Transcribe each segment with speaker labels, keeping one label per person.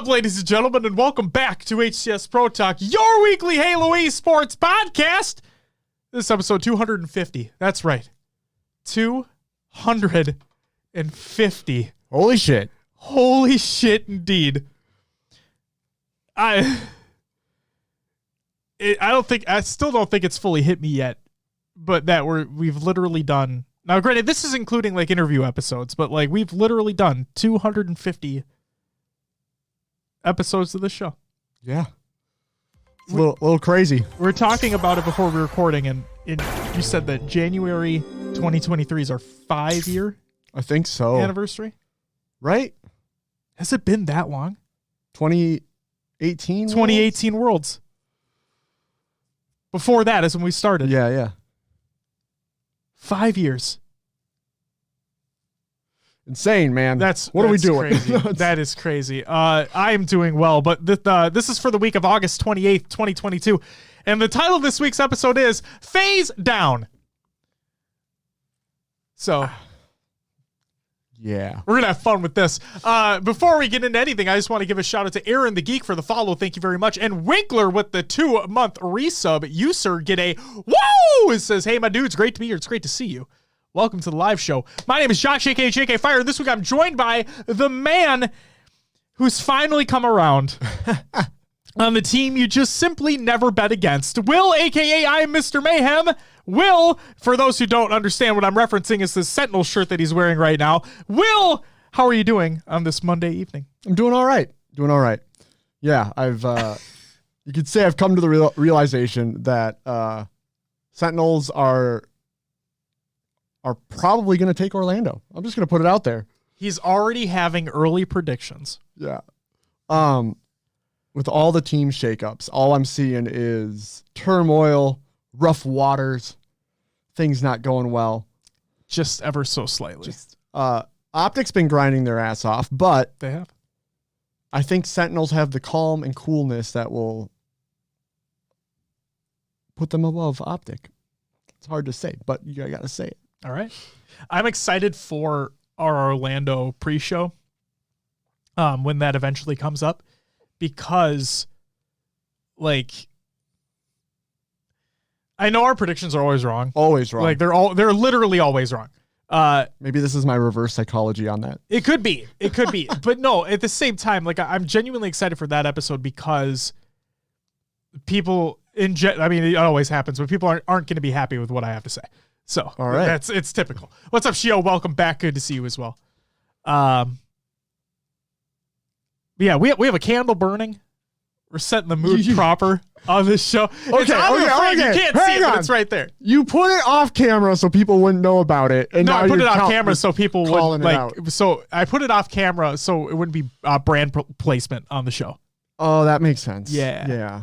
Speaker 1: ladies and gentlemen, and welcome back to HCS Pro Talk, your weekly Halo esports podcast. This is episode 250. That's right. 250.
Speaker 2: Holy shit.
Speaker 1: Holy shit, indeed. I still don't think it's fully hit me yet, but that we've literally done. Now, granted, this is including like interview episodes, but like we've literally done 250 episodes of the show.
Speaker 2: Yeah. It's a little crazy.
Speaker 1: We were talking about it before we were recording, and you said that January 2023 is our 5-year
Speaker 2: I think so.
Speaker 1: anniversary.
Speaker 2: Right?
Speaker 1: Has it been that long?
Speaker 2: 2018?
Speaker 1: 2018 Worlds. Before that is when we started.
Speaker 2: Yeah.
Speaker 1: 5 years.
Speaker 2: Insane, man. What are we doing?
Speaker 1: Crazy. That is crazy. I am doing well, but this is for the week of August 28th, 2022. And the title of this week's episode is FaZe Down. So,
Speaker 2: yeah.
Speaker 1: We're going to have fun with this. Before we get into anything, I just want to give a shout out to Aaron the Geek for the follow. Thank you very much. And Winkler with the 2-month resub. You, sir, get a woo! It says, hey, my dudes, great to be here. It's great to see you. Welcome to the live show. My name is Josh, aka JK Fire. This week I'm joined by the man who's finally come around on the team you just simply never bet against. Will, aka I am Mr. Mayhem. Will, for those who don't understand what I'm referencing, is the Sentinel shirt that he's wearing right now. Will, how are you doing on this Monday evening?
Speaker 2: I'm doing all right. Yeah, you could say I've come to the realization that Sentinels are probably going to take Orlando. I'm just going to put it out there.
Speaker 1: He's already having early predictions.
Speaker 2: Yeah. With all the team shakeups, all I'm seeing is turmoil, rough waters, things not going well.
Speaker 1: Just ever so slightly.
Speaker 2: Optic's been grinding their ass off, but
Speaker 1: they have.
Speaker 2: I think Sentinels have the calm and coolness that will put them above Optic. It's hard to say, but you got to say it.
Speaker 1: All right. I'm excited for our Orlando pre-show when that eventually comes up, because like I know our predictions are always wrong.
Speaker 2: Always wrong.
Speaker 1: Like they're literally always wrong.
Speaker 2: Maybe this is my reverse psychology on that.
Speaker 1: It could be. But no, at the same time, like I'm genuinely excited for that episode because people it always happens, but people aren't going to be happy with what I have to say. So
Speaker 2: all right.
Speaker 1: It's typical. What's up, Shio? Welcome back. Good to see you as well. Yeah, we have a candle burning. We're setting the mood proper on this show.
Speaker 2: Okay.
Speaker 1: You can't see it, but it's right there.
Speaker 2: You put it off camera so people wouldn't know about it. And
Speaker 1: no,
Speaker 2: now
Speaker 1: I put it off camera so people wouldn't
Speaker 2: like.
Speaker 1: So I put it off camera so it wouldn't be brand placement on the show.
Speaker 2: Oh, that makes sense.
Speaker 1: Yeah.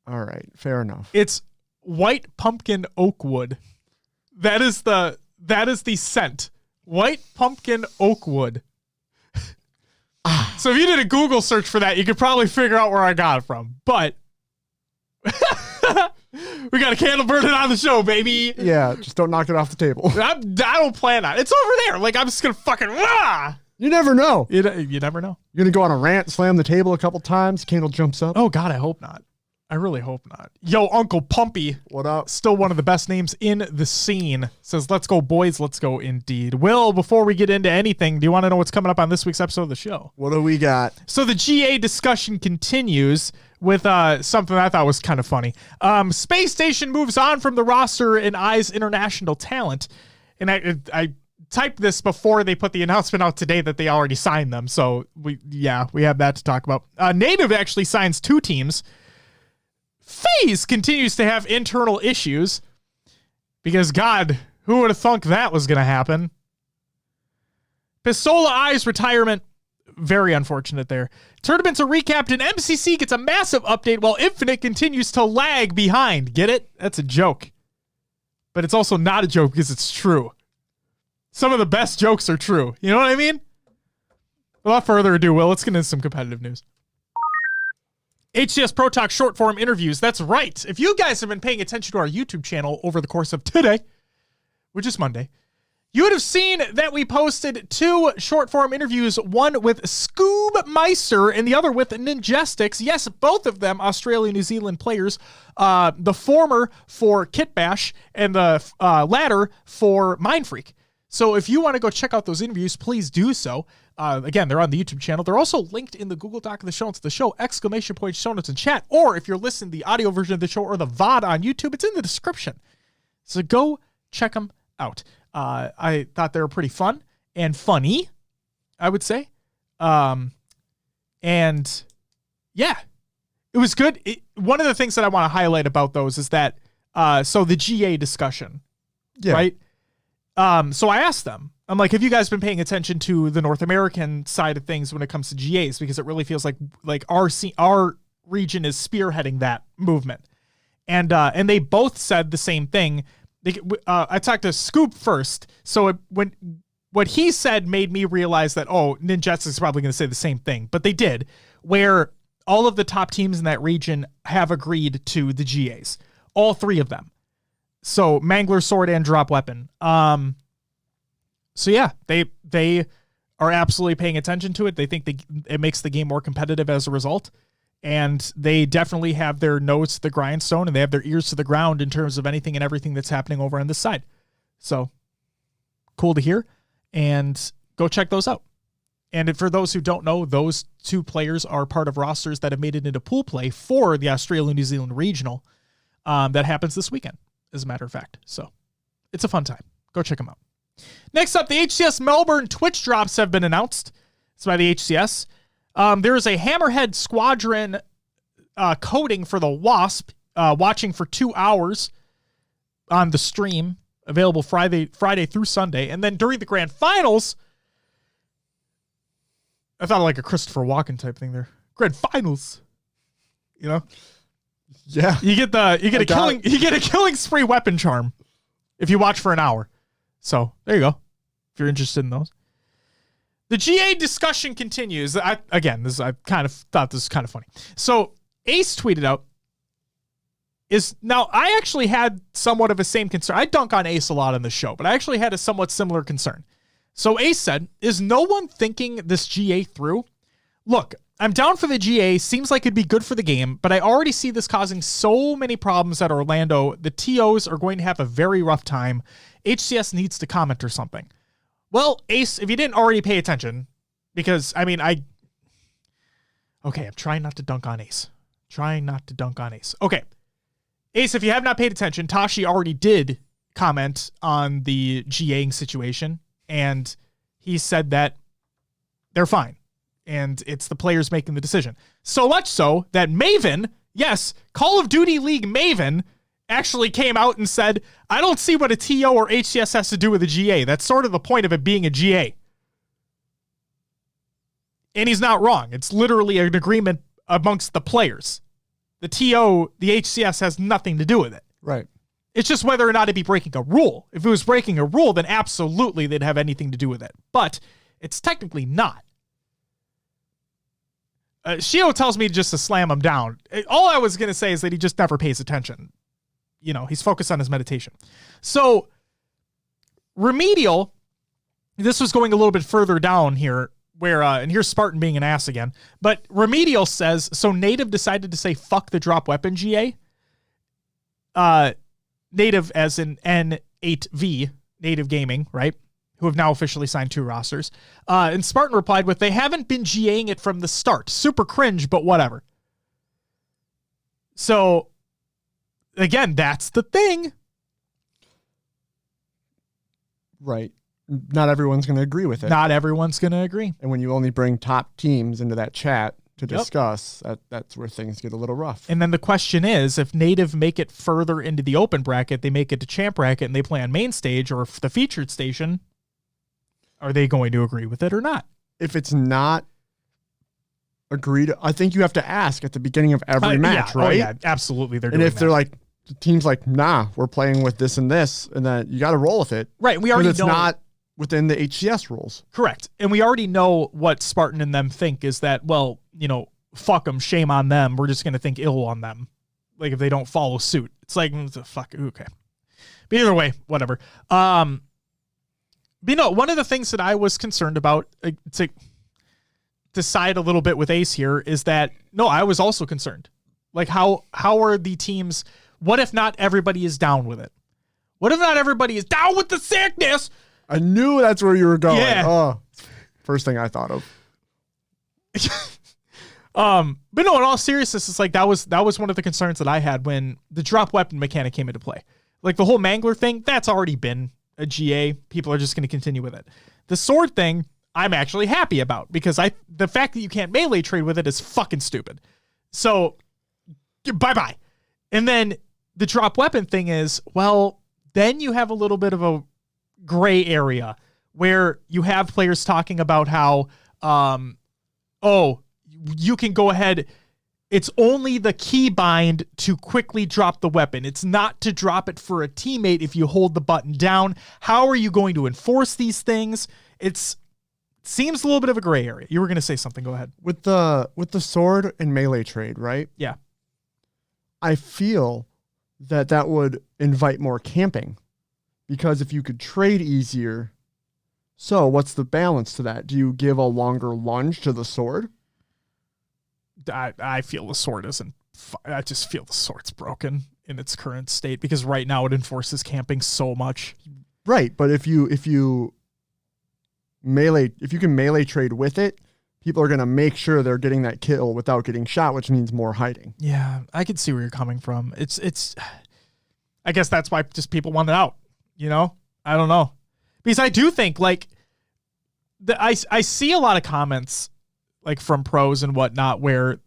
Speaker 2: All right, fair enough.
Speaker 1: It's white pumpkin oak wood. That is the scent. White pumpkin oak wood. So if you did a Google search for that, you could probably figure out where I got it from. But we got a candle burning on the show, baby.
Speaker 2: Yeah, just don't knock it off the table.
Speaker 1: I don't plan on it. It's over there. Like, I'm just going to fucking...
Speaker 2: You never know.
Speaker 1: You never know.
Speaker 2: You're going to go on a rant, slam the table a couple times, candle jumps up.
Speaker 1: Oh, God, I hope not. I really hope not. Yo, Uncle Pumpy.
Speaker 2: What up?
Speaker 1: Still one of the best names in the scene. Says, let's go, boys. Let's go, indeed. Will, before we get into anything, do you want to know what's coming up on this week's episode of the show?
Speaker 2: What do we got? So
Speaker 1: the GA discussion continues with something I thought was kind of funny. Space Station moves on from the roster and eyes international talent. And I typed this before they put the announcement out today that they already signed them. So we have that to talk about. Native actually signs 2 teams. FaZe continues to have internal issues because, God, who would have thunk that was going to happen? Pistola Eye's retirement, very unfortunate there. Tournaments are recapped and MCC gets a massive update while Infinite continues to lag behind. Get it? That's a joke. But it's also not a joke because it's true. Some of the best jokes are true. You know what I mean? Without further ado, Will, let's get into some competitive news. HCS Pro Talk short form interviews. That's right. If you guys have been paying attention to our YouTube channel over the course of today, which is Monday, You would have seen that we posted 2 short-form interviews, one with Scoob Meister and the other with Ninjestics. Yes, both of them Australia-New Zealand players. The former for Kit Bash and the latter for Mind Freak. So if you want to go check out those interviews, please do so. Again, they're on the YouTube channel. They're also linked in the Google Doc of the show notes of the show, ! Show notes in chat. Or if you're listening to the audio version of the show or the VOD on YouTube, it's in the description. So go check them out. I thought they were pretty fun and funny, I would say. And yeah, it was good. One of the things that I want to highlight about those is that, so the GA discussion, right? So I asked them, I'm like, have you guys been paying attention to the North American side of things when it comes to GAs? Because it really feels like our region is spearheading that movement. And they both said the same thing. I talked to Scoop first, so what he said made me realize that, Ninjestics is probably going to say the same thing, but they did, where all of the top teams in that region have agreed to the GAs, all 3 of them. So Mangler, Sword, and Drop Weapon. So yeah, they are absolutely paying attention to it. They think it makes the game more competitive as a result. And they definitely have their nose to the grindstone and they have their ears to the ground in terms of anything and everything that's happening over on this side. So cool to hear, and go check those out. And for those who don't know, those 2 players are part of rosters that have made it into pool play for the Australia-New Zealand regional that happens this weekend, as a matter of fact. So it's a fun time. Go check them out. Next up, the HCS Melbourne Twitch drops have been announced. It's by the HCS. There is a Hammerhead Squadron coding for the Wasp, watching for 2 hours on the stream, available Friday through Sunday. And then during the grand finals, I thought of like a Christopher Walken type thing there. Grand finals, Yeah. You get a killing spree weapon charm if you watch for an hour. So there you go. If you're interested in those. The GA discussion continues. I kind of thought this was kind of funny. So Ace tweeted out, I actually had somewhat of a same concern. I dunk on Ace a lot on the show, but I actually had a somewhat similar concern. So Ace said, is no one thinking this GA through? Look, I'm down for the GA. Seems like it'd be good for the game, but I already see this causing so many problems at Orlando. The TOs are going to have a very rough time. HCS needs to comment or something. Well, Ace, if you didn't already pay attention, because, I'm trying not to dunk on Ace. Okay. Ace, if you have not paid attention, Tashi already did comment on the GAing situation, and he said that they're fine, and it's the players making the decision. So much so that Maven, yes, Call of Duty League Maven, actually came out and said, I don't see what a TO or HCS has to do with a GA. That's sort of the point of it being a GA. And he's not wrong. It's literally an agreement amongst the players. The TO, the HCS has nothing to do with it.
Speaker 2: Right.
Speaker 1: It's just whether or not it'd be breaking a rule. If it was breaking a rule, then absolutely they'd have anything to do with it. But it's technically not. Shio tells me just to slam him down. All I was going to say is that he just never pays attention. He's focused on his meditation. So Remedial, this was going a little bit further down here, where, and here's Spartan being an ass again, but Remedial says, so Native decided to say, fuck the drop weapon GA. Native as in N8V, Native Gaming, right? Who have now officially signed 2 rosters. And Spartan replied with, they haven't been GAing it from the start. Super cringe, but whatever. So, again, that's the thing.
Speaker 2: Right. Not everyone's going to agree with it.
Speaker 1: Not everyone's going to agree.
Speaker 2: And when you only bring top teams into that chat to discuss, that's where things get a little rough.
Speaker 1: And then the question is, if Native make it further into the open bracket, they make it to champ bracket, and they play on main stage or the featured station, are they going to agree with it or not?
Speaker 2: If it's not agreed, I think you have to ask at the beginning of every match, right?
Speaker 1: Oh, yeah, absolutely.
Speaker 2: And if they're like, the team's like, nah, we're playing with this and this, and then you got to roll with it.
Speaker 1: Right. We already know. It's
Speaker 2: not within the HCS rules.
Speaker 1: Correct. And we already know what Spartan and them think is that, well, fuck them, shame on them. We're just going to think ill on them. Like if they don't follow suit. It's like, fuck, okay. But either way, whatever. But one of the things that I was concerned about, to decide a little bit with Ace here, is that, no, I was also concerned. Like, how are the teams, what if not everybody is down with it? What if not everybody is down with the sickness?
Speaker 2: I knew that's where you were going.
Speaker 1: Yeah.
Speaker 2: Oh, first thing I thought of.
Speaker 1: But no, in all seriousness, it's like that was one of the concerns that I had when the drop weapon mechanic came into play. Like the whole Mangler thing, that's already been a GA. People are just going to continue with it. The sword thing, I'm actually happy about, because the fact that you can't melee trade with it is fucking stupid. So bye-bye. And then the drop weapon thing is, well, then you have a little bit of a gray area where you have players talking about how, you can go ahead. It's only the keybind to quickly drop the weapon. It's not to drop it for a teammate if you hold the button down. How are you going to enforce these things? It seems a little bit of a gray area. You were going to say something. Go ahead.
Speaker 2: With the sword and melee trade, right?
Speaker 1: Yeah.
Speaker 2: I feel that would invite more camping, because if you could trade easier, so what's the balance to that? Do you give a longer lunge to the sword?
Speaker 1: I feel the sword isn't. I just feel the sword's broken in its current state, because right now it enforces camping so much.
Speaker 2: Right, but if you can melee trade with it, people are going to make sure they're getting that kill without getting shot, which means more hiding.
Speaker 1: Yeah, I can see where you're coming from. It's I guess that's why just people want it out, I don't know. Because I do think, like, I see a lot of comments, like, from pros and whatnot, where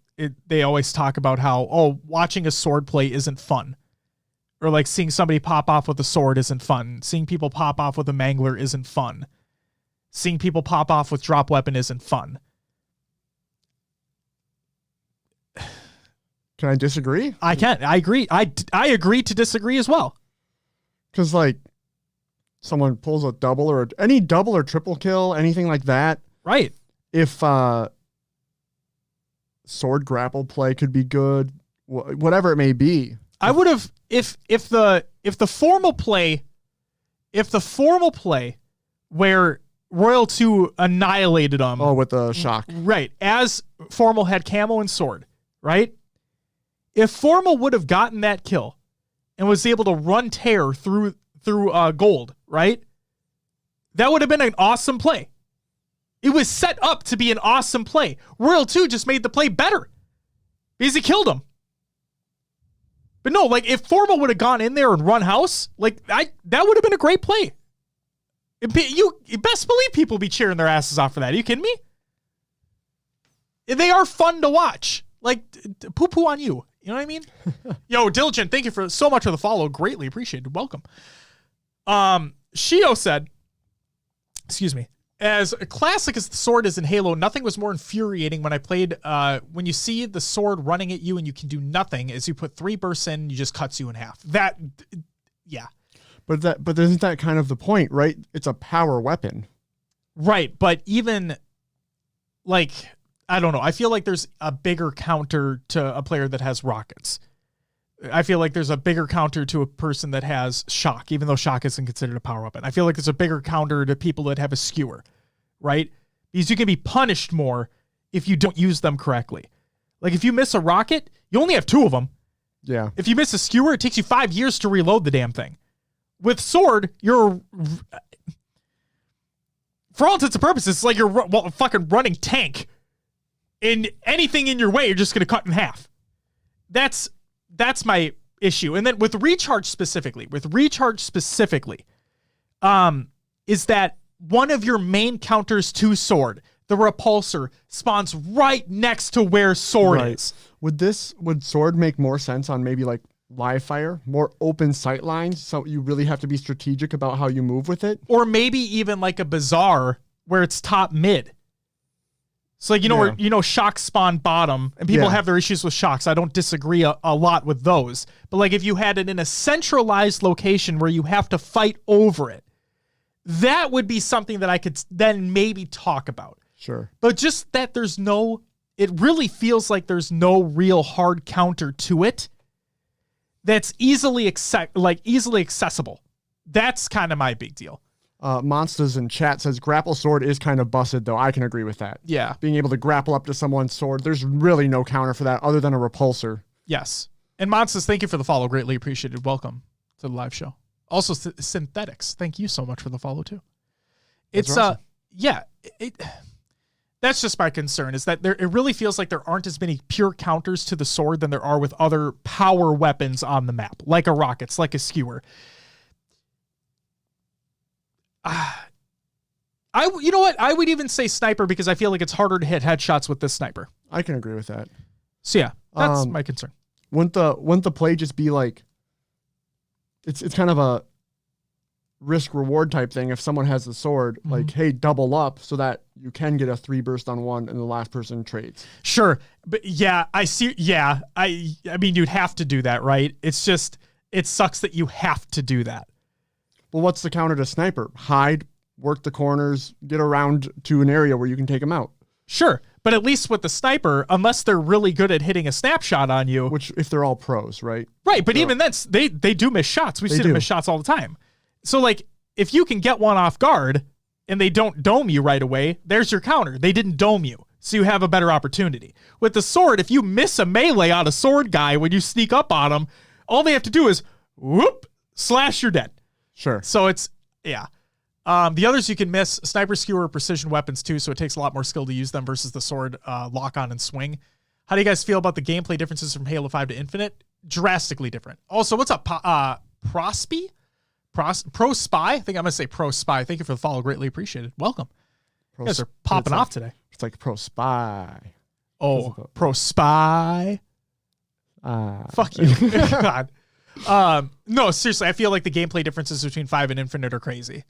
Speaker 1: they always talk about how, watching a sword play isn't fun. Or, like, seeing somebody pop off with a sword isn't fun. Seeing people pop off with a mangler isn't fun. Seeing people pop off with drop weapon isn't fun.
Speaker 2: Can I disagree?
Speaker 1: I can't. I agree. I agree to disagree as well.
Speaker 2: Because, like, someone pulls a double or any double or triple kill, anything like that.
Speaker 1: Right.
Speaker 2: If sword grapple play could be good, whatever it may be.
Speaker 1: I would have, if the formal play where Royal 2 annihilated them.
Speaker 2: Oh, with the shock.
Speaker 1: Right. As Formal had camo and sword, right? If Formal would have gotten that kill and was able to run tear through gold, right? That would have been an awesome play. It was set up to be an awesome play. Royal 2 just made the play better because he killed him. But no, like, if Formal would have gone in there and run house, like, that would have been a great play. You best believe people will be cheering their asses off for that. Are you kidding me? They are fun to watch. Like, poo-poo on you. You know what I mean? Yo, Diligent, thank you so much for the follow. Greatly appreciated. Welcome. Shio said, excuse me, as classic as the sword is in Halo, nothing was more infuriating when I played, when you see the sword running at you and you can do nothing, as you put 3 bursts in, you just cuts you in half. Yeah.
Speaker 2: But isn't that kind of the point, right? It's a power weapon.
Speaker 1: Right, but even, like, I don't know. I feel like there's a bigger counter to a player that has rockets. I feel like there's a bigger counter to a person that has shock, even though shock isn't considered a power weapon. I feel like there's a bigger counter to people that have a skewer, right? Because you can be punished more if you don't use them correctly. Like, if you miss a rocket, you only have 2 of them.
Speaker 2: Yeah.
Speaker 1: If you miss a skewer, it takes you 5 years to reload the damn thing. With sword, you're, for all intents and purposes, it's like you're a fucking running tank. And anything in your way, you're just going to cut in half. That's my issue. And then with recharge specifically, is that one of your main counters to sword, the repulsor, spawns right next to where sword is.
Speaker 2: Would sword make more sense on maybe like live fire, more open sight lines, so you really have to be strategic about how you move with it?
Speaker 1: Or maybe even like a bazaar where it's top mid. So, like, where, shocks spawn bottom, and people have their issues with shocks. I don't disagree a lot with those. But, like, if you had it in a centralized location where you have to fight over it, that would be something that I could then maybe talk about.
Speaker 2: Sure.
Speaker 1: But just that it really feels like there's no real hard counter to it that's easily accessible. That's kind of my big deal.
Speaker 2: Monsters in chat says grapple sword is kind of busted, though. I can agree with that.
Speaker 1: Yeah.
Speaker 2: Being able to grapple up to someone's sword, there's really no counter for that other than a repulsor.
Speaker 1: Yes. And Monsters, thank you for the follow. Greatly appreciated. Welcome to the live show. Also, Synthetics, thank you so much for the follow, too. It's,
Speaker 2: awesome.
Speaker 1: Yeah. That's just my concern, is that it really feels like there aren't as many pure counters to the sword than there are with other power weapons on the map, like a rockets, like a skewer. You know what? I would even say sniper because I feel like it's harder to hit headshots with this sniper.
Speaker 2: I can agree with that.
Speaker 1: So yeah, that's my concern.
Speaker 2: Wouldn't the play just be like, it's kind of a risk reward type thing. If someone has the sword, like, hey, double up so that you can get a 3 burst on one and the last person trades.
Speaker 1: Sure. But yeah, I see. Yeah. I mean, you'd have to do that, right? It's just, it sucks that you have to do that.
Speaker 2: Well, what's the counter to sniper? Hide, work the corners, get around to an area where you can take them out.
Speaker 1: Sure. But at least with the sniper, unless they're really good at hitting a snapshot on you.
Speaker 2: Which, if they're all pros, right?
Speaker 1: Right. But even then, they do miss shots. We've seen them miss shots all the time. So, like, if you can get one off guard and they don't dome you right away, there's your counter. They didn't dome you. So you have a better opportunity. With the sword, if you miss a melee on a sword guy when you sneak up on him, all they have to do is, whoop, slash, you're dead.
Speaker 2: Sure.
Speaker 1: So it's, yeah. The others you can miss, sniper, skewer, precision weapons too, so it takes a lot more skill to use them versus the sword lock on and swing. How do you guys feel about the gameplay differences from Halo 5 to Infinite? Drastically different. Also, what's up, Prospy? Pro Spy? I think I'm going to say Pro Spy. Thank you for the follow. Greatly appreciated. Welcome. You guys are popping off today.
Speaker 2: It's like Pro Spy.
Speaker 1: Oh, Pro Spy. Fuck you. God. No, seriously, I feel like the gameplay differences between 5 and Infinite are crazy.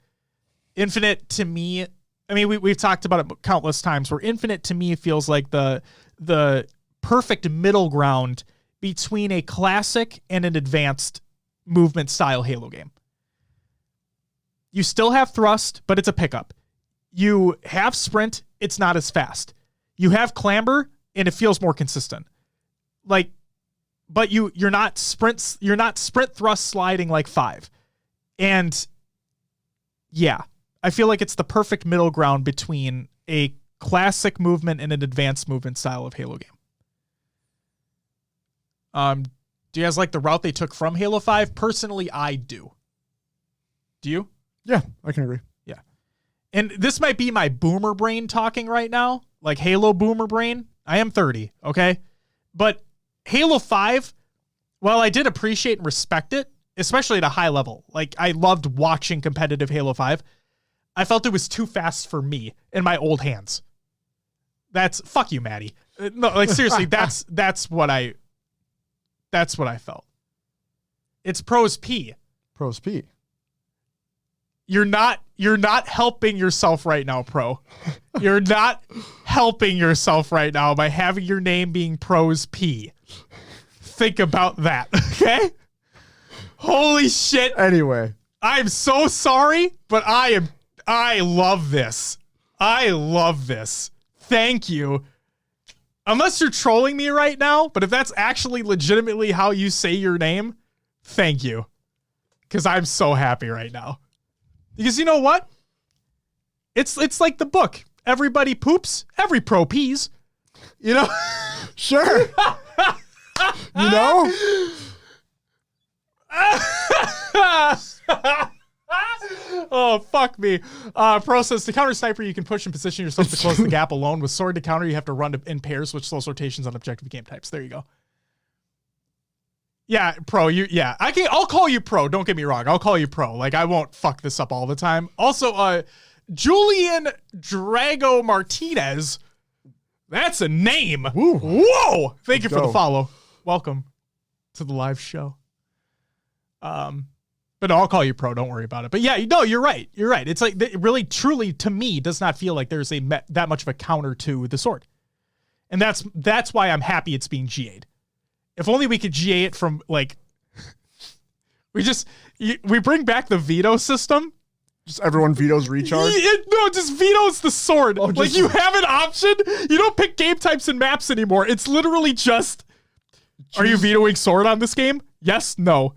Speaker 1: Infinite, to me, I mean, we've talked about it countless times, where Infinite, to me, feels like the perfect middle ground between a classic and an advanced movement style Halo game. You still have thrust, but it's a pickup. You have sprint, it's not as fast. You have clamber, and it feels more consistent. Like, but you're not sprint thrust sliding like 5. And yeah, I feel like it's the perfect middle ground between a classic movement and an advanced movement style of Halo game. Do you guys like the route they took from Halo 5? Personally, I do. Do you?
Speaker 2: Yeah, I can agree.
Speaker 1: Yeah. And this might be my boomer brain talking right now, like Halo boomer brain. I am 30, okay? But Halo 5, while I did appreciate and respect it, especially at a high level, like I loved watching competitive Halo 5, I felt it was too fast for me in my old hands. Fuck you, Maddie. No, like seriously, that's what I felt. It's Pros P.
Speaker 2: Pros P.
Speaker 1: You're not helping yourself right now, Pro. You're not helping yourself right now by having your name being Pros P. Think about that, okay? Holy shit.
Speaker 2: Anyway.
Speaker 1: I'm so sorry, but I love this. I love this. Thank you. Unless you're trolling me right now, but if that's actually legitimately how you say your name, thank you. Because I'm so happy right now. Because you know what? It's like the book. Everybody poops, every pro pees. You know?
Speaker 2: Sure. You know?
Speaker 1: Oh, fuck me. Pro says, to counter sniper, you can push and position yourself to close the gap alone. With sword to counter, you have to run in pairs, which slows rotations on objective game types. There you go. Yeah, Pro, I'll call you Pro. Don't get me wrong. I'll call you Pro. Like, I won't fuck this up all the time. Also, Julian Drago Martinez. That's a name.
Speaker 2: Woo.
Speaker 1: Whoa. Thank you for
Speaker 2: go.
Speaker 1: the follow. Welcome to the live show. But no, I'll call you Pro. Don't worry about it. But yeah, no, you're right. You're right. It's like, it really, truly, to me, does not feel like there's that much of a counter to the sword. And that's why I'm happy it's being GA'd. If only we could GA it from, like, we bring back the veto system.
Speaker 2: Just everyone vetoes recharge?
Speaker 1: No, just vetoes the sword.
Speaker 2: Oh,
Speaker 1: like, you have an option. You don't pick game types and maps anymore. It's literally just, are you vetoing sword on this game? Yes, no.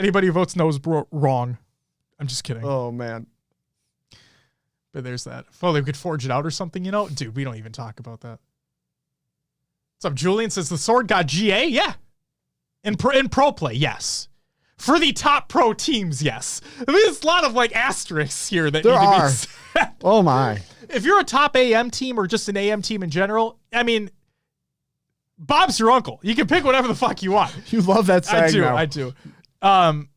Speaker 1: Anybody who votes no is wrong. I'm just kidding.
Speaker 2: Oh, man.
Speaker 1: But there's that. If only we could forge it out or something, Dude, we don't even talk about that. What's up, Julian? Says the sword got GA? Yeah. In pro play, yes. For the top pro teams, yes. I mean, there's a lot of asterisks here that
Speaker 2: There
Speaker 1: need to
Speaker 2: are.
Speaker 1: be set.
Speaker 2: Oh, my.
Speaker 1: If you're a top AM team or just an AM team in general, I mean, Bob's your uncle. You can pick whatever the fuck you want.
Speaker 2: You love that saying now.
Speaker 1: I do.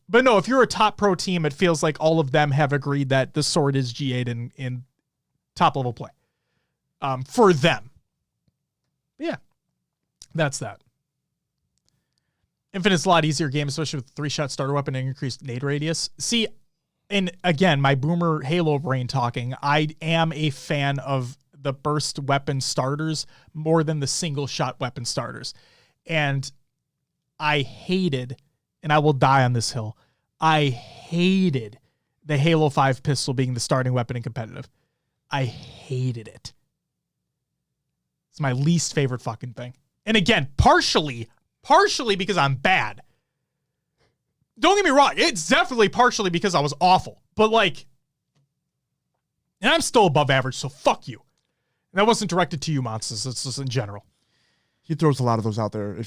Speaker 1: But no, if you're a top pro team, it feels like all of them have agreed that the sword is GA'd in top level play. For them. But yeah. That's that. Infinite's a lot easier game, especially with 3-shot starter weapon and increased nade radius. See, and again, my boomer Halo brain talking, I am a fan of the burst weapon starters more than the single shot weapon starters. And I hated, and I will die on this hill, I hated the Halo 5 pistol being the starting weapon in competitive. I hated it. It's my least favorite fucking thing. And again, partially because I'm bad. Don't get me wrong. It's definitely partially because I was awful. But and I'm still above average, so fuck you. And that wasn't directed to you, monsters. It's just in general.
Speaker 2: He throws a lot of those out there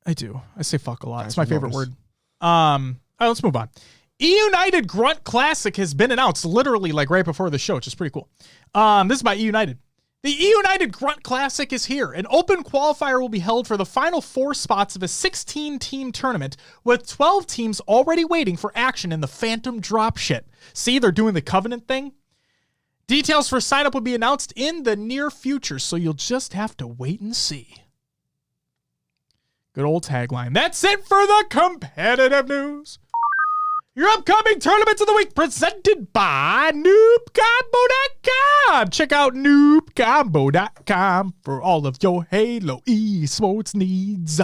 Speaker 1: I do. I say fuck a lot. It's my favorite word. All right, let's move on. E-United Grunt Classic has been announced literally right before the show, which is pretty cool. This is by E-United. The E-United Grunt Classic is here. An open qualifier will be held for the final 4 spots of a 16-team tournament, with 12 teams already waiting for action in the Phantom Drop shit. See, they're doing the Covenant thing. Details for sign-up will be announced in the near future, so you'll just have to wait and see. Good old tagline. That's it for the competitive news. Your upcoming tournaments of the week presented by noobcombo.com. Check out noobcombo.com for all of your Halo esports needs.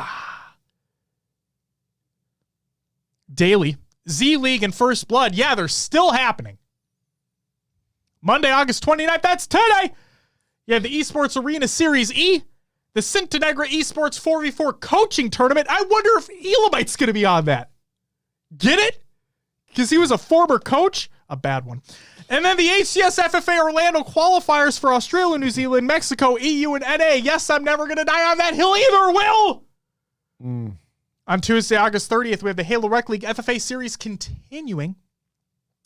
Speaker 1: Daily, Z-League and First Blood. Yeah, they're still happening. Monday, August 29th. That's today. You have the Esports Arena Series E. The Cintanegra Esports 4v4 coaching tournament. I wonder if Elamite's going to be on that. Get it? Because he was a former coach, a bad one. And then the HCS FFA Orlando qualifiers for Australia, New Zealand, Mexico, EU, and NA. Yes, I'm never going to die on that hill either, Will. On Tuesday, August 30th, we have the Halo Rec League FFA series continuing.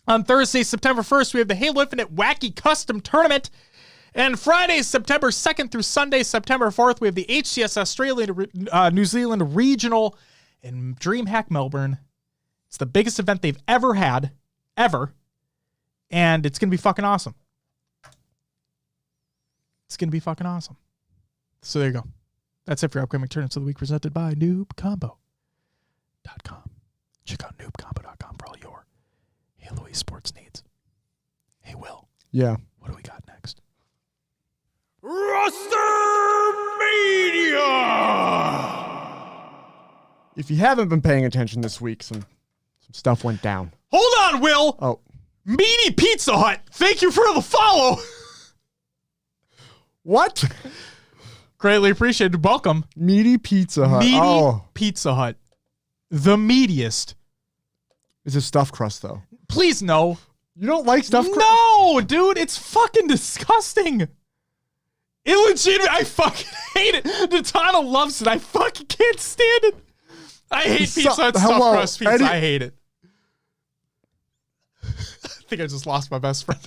Speaker 1: On Thursday, September 1st, we have the Halo Infinite Wacky Custom Tournament. And Friday, September 2nd through Sunday, September 4th, we have the HCS Australia, New Zealand Regional in DreamHack Melbourne. It's the biggest event they've ever had, ever, and it's going to be fucking awesome. It's going to be fucking awesome. So there you go. That's it for your upcoming tournaments of the week presented by noobcombo.com. Check out noobcombo.com for all your Halo esports needs. Hey, Will.
Speaker 2: Yeah.
Speaker 1: What do we got next? Rostermania!
Speaker 2: If you haven't been paying attention this week, some stuff went down.
Speaker 1: Hold on, Will.
Speaker 2: Oh.
Speaker 1: Meaty Pizza Hut. Thank you for the follow.
Speaker 2: What?
Speaker 1: Greatly appreciated. Welcome.
Speaker 2: Meaty Pizza Hut.
Speaker 1: Meaty Pizza Hut. The meatiest.
Speaker 2: Is it stuffed crust, though?
Speaker 1: Please, no.
Speaker 2: You don't like stuffed crust?
Speaker 1: No, dude. It's fucking disgusting. It legitimately, I fucking hate it. Natana loves it. I fucking can't stand it. I hate Pizza Hut stuffed crust pizza. I hate it. I think I just lost my best friend.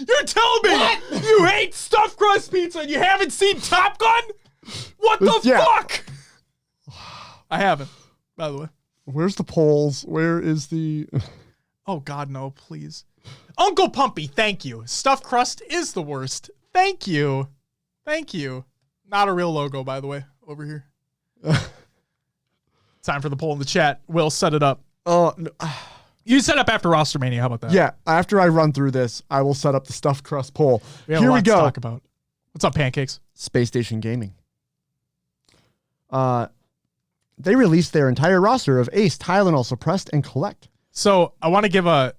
Speaker 1: You're telling me you hate stuffed crust pizza and you haven't seen Top Gun? What the fuck? I haven't, by the way.
Speaker 2: Where's the polls? Where is the...
Speaker 1: Oh, God, no, please. Uncle Pumpy, thank you. Stuffed crust is the worst. Thank you. Thank you. Not a real logo, by the way, over here. Time for the poll in the chat. Will, set it up.
Speaker 2: Oh, no.
Speaker 1: You set up after Rostermania. How about that?
Speaker 2: Yeah, after I run through this, I will set up the stuffed crust poll.
Speaker 1: Here we go. To talk about. What's up, Pancakes?
Speaker 2: Space Station Gaming. They released their entire roster of Ace, Tylenol, Suppressed, and Collect.
Speaker 1: So I want to give a...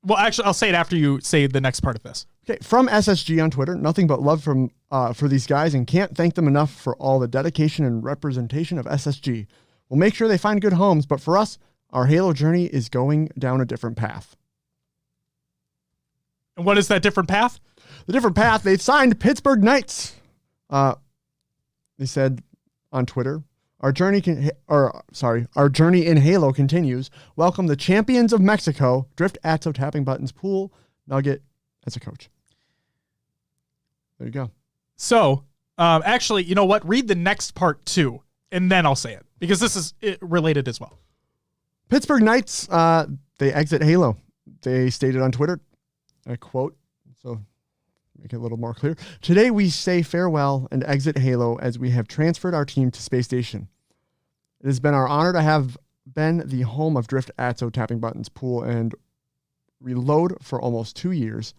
Speaker 1: Well, actually, I'll say it after you say the next part of this.
Speaker 2: Okay, from SSG on Twitter, nothing but love for these guys and can't thank them enough for all the dedication and representation of SSG. We'll make sure they find good homes, but for us, Our Halo journey is going down a different path.
Speaker 1: And what is that different path?
Speaker 2: The different path, they've signed Pittsburgh Knights. They said on Twitter, our journey in Halo continues. Welcome the champions of Mexico, Drift Atso tapping buttons, Pool Nugget as a coach. There you go.
Speaker 1: So, actually, you know what? Read the next part too, and then I'll say it, because this is related as well.
Speaker 2: Pittsburgh Knights, they exit Halo. They stated on Twitter, I quote, so make it a little more clear. Today we say farewell and exit Halo as we have transferred our team to Space Station. It has been our honor to have been the home of Drift Atso tapping buttons, Pool, and Reload for almost 2 years,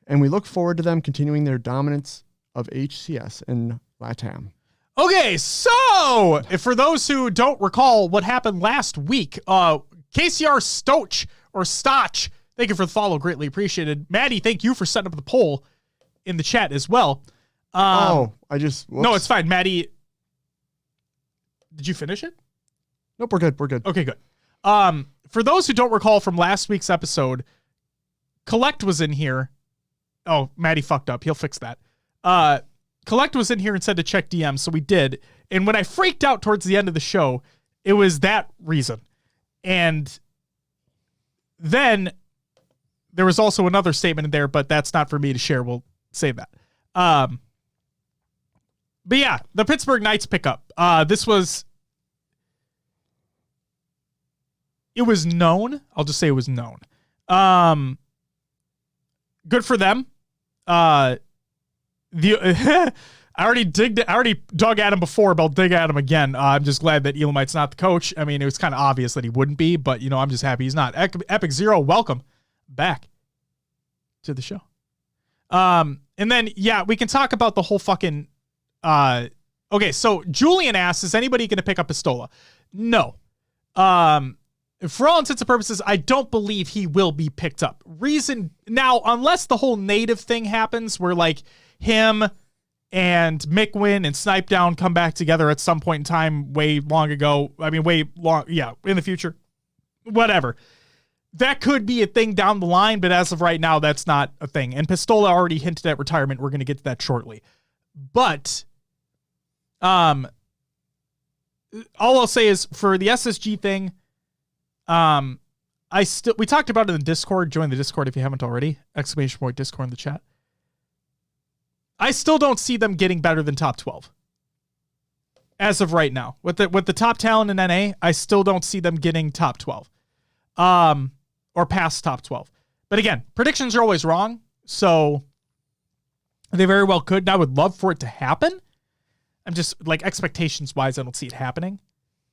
Speaker 2: and we look forward to them continuing their dominance of HCS in LATAM.
Speaker 1: Okay, so for those who don't recall what happened last week, KCR Stoch, thank you for the follow, greatly appreciated. Maddie, thank you for setting up the poll in the chat as well.
Speaker 2: Whoops.
Speaker 1: No, it's fine. Maddie, did you finish it?
Speaker 2: Nope, we're good.
Speaker 1: Okay, good. For those who don't recall from last week's episode, Collect was in here. Oh, Maddie fucked up. He'll fix that. Collect was in here and said to check DMs, so we did. And when I freaked out towards the end of the show, it was that reason. And then there was also another statement in there, but that's not for me to share. We'll save that. But yeah, the Pittsburgh Knights pickup. It was known. I'll just say it was known. Good for them. I already dug at him before, but I'll dig at him again. I'm just glad that Elamite's not the coach. I mean, it was kind of obvious that he wouldn't be, but I'm just happy he's not. Epic Zero, welcome back to the show. And then, yeah, we can talk about the whole fucking, okay, so Julian asks, is anybody going to pick up Pistola? No. For all intents and purposes, I don't believe he will be picked up. Reason now, unless the whole native thing happens where like him and Mickwin and Snipe Down come back together at some point in time in the future, whatever. That could be a thing down the line, but as of right now, that's not a thing. And Pistola already hinted at retirement. We're going to get to that shortly. But all I'll say is for the SSG thing, we talked about it in the Discord. Join the Discord if you haven't already. !Discord in the chat. I still don't see them getting better than top 12. As of right now. With the top talent in NA, I still don't see them getting top 12. Or past top 12. But again, predictions are always wrong, so they very well could, and I would love for it to happen. I'm just, like, expectations-wise, I don't see it happening.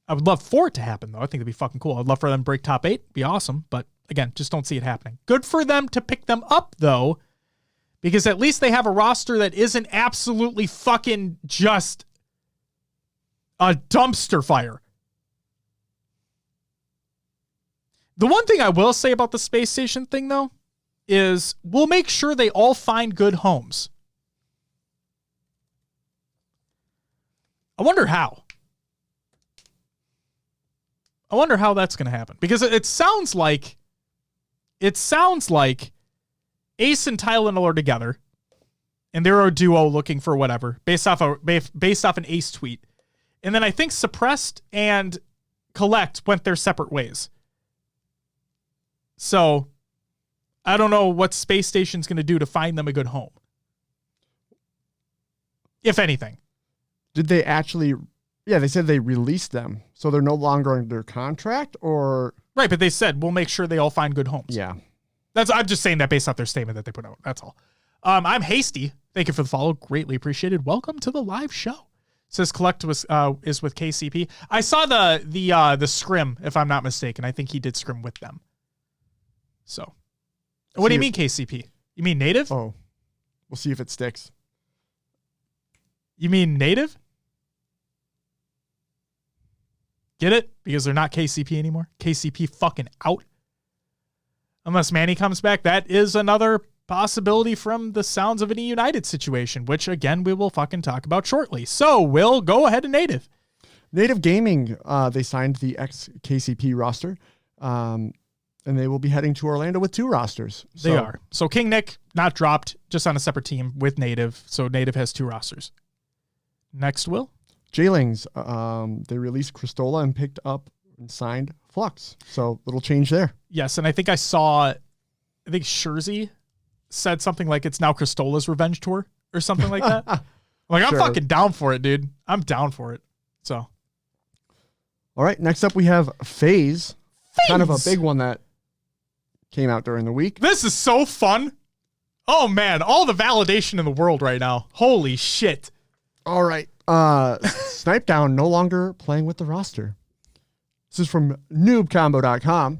Speaker 1: I would love for it to happen, though. I think it'd be fucking cool. I'd love for them to break top 8. Be awesome. But, again, just don't see it happening. Good for them to pick them up, though, because at least they have a roster that isn't absolutely fucking just a dumpster fire. The one thing I will say about the space station thing, though, is we'll make sure they all find good homes. I wonder how. I wonder how that's going to happen, because it sounds like Ace and Tylenol are together, and they're a duo looking for whatever based off an Ace tweet, and then I think Suppressed and Collect went their separate ways. So I don't know what Space Station's going to do to find them a good home, if anything.
Speaker 2: Did they actually? Yeah, they said they released them, so they're no longer under contract, or
Speaker 1: right? But they said we'll make sure they all find good homes.
Speaker 2: Yeah,
Speaker 1: I'm just saying that based off their statement that they put out. That's all. I'm Hasty. Thank you for the follow, greatly appreciated. Welcome to the live show. Says Collect is with KCP. I saw the scrim, if I'm not mistaken. I think he did scrim with them. So, what do you mean KCP? You mean native?
Speaker 2: Oh, we'll see if it sticks.
Speaker 1: You mean native? Get it? Because they're not KCP anymore. KCP fucking out. Unless Manny comes back, that is another possibility from the sounds of an E United situation, which again we will fucking talk about shortly. So we'll go ahead and native.
Speaker 2: Native Gaming, they signed the ex-KCP roster, and they will be heading to Orlando with 2 rosters.
Speaker 1: They are. So King Nick, not dropped, just on a separate team with Native. So Native has 2 rosters. Next, Will?
Speaker 2: J-Lings, they released Cristola and picked up and signed Flux. So little change there.
Speaker 1: Yes, and I think Scherzi said something like it's now Cristola's revenge tour or something like that. I'm
Speaker 2: Sure.
Speaker 1: fucking down for it, dude. I'm down for it. So.
Speaker 2: All right, next up we have FaZe. Kind of a big one that came out during the week.
Speaker 1: This is so fun. Oh, man. All the validation in the world right now. Holy shit.
Speaker 2: All right. Snipedown no longer playing with the roster. This is from noobcombo.com.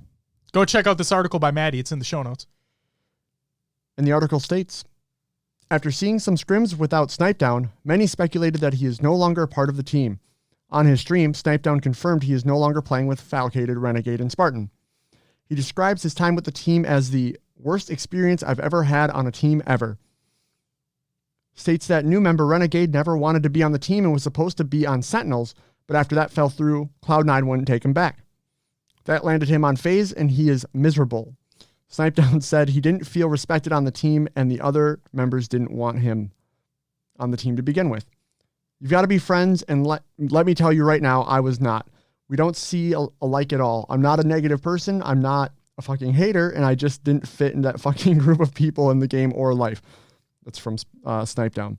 Speaker 1: Go check out this article by Maddie. It's in the show notes.
Speaker 2: And the article states, after seeing some scrims without Snipedown, many speculated that he is no longer a part of the team. On his stream, Snipedown confirmed he is no longer playing with Falcated, Renegade, and Spartan. He describes his time with the team as the worst experience I've ever had on a team ever. States that new member Renegade never wanted to be on the team and was supposed to be on Sentinels, but after that fell through, Cloud9 wouldn't take him back. That landed him on FaZe, and he is miserable. Snipedown said he didn't feel respected on the team, and the other members didn't want him on the team to begin with. You've got to be friends, and let me tell you right now, I was not. We don't see alike at all. I'm not a negative person. I'm not a fucking hater, and I just didn't fit in that fucking group of people in the game or life. That's from Snipedown.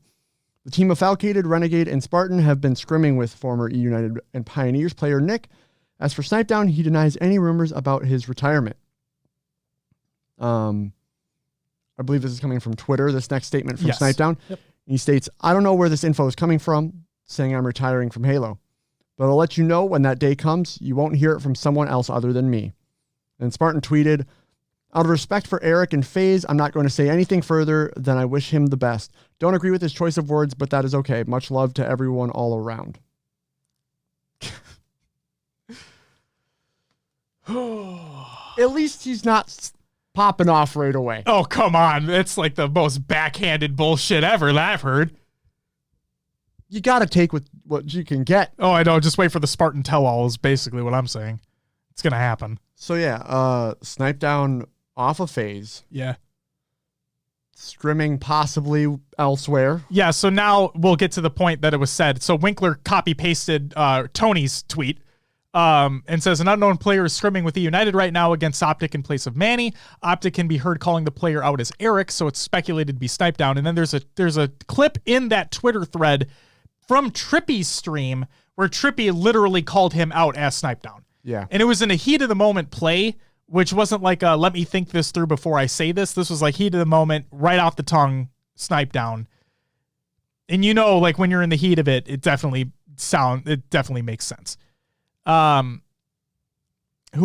Speaker 2: The team of Falcated, Renegade, and Spartan have been scrimming with former E-United and Pioneers player Nick. As for Snipedown, he denies any rumors about his retirement. I believe this is coming from Twitter, this next statement from Snipedown.
Speaker 1: Yep.
Speaker 2: He states, I don't know where this info is coming from, saying I'm retiring from Halo. But I'll let you know when that day comes. You won't hear it from someone else other than me. And Spartan tweeted, out of respect for Eric and FaZe, I'm not going to say anything further than I wish him the best. Don't agree with his choice of words, but that is okay. Much love to everyone all around. At least he's not popping off right away.
Speaker 1: Oh, come on. It's like the most backhanded bullshit ever that I've heard.
Speaker 2: You got to take what you can get.
Speaker 1: Oh, I know. Just wait for the Spartan tell-all is basically what I'm saying. It's going to happen.
Speaker 2: So, yeah, Snipedown off of FaZe.
Speaker 1: Yeah.
Speaker 2: Scrimming possibly elsewhere.
Speaker 1: Yeah, so now we'll get to the point that it was said. So Winkler copy-pasted Tony's tweet and says, an unknown player is scrimming with E United right now against Optic in place of Manny. Optic can be heard calling the player out as Eric, so it's speculated to be Snipedown. And then there's a clip in that Twitter thread from Trippy's stream where Trippy literally called him out as Snipedown.
Speaker 2: Yeah.
Speaker 1: And it was in a heat of the moment play, which wasn't like a let me think this through before I say this. This was like heat of the moment, right off the tongue, Snipedown. And you know, like when you're in the heat of it, it definitely makes sense. Who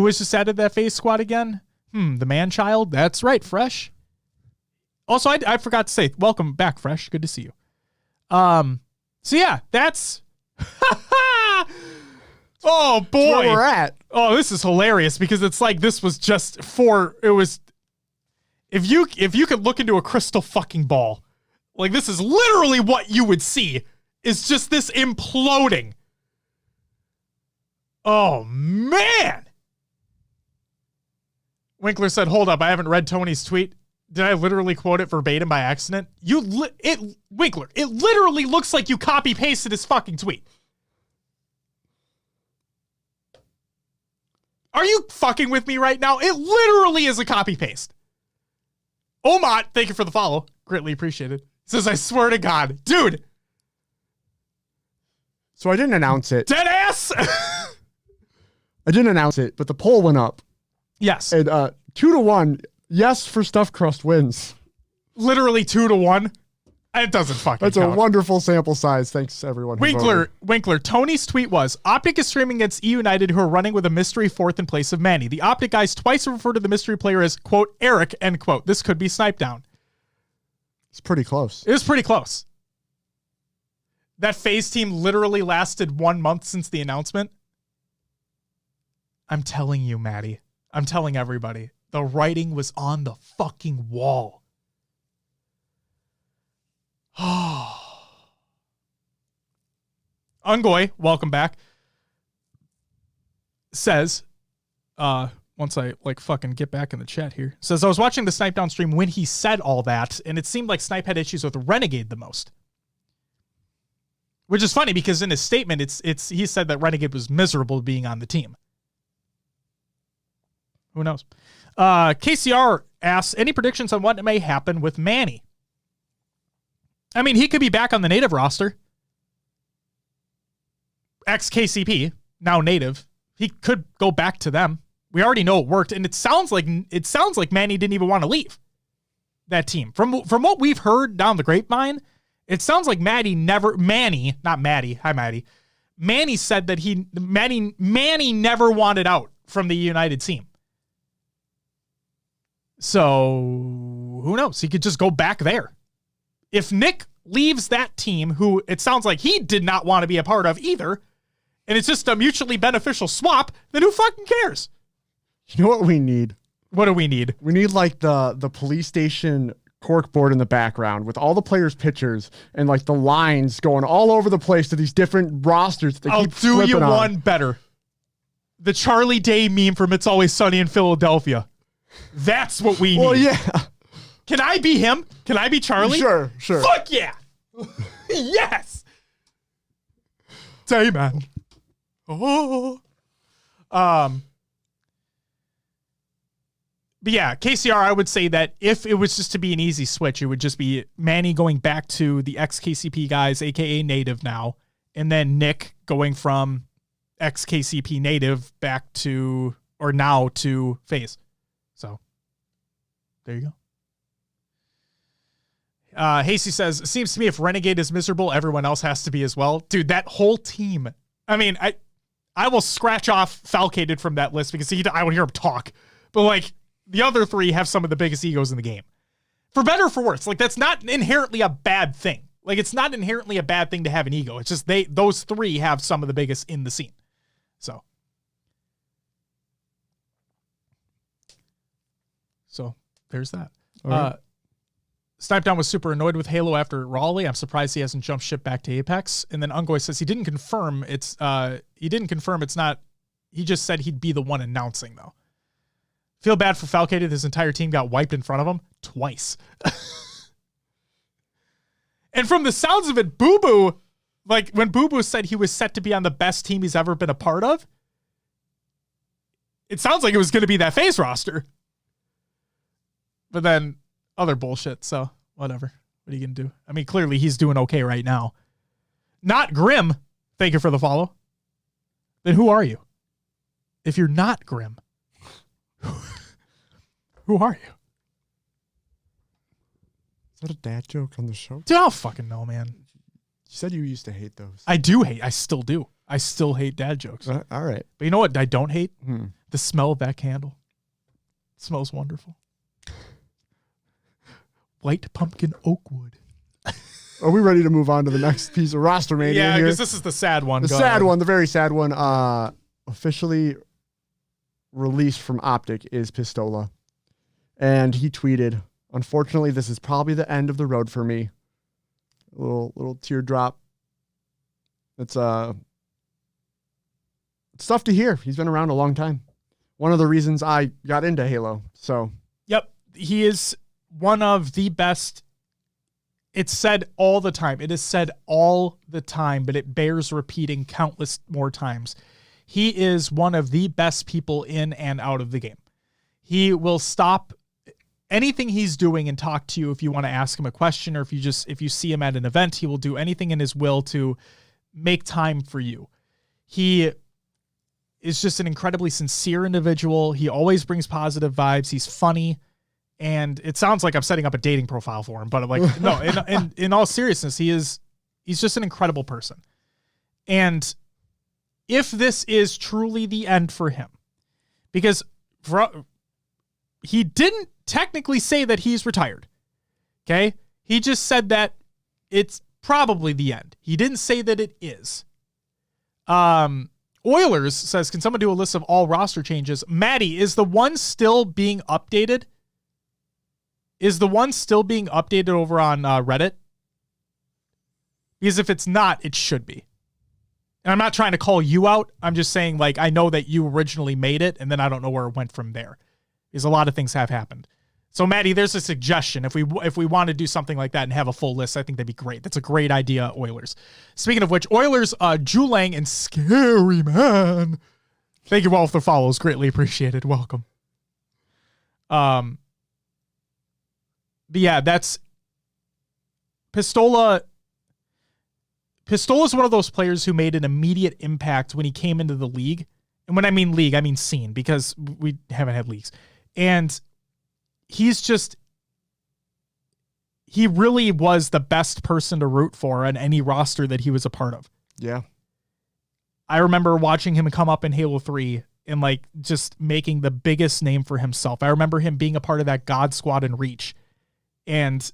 Speaker 1: was just added that FaZe squad again? The man-child? That's right, Fresh. Also, I forgot to say, welcome back, Fresh. Good to see you. So yeah, that's oh boy.
Speaker 2: That's where we're at.
Speaker 1: Oh, this is hilarious because it's like this was just if you could look into a crystal fucking ball, like this is literally what you would see. Is just this imploding. Oh man. Winkler said, "Hold up, I haven't read Tony's tweet. Did I literally quote it verbatim by accident? Winkler, it literally looks like you copy-pasted his fucking tweet. Are you fucking with me right now? It literally is a copy-paste. Omat, thank you for the follow. Greatly appreciated. Says, I swear to God. Dude.
Speaker 2: So I didn't announce it.
Speaker 1: Dead ass.
Speaker 2: I didn't announce it, but the poll went up.
Speaker 1: Yes.
Speaker 2: And 2-1, yes for Stuffed Crust wins.
Speaker 1: Literally 2-1. It doesn't fucking
Speaker 2: That's
Speaker 1: count.
Speaker 2: a wonderful sample size. Thanks everyone.
Speaker 1: Winkler, Tony's tweet was, Optic is streaming against E United who are running with a mystery fourth in place of Manny. The Optic guys twice refer to the mystery player as, quote, Eric, end quote. This could be Snipedown.
Speaker 2: It's pretty close.
Speaker 1: It was pretty close. That FaZe team literally lasted 1 month since the announcement. I'm telling you, Maddie. I'm telling everybody. The writing was on the fucking wall. Ungoy, welcome back. says, once I fucking get back in the chat here, says, I was watching the Snipe Down stream when he said all that, and it seemed like Snipe had issues with Renegade the most. Which is funny because in his statement, he said that Renegade was miserable being on the team. Who knows? KCR asks, any predictions on what may happen with Manny? I mean, he could be back on the native roster. Ex-KCP, now native. He could go back to them. We already know it worked, and it sounds like Manny didn't even want to leave that team. From what we've heard down the grapevine, it sounds like Manny never said that Manny never wanted out from the United team. So who knows? He could just go back there. If Nick leaves that team, who it sounds like he did not want to be a part of either, and it's just a mutually beneficial swap, then who fucking cares?
Speaker 2: You know what we need?
Speaker 1: What do we need?
Speaker 2: We need like the police station corkboard in the background with all the players' pictures and like the lines going all over the place to these different rosters. That
Speaker 1: I'll do you one better. The Charlie Day meme from It's Always Sunny in Philadelphia. That's what we need.
Speaker 2: Well, yeah.
Speaker 1: Can I be him? Can I be Charlie?
Speaker 2: Sure.
Speaker 1: Fuck yeah. Yes. Say, man. Oh. But yeah, KCR, I would say that if it was just to be an easy switch, it would just be Manny going back to the ex-KCP guys, aka native now, and then Nick going from ex-KCP native back to, or now to FaZe. So, there you go. Hasty says, it seems to me if Renegade is miserable, everyone else has to be as well. Dude, that whole team. I mean, I will scratch off Falcated from that list because I would hear him talk. But, like, the other three have some of the biggest egos in the game. For better or for worse. Like, that's not inherently a bad thing. Like, it's not inherently a bad thing to have an ego. It's just those three have some of the biggest in the scene. So there's that. Right. Snipe Down was super annoyed with Halo after Raleigh. I'm surprised he hasn't jumped ship back to Apex. And then Ungoy says he didn't confirm it's not. He just said he'd be the one announcing though. Feel bad for Falcated. His entire team got wiped in front of him twice. And from the sounds of it, Boo Boo, like when Boo Boo said he was set to be on the best team he's ever been a part of, it sounds like it was going to be that FaZe roster. But then other bullshit, so whatever. What are you going to do? I mean, clearly he's doing okay right now. Not Grim. Thank you for the follow. Then who are you? If you're not Grim, who are you?
Speaker 2: Is that a dad joke on the show?
Speaker 1: Dude, I don't fucking know, man.
Speaker 2: You said you used to hate those.
Speaker 1: I do hate. I still do. I still hate dad jokes.
Speaker 2: All right.
Speaker 1: But you know what I don't hate? The smell of that candle. It smells wonderful. White pumpkin oak wood.
Speaker 2: Are we ready to move on to the next piece of Rostermania?
Speaker 1: Yeah, because this is the sad one.
Speaker 2: The very sad one. Officially released from Optic is Pistola. And he tweeted, unfortunately, this is probably the end of the road for me. A little teardrop. It's tough to hear. He's been around a long time. One of the reasons I got into Halo. So,
Speaker 1: yep, he is one of the best. It's said all the time. It is said all the time, but it bears repeating countless more times. He is one of the best people in and out of the game. He will stop anything he's doing and talk to you if you want to ask him a question, or if you see him at an event, he will do anything in his will to make time for you. He is just an incredibly sincere individual. He always brings positive vibes. He's funny. And it sounds like I'm setting up a dating profile for him, but like, no, in all seriousness, he's just an incredible person. And if this is truly the end for him, because he didn't technically say that he's retired. Okay. He just said that it's probably the end. He didn't say that it is. Oilers says, can someone do a list of all roster changes? Maddie, is the one still being updated? Is the one still being updated over on Reddit? Because if it's not, it should be. And I'm not trying to call you out. I'm just saying, like, I know that you originally made it, and then I don't know where it went from there. Because a lot of things have happened. So, Maddie, there's a suggestion. If we want to do something like that and have a full list, I think that'd be great. That's a great idea, Oilers. Speaking of which, Oilers, Julang and Scary Man. Thank you all for the follows. Greatly appreciated. Welcome. But yeah, that's Pistola. Pistola is one of those players who made an immediate impact when he came into the league. And when I mean league, I mean scene, because we haven't had leagues. And he really was the best person to root for on any roster that he was a part of.
Speaker 2: Yeah.
Speaker 1: I remember watching him come up in Halo 3 and like just making the biggest name for himself. I remember him being a part of that God Squad in Reach. And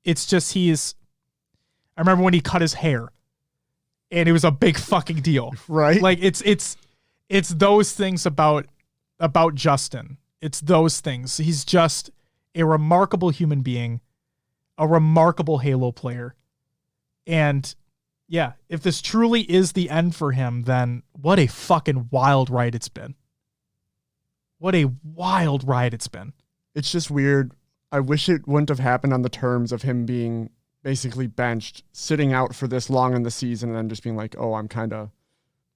Speaker 1: it's just, I remember when he cut his hair and it was a big fucking deal.
Speaker 2: Right.
Speaker 1: Like it's those things about Justin. It's those things. He's just a remarkable human being, a remarkable Halo player. And yeah, if this truly is the end for him, then what a fucking wild ride it's been. What a wild ride it's been.
Speaker 2: It's just weird. I wish it wouldn't have happened on the terms of him being basically benched, sitting out for this long in the season, and then just being like, oh, I'm kind of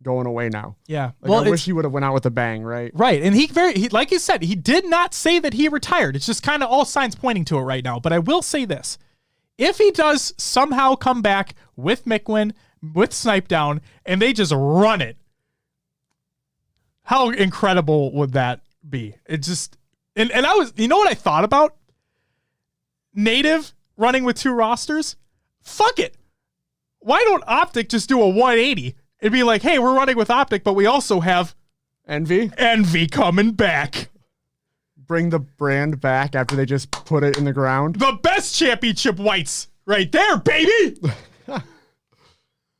Speaker 2: going away now.
Speaker 1: Yeah.
Speaker 2: Like, I wish he would have went out with a bang, right?
Speaker 1: Right. And he like you said, he did not say that he retired. It's just kind of all signs pointing to it right now. But I will say this. If he does somehow come back with Mickwin, with Snipe Down, and they just run it, how incredible would that be? It just, and I was, you know what I thought about? Native running with two rosters? Fuck it. Why don't Optic just do a 180? It'd be like, hey, we're running with Optic, but we also have
Speaker 2: Envy
Speaker 1: coming back.
Speaker 2: Bring the brand back after they just put it in the ground.
Speaker 1: The best championship whites right there, baby.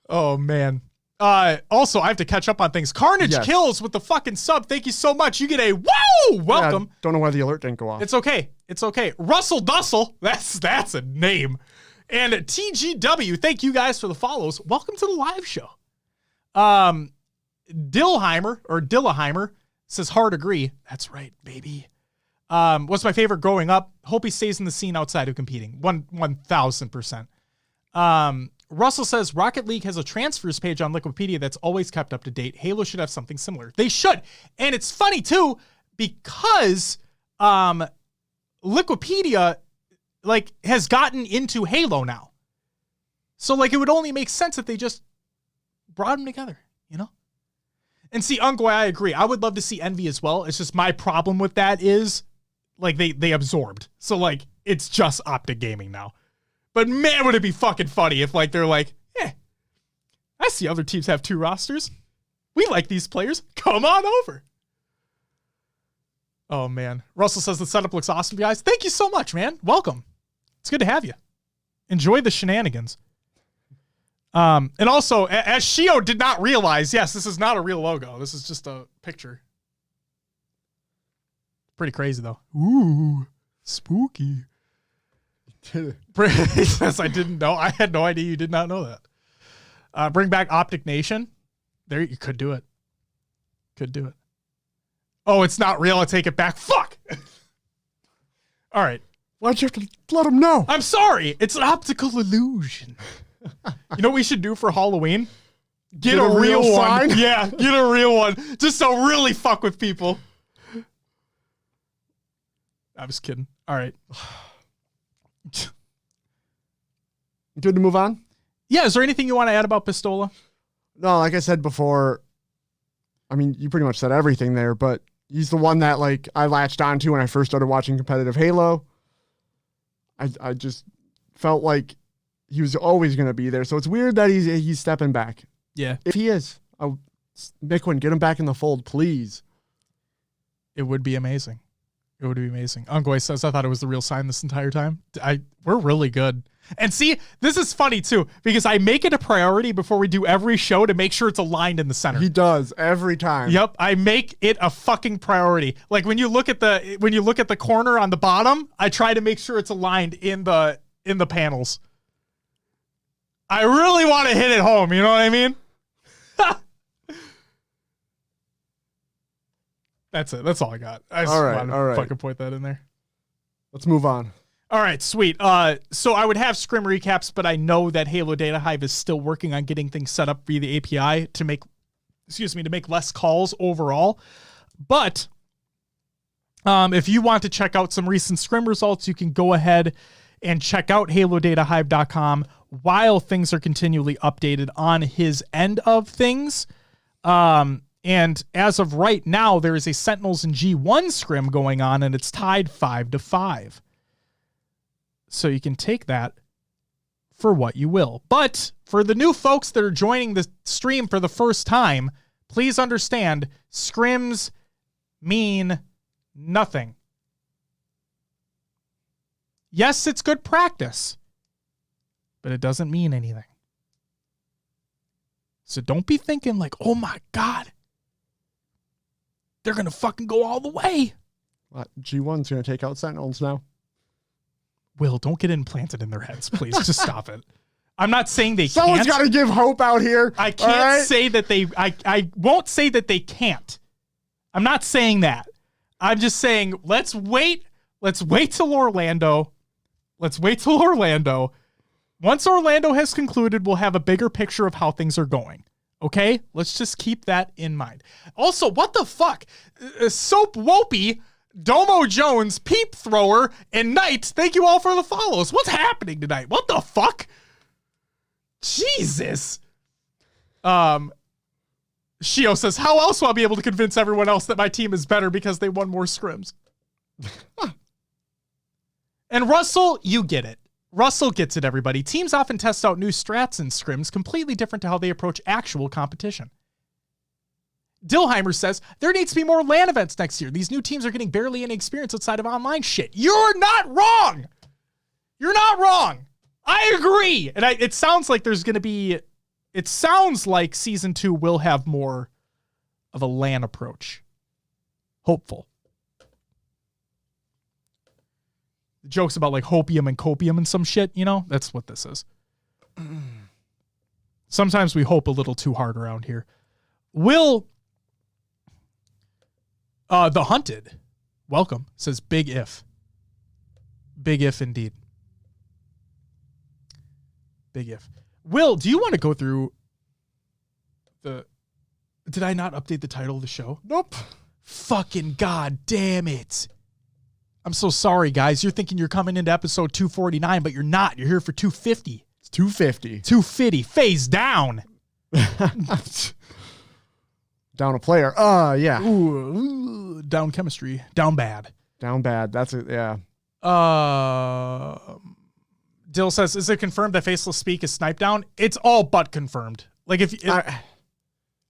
Speaker 1: Oh, man. Also, I have to catch up on things. Carnage Kills with the fucking sub. Thank you so much. You get a woo! Welcome.
Speaker 2: Yeah, don't know why the alert didn't go off.
Speaker 1: It's okay. It's okay. Russell Dussel. That's a name. And TGW. Thank you guys for the follows. Welcome to the live show. Dillaheimer says hard agree. That's right, baby. What's my favorite growing up? Hope he stays in the scene outside of competing. 1,000%. Russell says Rocket League has a transfers page on Liquipedia that's always kept up to date. Halo should have something similar. They should. And it's funny too, because Liquipedia like has gotten into Halo now. So like it would only make sense if they just brought them together, you know? And see, Ungoy, I agree. I would love to see Envy as well. It's just my problem with that is like they absorbed. So like it's just Optic Gaming now. But man, would it be fucking funny if like they're like, I see other teams have two rosters. We like these players. Come on over. Oh man. Russell says the setup looks awesome, guys. Thank you so much, man. Welcome. It's good to have you. Enjoy the shenanigans. And also, as Shio did not realize, yes, this is not a real logo. This is just a picture. Pretty crazy though. Ooh, spooky. Yes, I didn't know. I had no idea you did not know that. Bring back Optic Nation. There, you could do it. Could do it. Oh, it's not real. I take it back. Fuck. All right.
Speaker 2: Why'd you have to let them know?
Speaker 1: I'm sorry. It's an optical illusion. You know what we should do for Halloween? Get a real one.
Speaker 2: sign?
Speaker 1: Yeah, get a real one. Just to really fuck with people. I was kidding. All right.
Speaker 2: Good to move on?
Speaker 1: Yeah, is there anything you want to add about Pistola?
Speaker 2: No, like I said before, I mean, you pretty much said everything there, but he's the one that like I latched onto when I first started watching competitive Halo. I just felt like he was always going to be there. So it's weird that he's stepping back.
Speaker 1: Yeah.
Speaker 2: If he is, Mickwin, get him back in the fold, please.
Speaker 1: It would be amazing. It would be amazing. Ungoy says, I thought it was the real sign this entire time. We're really good. And see, this is funny too, because I make it a priority before we do every show to make sure it's aligned in the center.
Speaker 2: He does every time.
Speaker 1: Yep. I make it a fucking priority. Like when you look at the corner on the bottom, I try to make sure it's aligned in the panels. I really want to hit it home. You know what I mean? That's it. That's all I got. I just
Speaker 2: All
Speaker 1: wanted to
Speaker 2: right.
Speaker 1: fucking point that in there.
Speaker 2: Let's move on.
Speaker 1: All right, sweet. So I would have scrim recaps, but I know that Halo Data Hive is still working on getting things set up via the API to make less calls overall. But if you want to check out some recent scrim results, you can go ahead and check out halodatahive.com while things are continually updated on his end of things. And as of right now, there is a Sentinels and G1 scrim going on, and it's tied 5-5. So you can take that for what you will. But for the new folks that are joining the stream for the first time, please understand, scrims mean nothing. Yes, it's good practice, but it doesn't mean anything. So don't be thinking like, oh my God, they're going to fucking go all the way.
Speaker 2: What? G1's going to take out Sentinels now.
Speaker 1: Will, don't get implanted in their heads, please. Just stop it. I'm not saying they
Speaker 2: Someone's
Speaker 1: can't.
Speaker 2: got to give hope out here.
Speaker 1: I can't say that they, I won't say that they can't. I'm not saying that. I'm just saying, let's wait till Orlando. Let's wait till Orlando. Once Orlando has concluded, we'll have a bigger picture of how things are going. Okay? Let's just keep that in mind. Also, what the fuck? Soap Wopey, Domo Jones, Peep Thrower, and Knight, thank you all for the follows. What's happening tonight? What the fuck? Jesus. Shio says, how else will I be able to convince everyone else that my team is better because they won more scrims? And Russell, you get it. Russell gets it, everybody. Teams often test out new strats in scrims completely different to how they approach actual competition. Dillheimer says, there needs to be more LAN events next year. These new teams are getting barely any experience outside of online shit. You're not wrong. You're not wrong. I agree. And it sounds like there's going to be, it sounds like season 2 will have more of a LAN approach. Hopeful. The jokes about like hopium and copium and some shit, you know, that's what this is. Sometimes we hope a little too hard around here. Will the Hunted, welcome, says big if. Big if indeed. Big if. Will, do you want to go through did I not update the title of the show?
Speaker 2: Nope.
Speaker 1: Fucking god damn it. I'm so sorry, guys. You're thinking you're coming into episode 249, but you're not. You're here for 250.
Speaker 2: It's 250.
Speaker 1: 250. FaZe down.
Speaker 2: Down a player. Yeah.
Speaker 1: Ooh, down chemistry. Down bad.
Speaker 2: Down bad. That's it. Yeah.
Speaker 1: Dill says, is it confirmed that Faceless Speak is snipe down? It's all but confirmed. Like if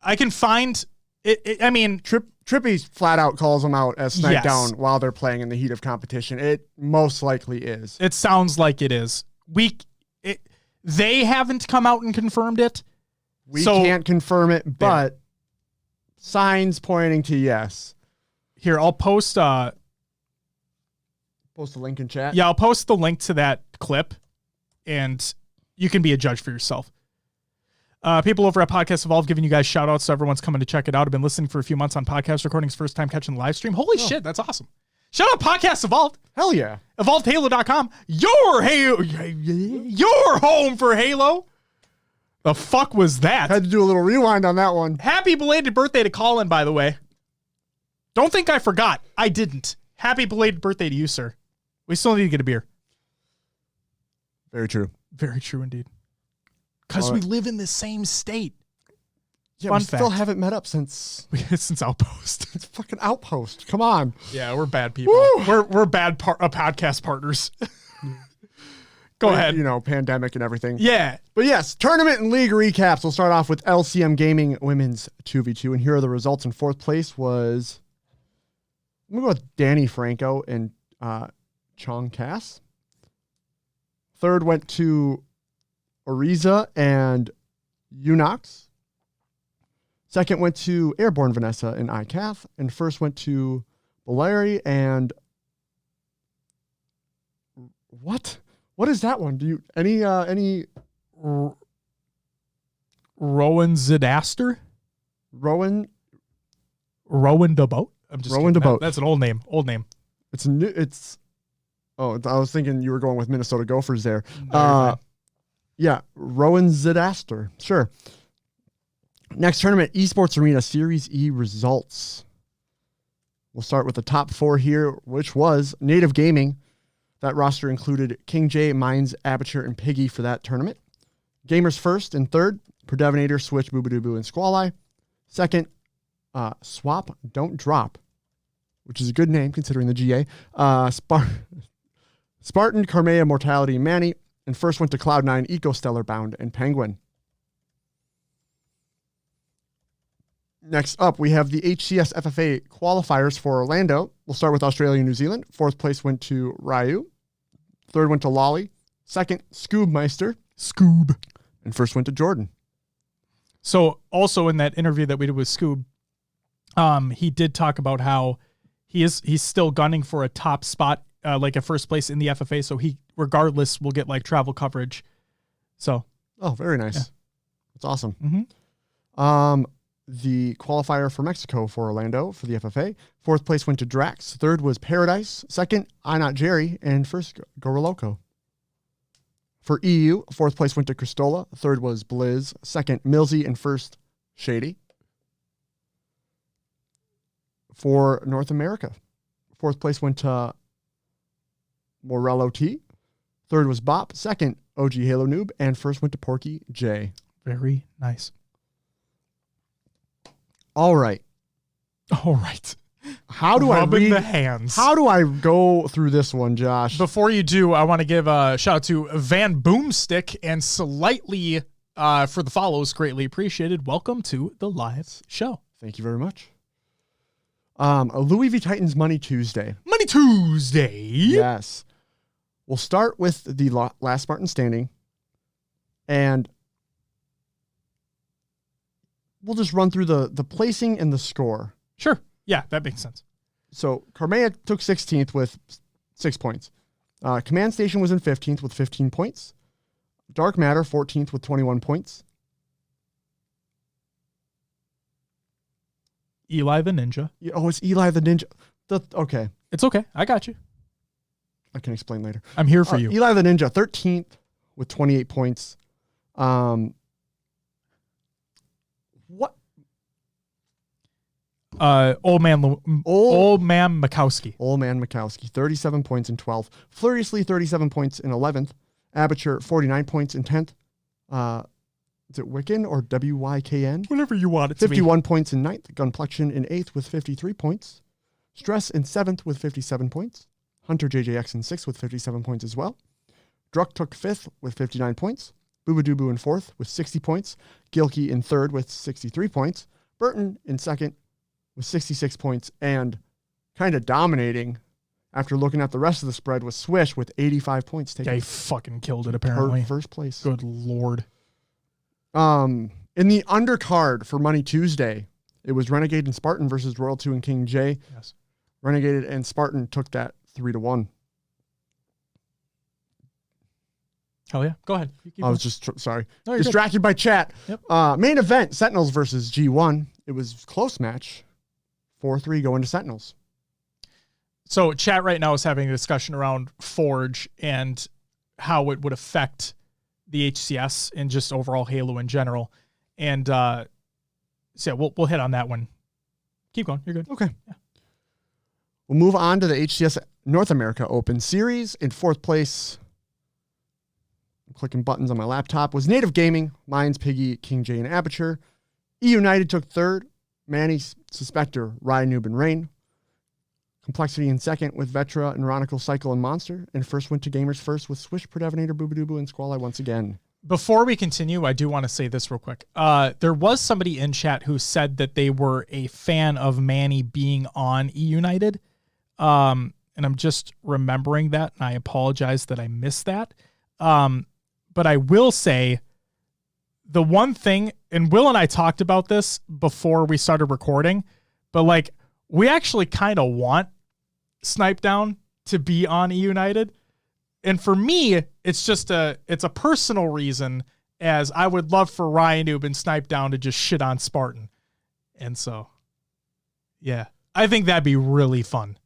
Speaker 1: I can find it, I mean,
Speaker 2: Trippy flat out calls them out as snipe
Speaker 1: Yes.
Speaker 2: down while they're playing in the heat of competition. It most likely is.
Speaker 1: it sounds like it is. They haven't come out and confirmed it.
Speaker 2: We can't confirm it, but signs pointing to yes.
Speaker 1: Here, I'll post
Speaker 2: Post a link in chat.
Speaker 1: Yeah, I'll post the link to that clip, and you can be a judge for yourself. People over at Podcast Evolve giving you guys shout outs, so everyone's coming to check it out. I've been listening for a few months on podcast recordings, first time catching the live stream. Holy shit, that's awesome. Shout out Podcast Evolved.
Speaker 2: Hell yeah.
Speaker 1: EvolvedHalo.com. Your home for Halo. The fuck was that?
Speaker 2: Had to do a little rewind on that one.
Speaker 1: Happy belated birthday to Colin, by the way. Don't think I forgot. I didn't. Happy belated birthday to you, sir. We still need to get a beer.
Speaker 2: Very true.
Speaker 1: Very true indeed. Because we live in the same state.
Speaker 2: Yeah,
Speaker 1: Fun
Speaker 2: we
Speaker 1: fact.
Speaker 2: still haven't met up since
Speaker 1: Since Outpost.
Speaker 2: it's fucking Outpost. Come on.
Speaker 1: Yeah, we're bad people. We're bad podcast partners. Go ahead.
Speaker 2: You know, pandemic and everything.
Speaker 1: Yeah.
Speaker 2: But yes, tournament and league recaps. We'll start off with LCM Gaming Women's 2v2. And here are the results. In fourth place was, I'm going to go with Danny Franco and Chong Cass. Third went to Ariza and Unox. Second went to Airborne Vanessa and iCath. And first went to Valeri and what? What is that one? Do you any
Speaker 1: Rowan Zidaster?
Speaker 2: Rowan
Speaker 1: Rowan the boat? I'm just
Speaker 2: Rowan
Speaker 1: kidding.
Speaker 2: DeBoat.
Speaker 1: That's an old name. Old name.
Speaker 2: It's new. I was thinking you were going with Minnesota Gophers there.
Speaker 1: No,
Speaker 2: Yeah, Rowan Zidaster. Sure. Next tournament, Esports Arena Series E results. We'll start with the top 4 here, which was Native Gaming. That roster included King J, Mines, Aperture, and Piggy for that tournament. Gamers first and third, Predevinator, Switch, Boobadoo, and Squall. Second, Swap Don't Drop, which is a good name considering the GA. Spartan, Carmea, Mortality, and Manny. And first went to Cloud9, Ecostellar, Bound, and Penguin. Next up, we have the HCS FFA qualifiers for Orlando. We'll start with Australia and New Zealand. Fourth place went to Ryu. Third went to Lolly. Second, Scoobmeister.
Speaker 1: Scoob.
Speaker 2: And first went to Jordan.
Speaker 1: So also in that interview that we did with Scoob, he did talk about how he's still gunning for a top spot, like a first place in the FFA. So he, regardless, will get like travel coverage. So.
Speaker 2: Oh, very nice.
Speaker 1: Yeah.
Speaker 2: That's awesome.
Speaker 1: Mm-hmm.
Speaker 2: The qualifier for Mexico for Orlando for the FFA. Fourth place went to Drax. Third was Paradise. Second, I Not Jerry. And first, Goroloco. For EU, fourth place went to Cristola. Third was Blizz. Second, Millsy. And first, Shady. For North America, fourth place went to Morello T. Third was Bop. Second, OG Halo Noob. And first went to Porky J.
Speaker 1: Very nice.
Speaker 2: All right.
Speaker 1: All right.
Speaker 2: How do
Speaker 1: Rubbing
Speaker 2: I read
Speaker 1: the hands?
Speaker 2: How do I go through this one, Josh?
Speaker 1: Before you do, I want to give a shout out to Van Boomstick and Slightly for the follows. Greatly appreciated. Welcome to the live show.
Speaker 2: Thank you very much. A Louis V Titans Money Tuesday.
Speaker 1: Money Tuesday.
Speaker 2: Yes. We'll start with the last Spartan standing. And we'll just run through the placing and the score.
Speaker 1: Sure. Yeah, that makes sense.
Speaker 2: So Carmea took 16th with 6 points. Command Station was in 15th with 15 points. Dark Matter 14th with 21 points.
Speaker 1: Eli the Ninja.
Speaker 2: Oh, it's Eli the Ninja. Okay.
Speaker 1: It's okay. I got you.
Speaker 2: I can explain later.
Speaker 1: I'm here for you.
Speaker 2: Eli the Ninja 13th with 28 points. What?
Speaker 1: Old man Makowski.
Speaker 2: Old man Makowski, 37 points in 12th. Furiously, 37 points in 11th. Aperture, 49 points in 10th. Is it Wiccan or WYKN?
Speaker 1: Whatever you want it to be.
Speaker 2: 51 points in 9th. Gunplexion in 8th with 53 points. Stress in 7th with 57 points. Hunter JJX in 6th with 57 points as well. Druck took 5th with 59 points. Boobadoo in 4th with 60 points. Gilkey in 3rd with 63 points. Burton in 2nd with 66 points. And kind of dominating after looking at the rest of the spread was Swish with 85 points.
Speaker 1: Yeah, he fucking killed it apparently.
Speaker 2: First place.
Speaker 1: Good Lord.
Speaker 2: In the undercard for Money Tuesday, it was Renegade and Spartan versus Royal 2 and King J.
Speaker 1: Yes.
Speaker 2: Renegade and Spartan took that 3-1.
Speaker 1: Hell yeah. Go ahead.
Speaker 2: I was just, sorry.
Speaker 1: No,
Speaker 2: distracted by chat.
Speaker 1: Yep.
Speaker 2: Main event, Sentinels versus G1. It was close match. 4-3 going to Sentinels.
Speaker 1: So chat right now is having a discussion around Forge and how it would affect the HCS and just overall Halo in general. And so yeah, we'll hit on that one. Keep going. You're good.
Speaker 2: Okay.
Speaker 1: Yeah.
Speaker 2: We'll move on to the HCS North America Open Series. In 4th place, I'm clicking buttons on my laptop, was Native Gaming, Mines, Piggy, King J, and Aperture. E United took 3rd. Manny, Suspector, Ryan, Noob, and Rain. Complexity in 2nd with Vetra, Ironical, Cycle, and Monster. And first went to Gamers First with Swish, Predevinator, Boobadoo, and Squall once again.
Speaker 1: Before we continue, I do want to say this real quick. There was somebody in chat who said that they were a fan of Manny being on E United. And I'm just remembering that, and I apologize that I missed that. But I will say the one thing, and Will and I talked about this before we started recording, but like we actually kind of want Snipe Down to be on E United. And for me, it's a personal reason, as I would love for Ryan Noob and Snipe Down to just shit on Spartan. And so, yeah. I think that'd be really fun.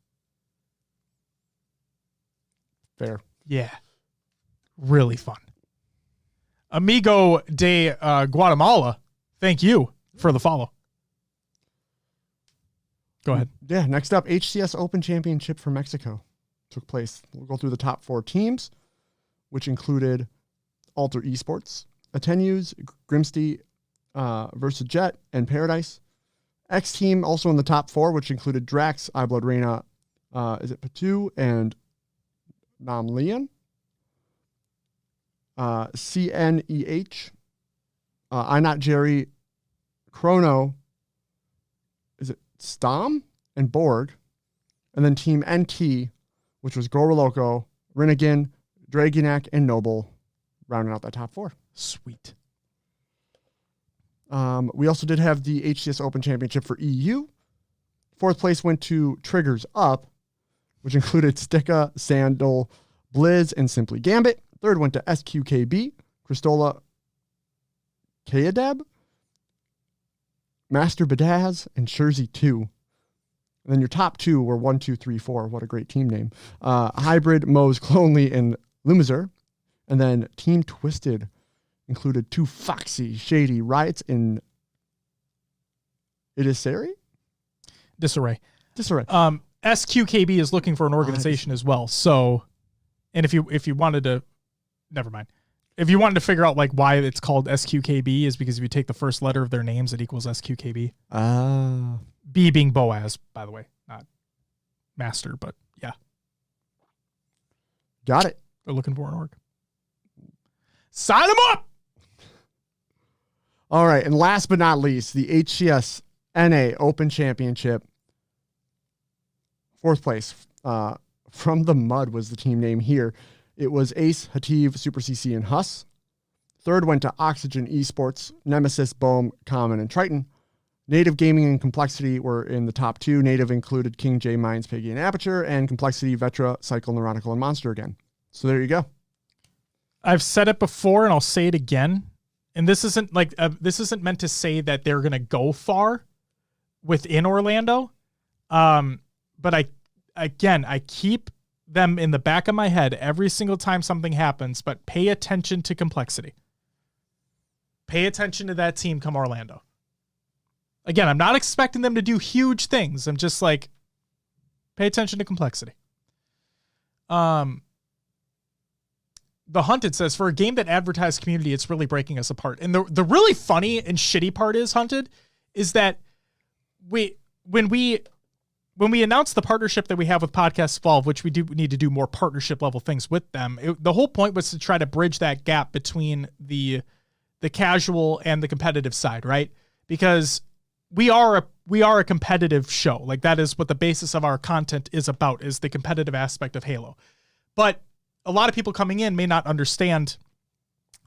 Speaker 2: Fair.
Speaker 1: Yeah. Really fun. Amigo de Guatemala, thank you for the follow. Go ahead.
Speaker 2: Yeah, next up, HCS Open Championship for Mexico took place. We'll go through the top 4 teams, which included Alter Esports, Atenews, Grimsty, Versa Jet, and Paradise. X team also in the top 4, which included Drax, iBlood Reina, is it Patu, and Nam Leon. CNEH, I Not Jerry, Chrono, is it Stom, and Borg. And then Team NT, which was Goro Loco, Rinnegan, Dragonak, and Noble, rounding out that top 4.
Speaker 1: Sweet.
Speaker 2: We also did have the HCS Open Championship for EU. 4th place went to Triggers Up, which included Sticka, Sandal, Blizz, and Simply Gambit. 3rd went to SQKB, Kristola, Kayadeb, Master Badaz, and Shurzy 2. And then your top 2 were 1, 2, 3, 4. What a great team name. Hybrid, Moe's, Clonely, and Lumizer. And then Team Twisted included 2 Foxy, Shady, Riots, and Disarray.
Speaker 1: SQKB is looking for an organization as well. So, and if you wanted to, never mind. If you wanted to figure out like why it's called SQKB is because if you take the first letter of their names, it equals SQKB. B being Boaz, by the way, not Master, but yeah.
Speaker 2: Got it.
Speaker 1: They're looking for an org. Sign them up!
Speaker 2: All right, and last but not least, the HCS NA Open Championship. 4th place. From the Mud was the team name here. It was Ace, Hativ, Super CC, and Huss. 3rd went to Oxygen Esports, Nemesis, Bohm, Common, and Triton. Native Gaming and Complexity were in the top 2. Native included King J, Minds, Piggy, and Aperture, and Complexity, Vetra, Cycle, Neurotical, and Monster again. So there you go.
Speaker 1: I've said it before, and I'll say it again. And this isn't like this isn't meant to say that they're gonna go far within Orlando. But I keep them in the back of my head every single time something happens, but pay attention to Complexity. Pay attention to that team come Orlando. Again, I'm not expecting them to do huge things. I'm just like, pay attention to Complexity. The Hunted says, for a game that advertised community, it's really breaking us apart. And the really funny and shitty part is, Hunted, is that when we announced the partnership that we have with Podcast Evolve, which we do need to do more partnership level things with them, the whole point was to try to bridge that gap between the casual and the competitive side, right? Because we are a competitive show. Like, that is what the basis of our content is about, is the competitive aspect of Halo. But a lot of people coming in may not understand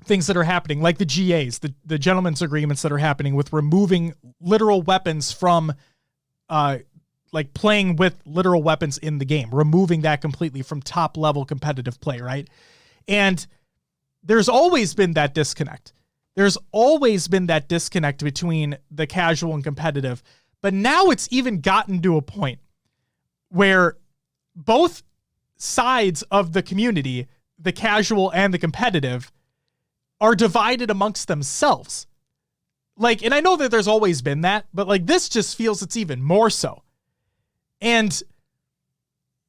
Speaker 1: things that are happening, like the GAs, the gentlemen's agreements that are happening with removing literal weapons from, like playing with literal weapons in the game, removing that completely from top level competitive play, right? And there's always been that disconnect. There's always been that disconnect between the casual and competitive, but now it's even gotten to a point where both sides of the community, the casual and the competitive, are divided amongst themselves. Like, and I know that there's always been that, but like this just feels it's even more so. And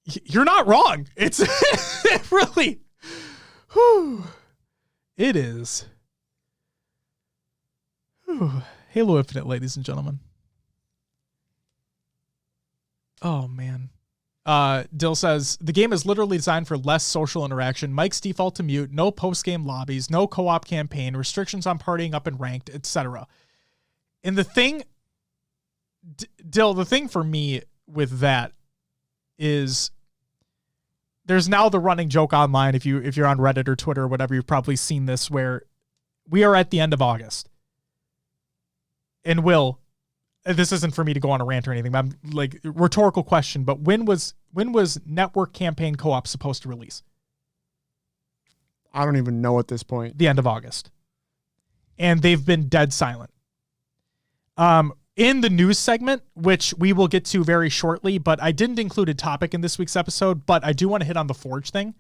Speaker 1: you're not wrong. It's it really, it is. Halo Infinite, ladies and gentlemen. Oh, man. Dill says, the game is literally designed for less social interaction. Mike's default to mute, no post-game lobbies, no co-op campaign, restrictions on partying up and ranked, etc. And the thing, Dill, the thing for me with that is there's now the running joke online, if you're on Reddit or Twitter or whatever, you've probably seen this, where we are at the end of August. And this isn't for me to go on a rant or anything, but I'm like, rhetorical question, but when was Network Campaign Co-op supposed to release?
Speaker 2: I don't even know at this point.
Speaker 1: The end of August. And they've been dead silent. In the news segment, which we will get to very shortly, but I didn't include a topic in this week's episode, but I do want to hit on the Forge thing.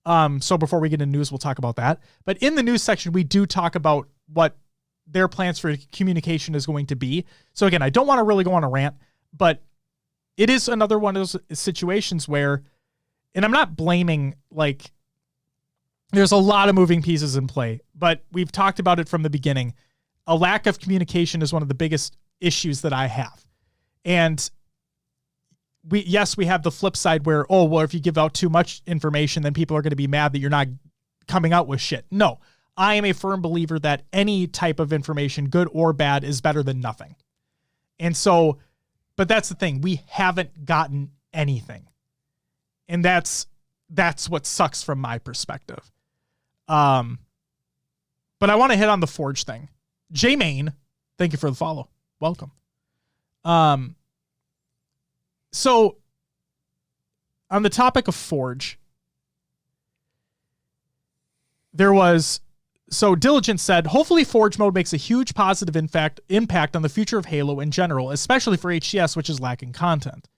Speaker 1: So before we get into news, we'll talk about that. But in the news section, we do talk about what their plans for communication is going to be. So again, I don't want to really go on a rant, but it is another one of those situations where, and I'm not blaming, like, there's a lot of moving pieces in play, but we've talked about it from the beginning. A lack of communication is one of the biggest issues that I have. And we have the flip side where, oh, well, if you give out too much information, then people are going to be mad that you're not coming out with shit. No, I am a firm believer that any type of information, good or bad, is better than nothing. And so, but that's the thing. We haven't gotten anything. And that's what sucks from my perspective. But I want to hit on the Forge thing. J Main, thank you for the follow. Welcome. So on the topic of Forge, Diligent said, hopefully Forge mode makes a huge positive impact on the future of Halo in general, especially for HCS, which is lacking content.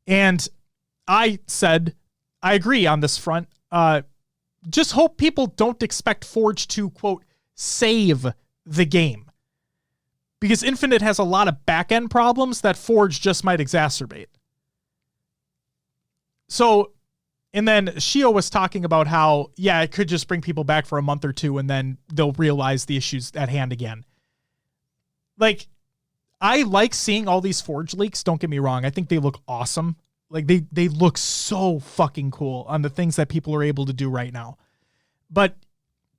Speaker 1: And I said, I agree on this front. Just hope people don't expect Forge to, quote, save the game. Because Infinite has a lot of back-end problems that Forge just might exacerbate. So, and then Shio was talking about how, yeah, it could just bring people back for a month or two and then they'll realize the issues at hand again. Like, I like seeing all these Forge leaks, don't get me wrong. I think they look awesome. Like, they look so fucking cool on the things that people are able to do right now. But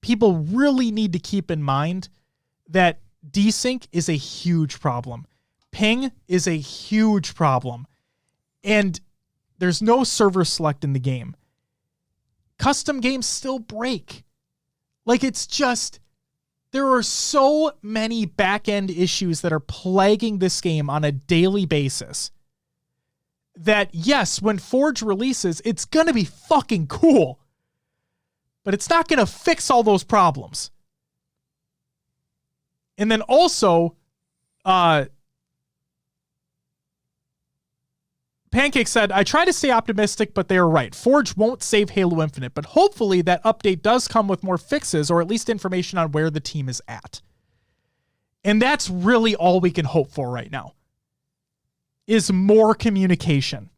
Speaker 1: people really need to keep in mind that desync is a huge problem. Ping is a huge problem. And there's no server select in the game. Custom games still break. Like, it's just, there are so many back-end issues that are plaguing this game on a daily basis that, yes, when Forge releases, it's going to be fucking cool. But it's not going to fix all those problems. And then also, Pancake said, I try to stay optimistic, but they are right. Forge won't save Halo Infinite, but hopefully that update does come with more fixes or at least information on where the team is at. And that's really all we can hope for right now, is more communication,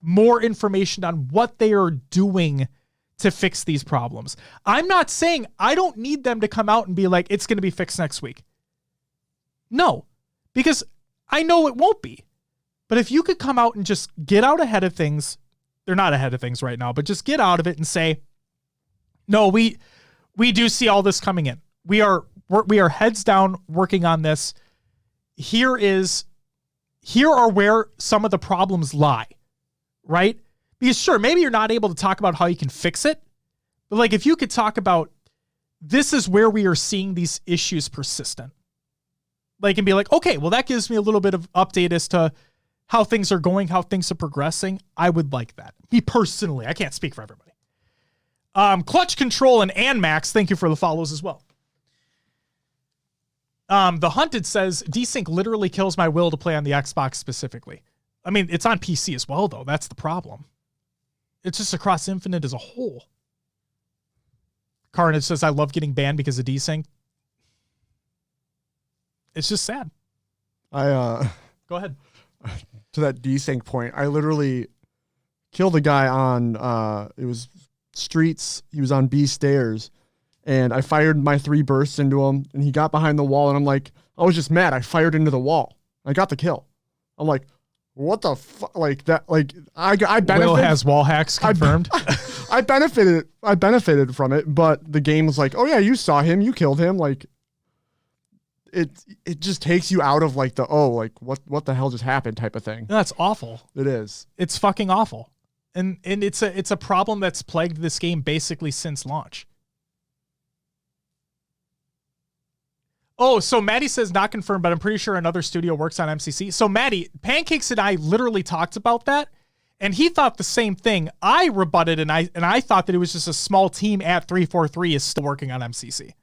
Speaker 1: more information on what they are doing to fix these problems. I'm not saying I don't need them to come out and be like, it's going to be fixed next week. No, because I know it won't be. But if you could come out and just get out ahead of things, they're not ahead of things right now, but just get out of it and say, no, we do see all this coming in. We are heads down working on this. Here are where some of the problems lie, right? Because sure, maybe you're not able to talk about how you can fix it, but like if you could talk about, this is where we are seeing these issues persistent. Like, and be like, okay, well, that gives me a little bit of update as to how things are going, how things are progressing. I would like that. Me personally, I can't speak for everybody. Clutch Control and Anmax, thank you for the follows as well. The Hunted says, desync literally kills my will to play on the Xbox specifically. I mean, it's on PC as well, though. That's the problem. It's just across Infinite as a whole. Carnage says, I love getting banned because of desync. It's just sad. Go ahead.
Speaker 2: To that desync point, I literally killed a guy on, it was streets. He was on B stairs, and I fired my 3 bursts into him, and he got behind the wall, and I'm like, I was just mad. I fired into the wall. I got the kill. I'm like, what the fuck? Like that, like I benefited.
Speaker 1: Will has wall hacks confirmed.
Speaker 2: I benefited from it, but the game was like, oh yeah, you saw him, you killed him. Like, it just takes you out of like the, oh, like what the hell just happened type of thing.
Speaker 1: That's awful.
Speaker 2: It is.
Speaker 1: It's fucking awful. And it's a problem that's plagued this game basically since launch. Oh, so Maddie says not confirmed, but I'm pretty sure another studio works on MCC. So Maddie, Pancakes and I literally talked about that, and he thought the same thing. I rebutted, and I thought that it was just a small team at 343 is still working on MCC.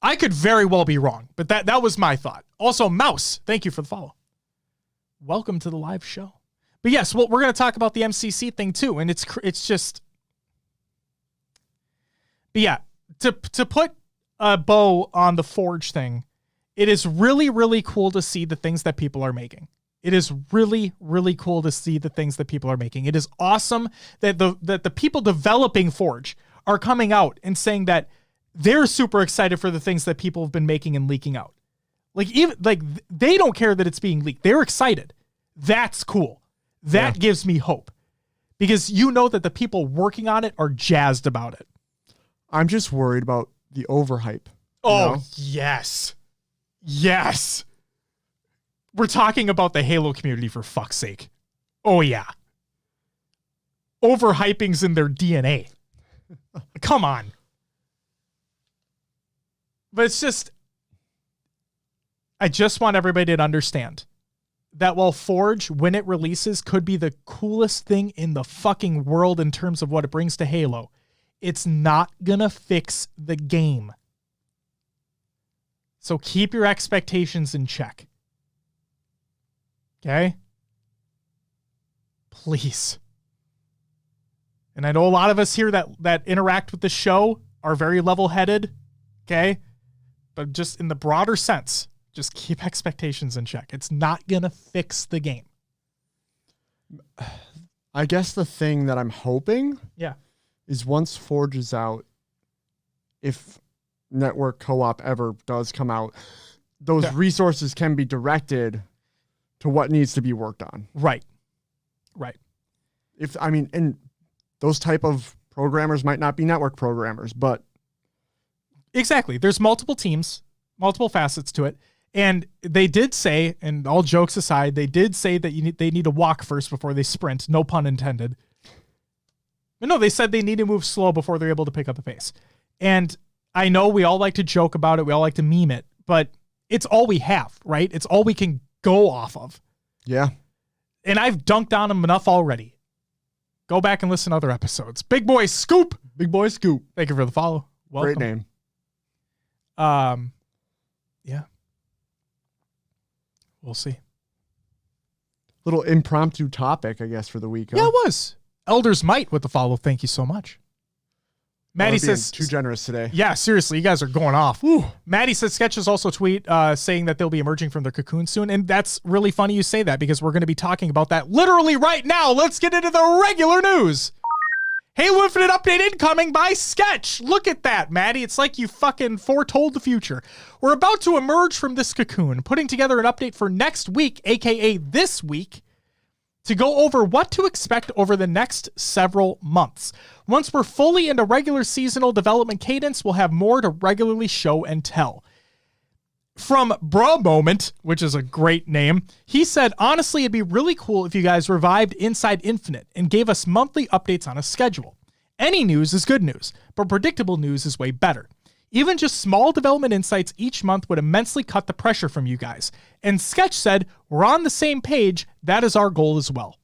Speaker 1: I could very well be wrong, but that was my thought. Also, Mouse, thank you for the follow. Welcome to the live show. But yes, well, we're going to talk about the MCC thing too, and it's just. But yeah, to put a bow on the Forge thing, it is really, really cool to see the things that people are making. It is really, really cool to see the things that people are making. It is awesome that the people developing Forge are coming out and saying that they're super excited for the things that people have been making and leaking out. They don't care that it's being leaked. They're excited. That's cool. That gives me hope, because you know that the people working on it are jazzed about it.
Speaker 2: I'm just worried about the overhype.
Speaker 1: Oh, yes. Yes. We're talking about the Halo community, for fuck's sake. Oh, yeah. Overhyping's in their DNA. Come on. But it's just, I just want everybody to understand that while Forge, when it releases, could be the coolest thing in the fucking world in terms of what it brings to Halo, it's not gonna fix the game. So keep your expectations in check. Okay? Please. And I know a lot of us here that interact with the show are very level-headed. Okay? But just in the broader sense, just keep expectations in check. It's not going to fix the game.
Speaker 2: I guess the thing that I'm hoping is once Forge is out, if network co-op ever does come out, those resources can be directed to what needs to be worked on.
Speaker 1: Right.
Speaker 2: And those type of programmers might not be network programmers, but
Speaker 1: exactly. There's multiple teams, multiple facets to it. And they did say, and all jokes aside, they did say that they need to walk first before they sprint. No pun intended. But no, they said they need to move slow before they're able to pick up the pace. And I know we all like to joke about it. We all like to meme it, but it's all we have, right? It's all we can go off of.
Speaker 2: Yeah.
Speaker 1: And I've dunked on them enough already. Go back and listen to other episodes. Big Boy Scoop.
Speaker 2: Big Boy Scoop.
Speaker 1: Thank you for the follow. Welcome.
Speaker 2: Great name.
Speaker 1: Yeah. We'll see.
Speaker 2: Little impromptu topic, I guess, for the week. Huh?
Speaker 1: Yeah, it was. Elders Might with the follow. Thank you so much. Maddie says
Speaker 2: too generous today.
Speaker 1: Yeah, seriously, you guys are going off. Woo. Maddie says sketches also tweet saying that they'll be emerging from their cocoon soon, and that's really funny you say that because we're going to be talking about that literally right now. Let's get into the regular news. Halo Infinite update incoming by Sketch. Look at that, Maddie. It's like you fucking foretold the future. We're about to emerge from this cocoon, putting together an update for next week, aka this week, to go over what to expect over the next several months. Once we're fully into regular seasonal development cadence, we'll have more to regularly show and tell. From Bro Moment, which is a great name, he said, honestly, it'd be really cool if you guys revived Inside Infinite and gave us monthly updates on a schedule. Any news is good news, but predictable news is way better. Even just small development insights each month would immensely cut the pressure from you guys. And Sketch said, we're on the same page. That is our goal as well.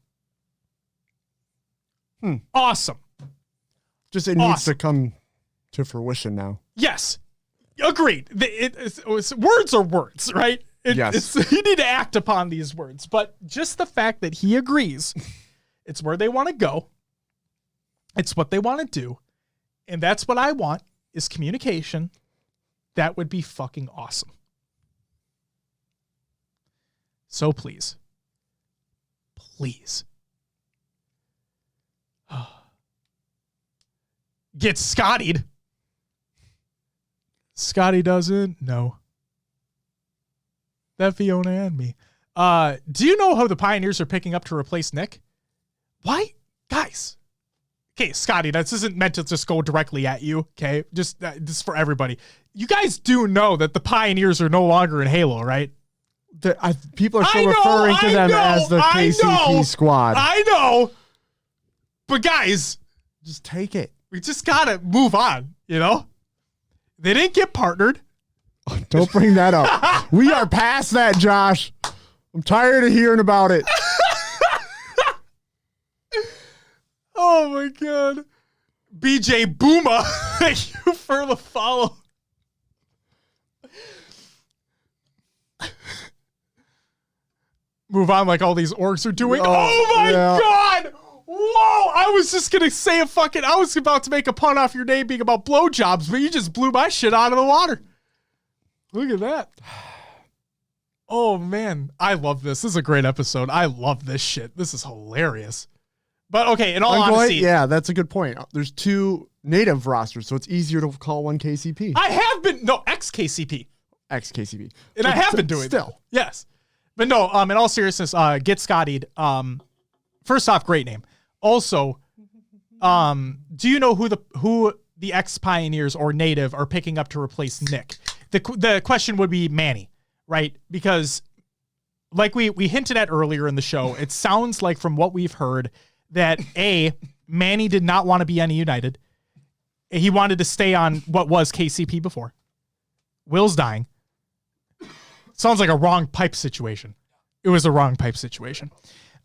Speaker 1: Awesome.
Speaker 2: Just it needs to come to fruition now.
Speaker 1: Yes. Agreed. Words are words, right?
Speaker 2: Yes.
Speaker 1: You need to act upon these words. But just the fact that he agrees, it's where they want to go. It's what they want to do. And that's what I want, is communication. That would be fucking awesome. So please. Get Scottied. Scotty doesn't know. That Fiona and me. Do you know how the Pioneers are picking up to replace Nick? Why? Guys. Okay, Scotty, this isn't meant to just go directly at you, okay? Just for everybody. You guys do know that the Pioneers are no longer in Halo, right?
Speaker 2: People are still referring to them as the KCP squad.
Speaker 1: I know. But guys,
Speaker 2: just take it.
Speaker 1: We just got to move on, you know? They didn't get partnered.
Speaker 2: Oh, don't bring that up. We are past that, Josh. I'm tired of hearing about it.
Speaker 1: Oh, my God. BJ Booma, thank you for the follow. move on like all these orcs are doing.
Speaker 2: Oh,
Speaker 1: Oh my
Speaker 2: yeah.
Speaker 1: God. Whoa. I was just going to say I was about to make a pun off your name being about blowjobs, but you just blew my shit out of the water. Look at that. Oh man. I love this. This is a great episode. I love this shit. This is hilarious. But okay, in all honesty.
Speaker 2: Yeah, that's a good point. There's 2 native rosters, so it's easier to call one KCP.
Speaker 1: I have been, ex-KCP.
Speaker 2: Ex-KCP.
Speaker 1: And I have been doing
Speaker 2: still.
Speaker 1: that. Yes. But no, in all seriousness, Get Scottied. First off, great name. Also, do you know who the ex-Pioneers or native are picking up to replace Nick? The question would be Manny, right? Because like we hinted at earlier in the show, it sounds like from what we've heard that Manny did not want to be on United. He wanted to stay on what was KCP before. Will's dying. Sounds like a wrong pipe situation. It was a wrong pipe situation.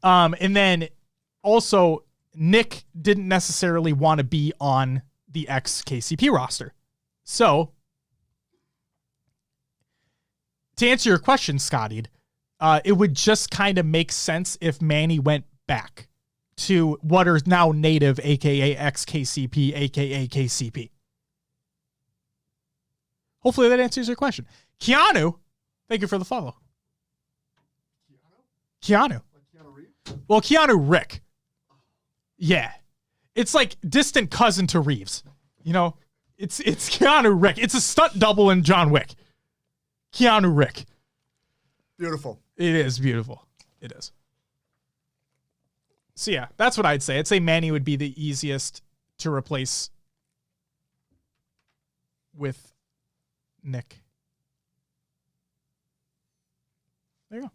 Speaker 1: And then also Nick didn't necessarily want to be on the ex-KCP roster. So to answer your question, Scotty, it would just kind of make sense if Manny went back to what are now native, aka ex-KCP, aka KCP. Hopefully that answers your question. Keanu, thank you for the follow. Keanu. Well, Keanu Rick. Yeah. It's like distant cousin to Reeves. You know, it's Keanu Rick. It's a stunt double in John Wick. Keanu Rick.
Speaker 2: Beautiful.
Speaker 1: It is beautiful. It is. So yeah, that's what I'd say. I'd say Manny would be the easiest to replace with Nick. There you go.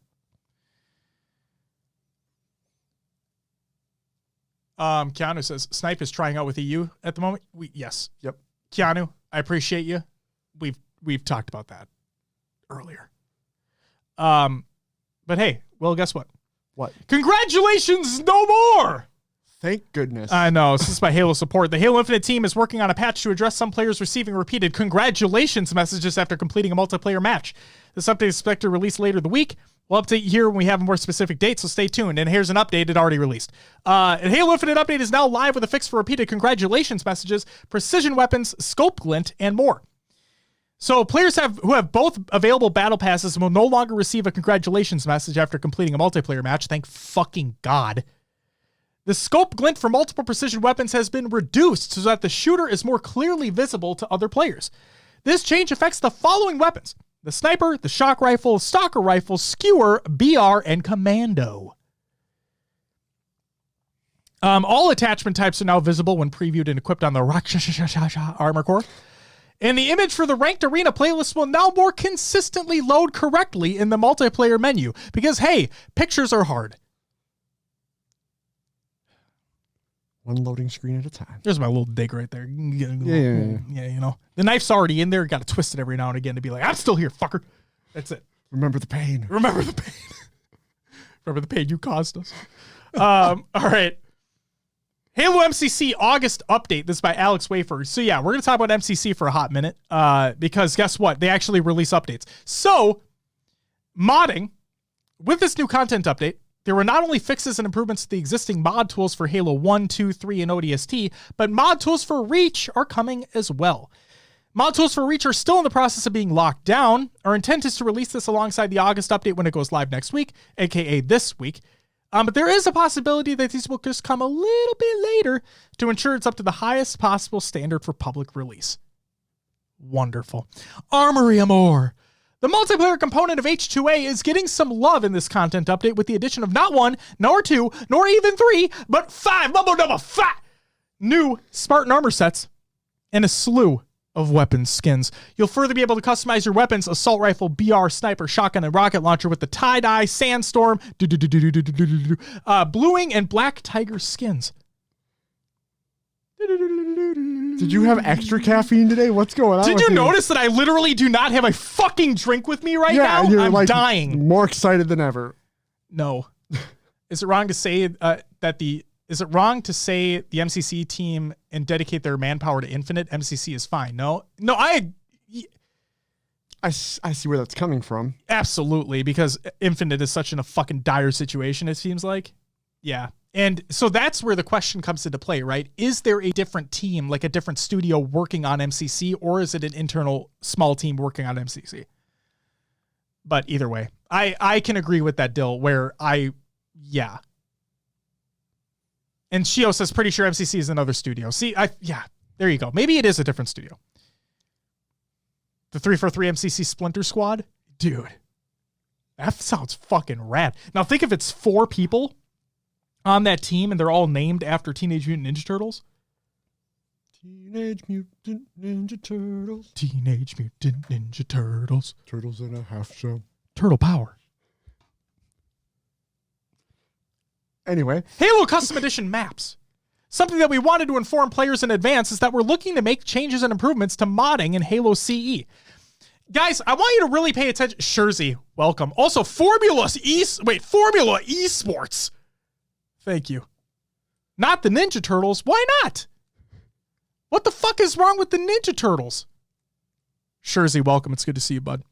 Speaker 1: Keanu says, Snipe is trying out with EU at the moment. Yes.
Speaker 2: Yep.
Speaker 1: Keanu, I appreciate you. We've talked about that earlier. But hey, well, guess what?
Speaker 2: What?
Speaker 1: Congratulations, no more!
Speaker 2: Thank goodness.
Speaker 1: I know. This is my Halo support. The Halo Infinite team is working on a patch to address some players receiving repeated congratulations messages after completing a multiplayer match. This update is expected to release later the week. We'll update you here when we have a more specific date, so stay tuned. And here's an update it already released. A Halo Infinite update is now live with a fix for repeated congratulations messages, precision weapons, scope glint, and more. So players who have both available battle passes will no longer receive a congratulations message after completing a multiplayer match. Thank fucking God. The scope glint for multiple precision weapons has been reduced so that the shooter is more clearly visible to other players. This change affects the following weapons: the sniper, the shock rifle, stalker rifle, skewer, BR, and commando. All attachment types are now visible when previewed and equipped on the armor core. And the image for the Ranked Arena playlist will now more consistently load correctly in the multiplayer menu because, hey, pictures are hard.
Speaker 2: One loading screen at a time.
Speaker 1: There's my little dig right there.
Speaker 2: Yeah,
Speaker 1: you know. The knife's already in there. Got to twist it every now and again to be like, I'm still here, fucker. That's it.
Speaker 2: Remember the pain.
Speaker 1: Remember the pain. Remember the pain you caused us. All right. Halo MCC August update. This is by Alex Wafer. So yeah, we're going to talk about MCC for a hot minute because guess what? They actually release updates. So modding, with this new content update, there were not only fixes and improvements to the existing mod tools for Halo 1, 2, 3, and ODST, but mod tools for Reach are coming as well. Mod tools for Reach are still in the process of being locked down. Our intent is to release this alongside the August update when it goes live next week, aka this week. But there is a possibility that these will just come a little bit later to ensure it's up to the highest possible standard for public release. Wonderful. Armory Amore. The multiplayer component of H2A is getting some love in this content update with the addition of not 1, nor 2, nor even 3, but 5, number 5 new Spartan armor sets and a slew of weapons skins. You'll further be able to customize your weapons: assault rifle, BR, sniper, shotgun, and rocket launcher with the tie-dye, sandstorm, bluing, and black tiger skins.
Speaker 2: Did you have extra caffeine today? What's going on?
Speaker 1: Did you notice that I literally do not have a fucking drink with me right now?
Speaker 2: You're
Speaker 1: I'm
Speaker 2: like
Speaker 1: dying.
Speaker 2: More excited than ever.
Speaker 1: No. Is it wrong to say Is it wrong to say the MCC team and dedicate their manpower to Infinite? MCC is fine. No,
Speaker 2: I see where that's coming from.
Speaker 1: Absolutely, because Infinite is such in a fucking dire situation, it seems like. Yeah. And so that's where the question comes into play, right? Is there a different team, like a different studio working on MCC, or is it an internal small team working on MCC? But either way, I can agree with that, Dill, yeah. And Shio says, pretty sure MCC is another studio. See, there you go. Maybe it is a different studio. The 343 MCC Splinter Squad? Dude, that sounds fucking rad. Now think if it's 4 people on that team and they're all named after Teenage Mutant Ninja Turtles.
Speaker 2: Teenage Mutant Ninja Turtles.
Speaker 1: Teenage Mutant Ninja Turtles.
Speaker 2: Turtles in a half shell.
Speaker 1: Turtle power.
Speaker 2: Anyway.
Speaker 1: Halo Custom Edition maps. Something that we wanted to inform players in advance is that we're looking to make changes and improvements to modding in Halo CE. Guys, I want you to really pay attention. Shurzy, welcome. Also, Formula Esports. Thank you. Not the Ninja Turtles. Why not? What the fuck is wrong with the Ninja Turtles? Shurzy, welcome. It's good to see you, bud.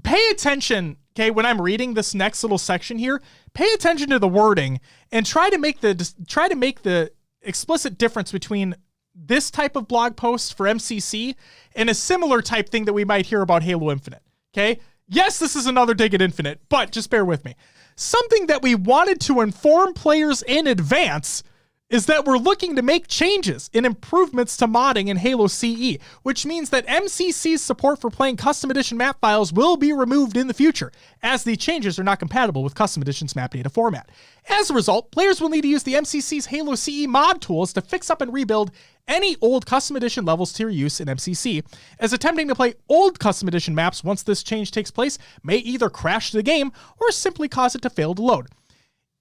Speaker 1: Pay attention, okay, when I'm reading this next little section here, pay attention to the wording and try to make the explicit difference between this type of blog post for MCC and a similar type thing that we might hear about Halo Infinite, okay? Yes, this is another dig at Infinite, but just bear with me. Something that we wanted to inform players in advance is that we're looking to make changes and improvements to modding in Halo CE, which means that MCC's support for playing custom edition map files will be removed in the future, as the changes are not compatible with custom edition's map data format. As a result, players will need to use the MCC's Halo CE mod tools to fix up and rebuild any old custom edition levels to your use in MCC, as attempting to play old custom edition maps once this change takes place may either crash the game or simply cause it to fail to load.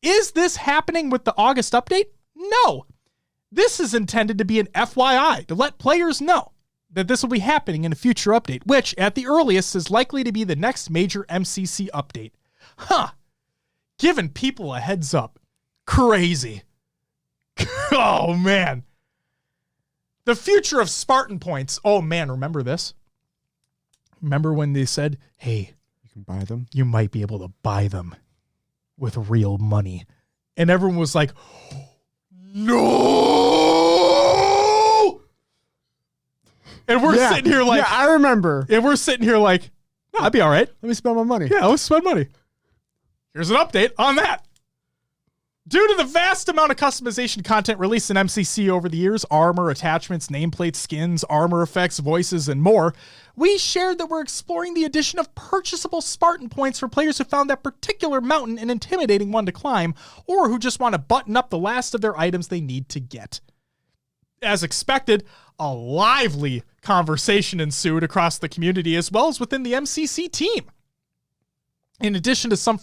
Speaker 1: Is this happening with the August update? No. This is intended to be an FYI to let players know that this will be happening in a future update, which at the earliest is likely to be the next major MCC update. Giving people a heads up. Crazy. Oh, man. The future of Spartan points. Oh, man, remember this? Remember when they said, hey,
Speaker 2: you can buy them?
Speaker 1: You might be able to buy them with real money. And everyone was like, no! And we're sitting here like...
Speaker 2: Yeah, I remember.
Speaker 1: And we're sitting here like, no, I'd be all right.
Speaker 2: Let me spend my money.
Speaker 1: Yeah, let's spend money. Here's an update on that. Due to the vast amount of customization content released in MCC over the years, armor, attachments, nameplates, skins, armor effects, voices, and more, we shared that we're exploring the addition of purchasable Spartan points for players who found that particular mountain an intimidating one to climb, or who just want to button up the last of their items they need to get. As expected, a lively conversation ensued across the community as well as within the MCC team. In addition to some,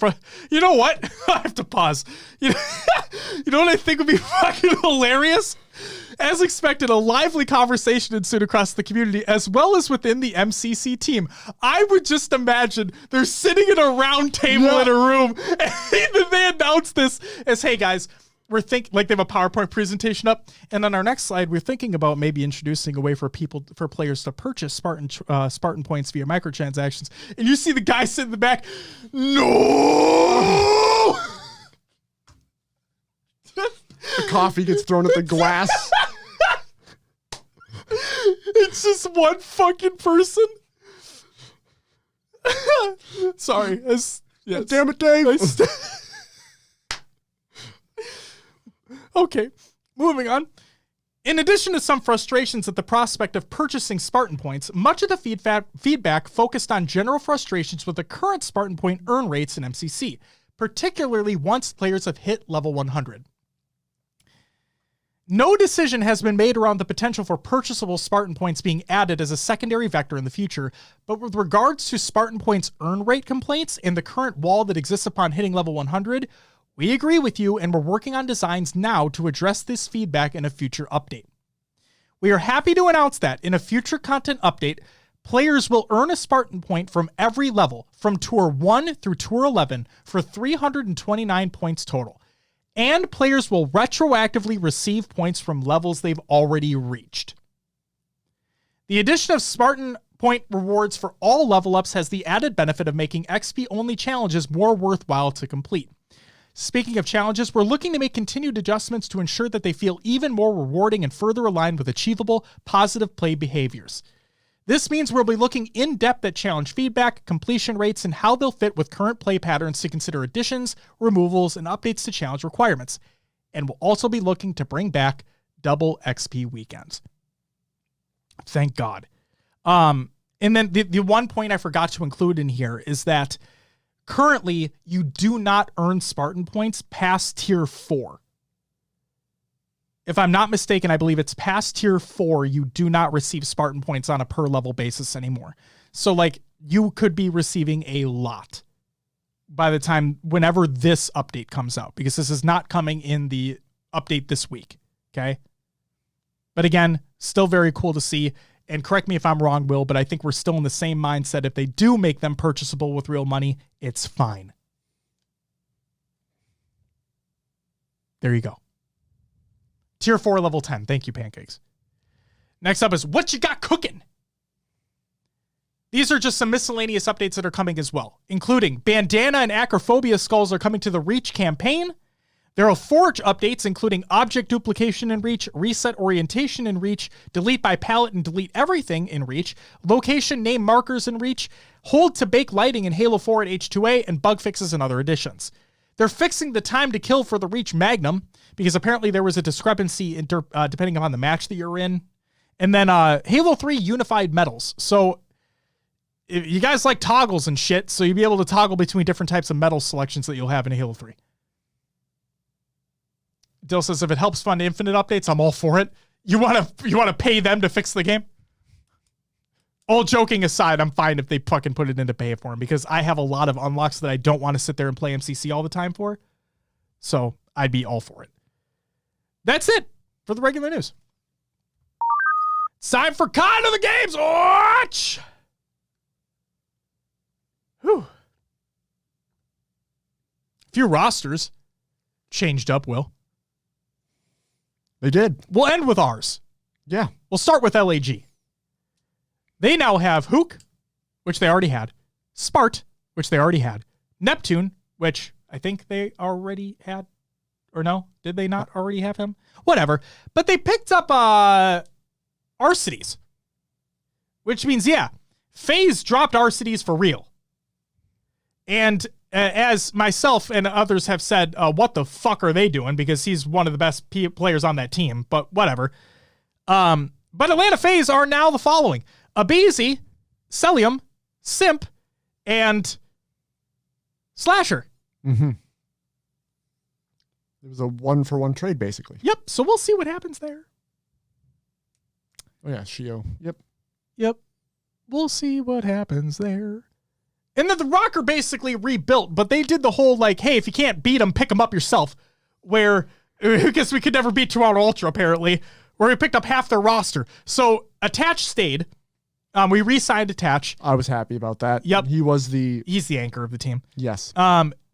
Speaker 1: you know what? I have to pause. You know what I think would be fucking hilarious? As expected, a lively conversation ensued across the community as well as within the MCC team. I would just imagine they're sitting in a round table in a room and they announce this as, hey guys, we're thinking, like they have a PowerPoint presentation up, and on our next slide, we're thinking about maybe introducing a way for players to purchase Spartan points via microtransactions. And you see the guy sitting in the back, no!
Speaker 2: The coffee gets thrown at the glass.
Speaker 1: It's just one fucking person. Sorry.
Speaker 2: Yes. Damn it, Dave.
Speaker 1: Okay, moving on. In addition to some frustrations at the prospect of purchasing Spartan points, much of the feedback focused on general frustrations with the current Spartan point earn rates in MCC, particularly once players have hit level 100. No decision has been made around the potential for purchasable Spartan points being added as a secondary vector in the future, but with regards to Spartan points earn rate complaints and the current wall that exists upon hitting level 100, we agree with you, and we're working on designs now to address this feedback in a future update. We are happy to announce that in a future content update, players will earn a Spartan point from every level, from Tour 1 through Tour 11, for 329 points total. And players will retroactively receive points from levels they've already reached. The addition of Spartan point rewards for all level ups has the added benefit of making XP-only challenges more worthwhile to complete. Speaking of challenges, we're looking to make continued adjustments to ensure that they feel even more rewarding and further aligned with achievable, positive play behaviors. This means we'll be looking in-depth at challenge feedback, completion rates, and how they'll fit with current play patterns to consider additions, removals, and updates to challenge requirements. And we'll also be looking to bring back double XP weekends. Thank God. And then the one point I forgot to include in here is that currently you do not earn Spartan points past tier 4. If I'm not mistaken, I believe it's past tier 4, you do not receive Spartan points on a per level basis anymore. So like you could be receiving a lot by the time, whenever this update comes out, because this is not coming in the update this week. Okay. But again, still very cool to see. And correct me if I'm wrong, Will, but I think we're still in the same mindset. If they do make them purchasable with real money, it's fine. There you go. Tier 4, level 10. Thank you, Pancakes. Next up is What You Got Cooking? These are just some miscellaneous updates that are coming as well, including Bandana and Acrophobia skulls are coming to the Reach campaign. There are Forge updates, including object duplication in Reach, reset orientation in Reach, delete by palette and delete everything in Reach, location name markers in Reach, hold to bake lighting in Halo 4 at H2A, and bug fixes and other additions. They're fixing the time to kill for the Reach Magnum, because apparently there was a discrepancy depending on the match that you're in. And then Halo 3 unified medals. So if you guys like toggles and shit, so you'll be able to toggle between different types of medal selections that you'll have in Halo 3. Dill says, if it helps fund Infinite updates, I'm all for it. You want to pay them to fix the game? All joking aside, I'm fine if they fucking put it into pay for them, because I have a lot of unlocks that I don't want to sit there and play MCC all the time for. So I'd be all for it. That's it for the regular news. It's time for Con of the Games. Watch. Whew. A few rosters changed up, Will.
Speaker 2: They did.
Speaker 1: We'll end with ours.
Speaker 2: Yeah.
Speaker 1: We'll start with LAG. They now have Hook, which they already had, Spart, which they already had, Neptune, which I think they already had, or no? Did they not already have him? Whatever. But they picked up Arcides, which means, yeah, FaZe dropped Arcides for real. And as myself and others have said, what the fuck are they doing? Because he's one of the best players on that team, but whatever. But Atlanta FaZe are now the following: Abizi, Celium, Simp, and Slasher.
Speaker 2: Mm-hmm. It was a 1-for-1 trade, basically.
Speaker 1: Yep. So we'll see what happens there.
Speaker 2: Oh, yeah. Shio.
Speaker 1: Yep. We'll see what happens there. And then the Rocker basically rebuilt, but they did the whole, like, hey, if you can't beat them, pick them up yourself. Where, I guess we could never beat Toronto Ultra, apparently, where we picked up half their roster. So Attach stayed. We re-signed Attach.
Speaker 2: I was happy about that.
Speaker 1: Yep.
Speaker 2: He's
Speaker 1: the anchor of the team.
Speaker 2: Yes.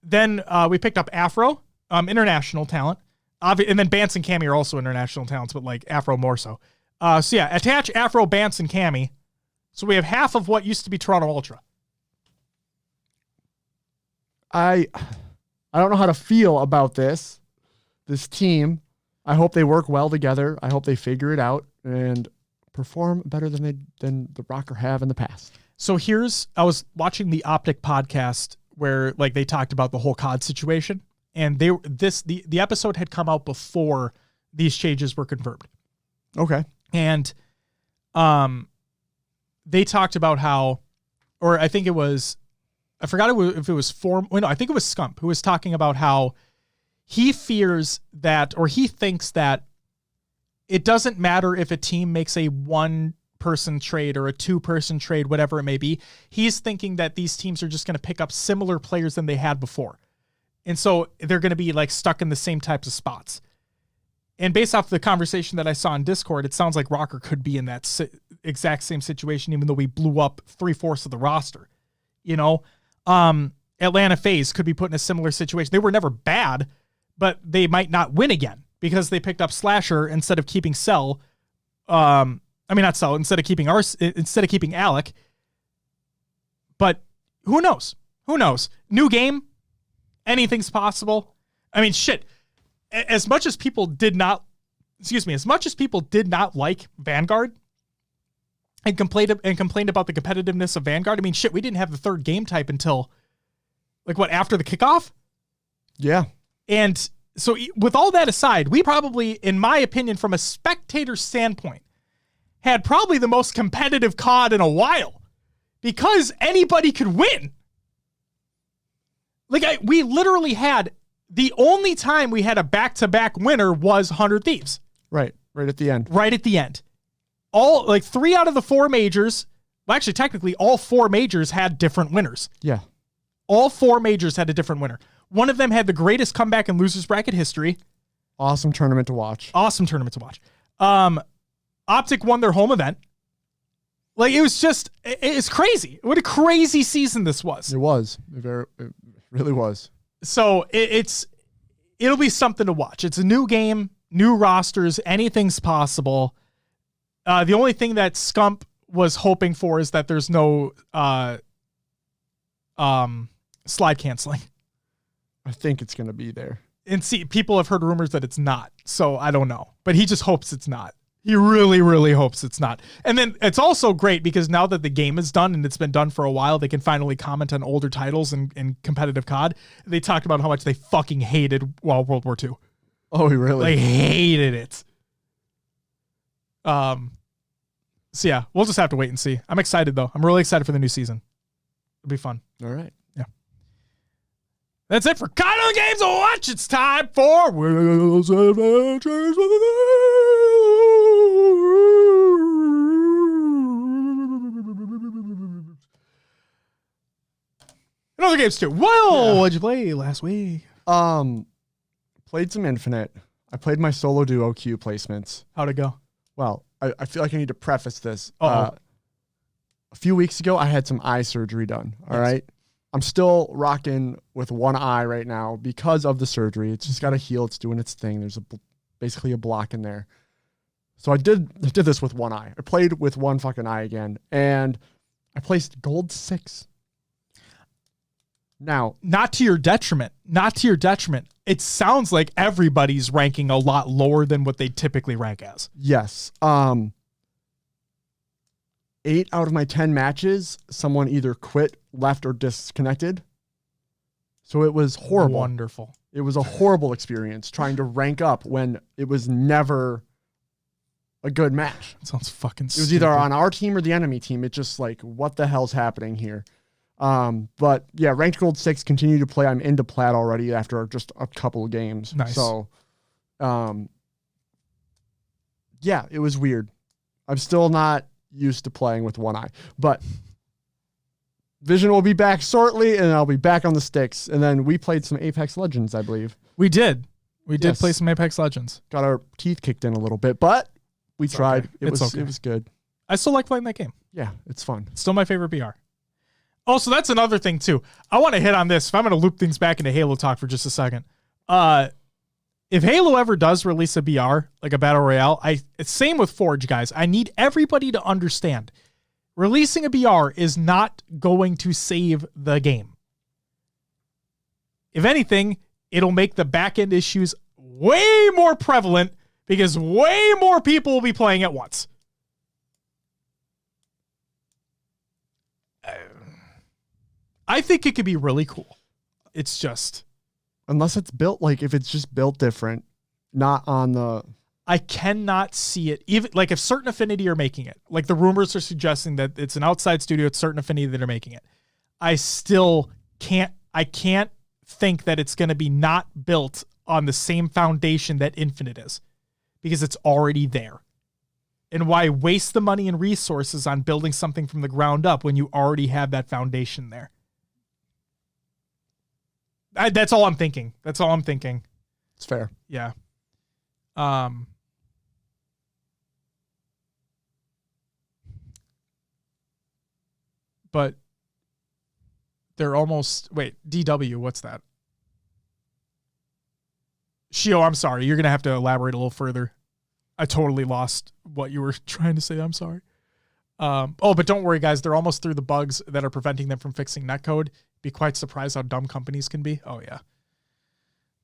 Speaker 1: Then we picked up Afro, international talent. And then Bance and Cammy are also international talents, but like Afro more so. So yeah, Attach, Afro, Bance, and Cammy. So we have half of what used to be Toronto Ultra.
Speaker 2: I don't know how to feel about this team. I hope they work well together. I hope they figure it out and perform better than the Rocker have in the past.
Speaker 1: So I was watching the Optic podcast where like they talked about the whole COD situation, and the episode had come out before these changes were confirmed.
Speaker 2: Okay.
Speaker 1: And they talked about how, or I think it was, I forgot if it was I think it was Scump who was talking about how he fears that, or he thinks that it doesn't matter if a team makes a 1-person trade or a 2-person trade, whatever it may be. He's thinking that these teams are just going to pick up similar players than they had before. And so they're going to be like stuck in the same types of spots. And based off the conversation that I saw on Discord, it sounds like Rocker could be in that exact same situation, even though we blew up 3/4 of the roster. You know, Atlanta FaZe could be put in a similar situation. They were never bad, but they might not win again because they picked up Slasher instead of keeping Cell. I mean, not sell instead of keeping Alec. But who knows? Who knows? New game. Anything's possible. I mean, shit. As much as people did not like Vanguard and complained about the competitiveness of Vanguard, I mean, shit, we didn't have the third game type until after the kickoff?
Speaker 2: Yeah.
Speaker 1: And so with all that aside, we probably, in my opinion, from a spectator standpoint, had probably the most competitive COD in a while because anybody could win. We literally had, the only time we had a back-to-back winner was 100 Thieves.
Speaker 2: Right at the end.
Speaker 1: Right at the end. All, 3 out of the 4 majors, well, actually, technically, all 4 majors had different winners.
Speaker 2: Yeah.
Speaker 1: All 4 majors had a different winner. One of them had the greatest comeback in losers bracket history.
Speaker 2: Awesome tournament to watch.
Speaker 1: Optic won their home event. It's crazy. What a crazy season this was.
Speaker 2: It was. It really was.
Speaker 1: So it'll be something to watch. It's a new game, new rosters, anything's possible. The only thing that Scump was hoping for is that there's no slide canceling.
Speaker 2: I think it's going to be there.
Speaker 1: And see, people have heard rumors that it's not, so I don't know. But he just hopes it's not. He really, really hopes it's not. And then it's also great because now that the game is done and it's been done for a while, they can finally comment on older titles in competitive COD. They talked about how much they fucking hated World War II.
Speaker 2: Oh, really?
Speaker 1: They hated it. So yeah, we'll just have to wait and see. I'm excited though. I'm really excited for the new season. It'll be fun.
Speaker 2: All right.
Speaker 1: Yeah. That's it for COD on the Games to Watch. It's time for Will's Adventures with Another games too. Will, what'd you play last week?
Speaker 2: Played some Infinite. I played my solo duo queue placements.
Speaker 1: How'd it go?
Speaker 2: Well, I feel like I need to preface this.
Speaker 1: Uh-oh.
Speaker 2: A few weeks ago, I had some eye surgery done. All right. I'm still rocking with one eye right now because of the surgery. It's just got to heal. It's doing its thing. There's basically a block in there. So I did this with one eye. I played with one fucking eye again, and I placed gold 6. Now,
Speaker 1: not to your detriment. It sounds like everybody's ranking a lot lower than what they typically rank as.
Speaker 2: Yes. 8 out of my 10 matches, someone either quit, left, or disconnected. So it was horrible.
Speaker 1: Wonderful.
Speaker 2: It was a horrible experience trying to rank up when it was never a good match.
Speaker 1: That sounds fucking stupid.
Speaker 2: It was either on our team or the enemy team. It's just like, what the hell's happening here? But yeah, ranked gold 6, continue to play. I'm into plat already after just a couple of games.
Speaker 1: Nice.
Speaker 2: So, yeah, it was weird. I'm still not used to playing with one eye, but Vision will be back shortly and I'll be back on the sticks. And then we played some Apex Legends, I believe.
Speaker 1: We did play some Apex Legends.
Speaker 2: Got our teeth kicked in a little bit, but we tried.
Speaker 1: Okay.
Speaker 2: It was good.
Speaker 1: I still like playing that game.
Speaker 2: Yeah, it's fun.
Speaker 1: It's still my favorite BR. Oh, so that's another thing too. I want to hit on this. If I'm going to loop things back into Halo talk for just a second. If Halo ever does release a BR, like a battle royale, same with Forge, guys. I need everybody to understand. Releasing a BR is not going to save the game. If anything, it'll make the back-end issues way more prevalent because way more people will be playing at once. I think it could be really cool. It's just...
Speaker 2: Unless it's built, if it's just built different, not on the...
Speaker 1: I cannot see it. Even if Certain Affinity are making it, the rumors are suggesting that it's an outside studio, it's Certain Affinity that are making it. I still can't think that it's going to be not built on the same foundation that Infinite is because it's already there. And why waste the money and resources on building something from the ground up when you already have that foundation there? That's all I'm thinking.
Speaker 2: It's fair.
Speaker 1: Yeah. But they're almost... Wait, DW, what's that? Shio, I'm sorry. You're going to have to elaborate a little further. I totally lost what you were trying to say. I'm sorry. But don't worry, guys. They're almost through the bugs that are preventing them from fixing netcode. Be quite surprised how dumb companies can be. Oh, yeah.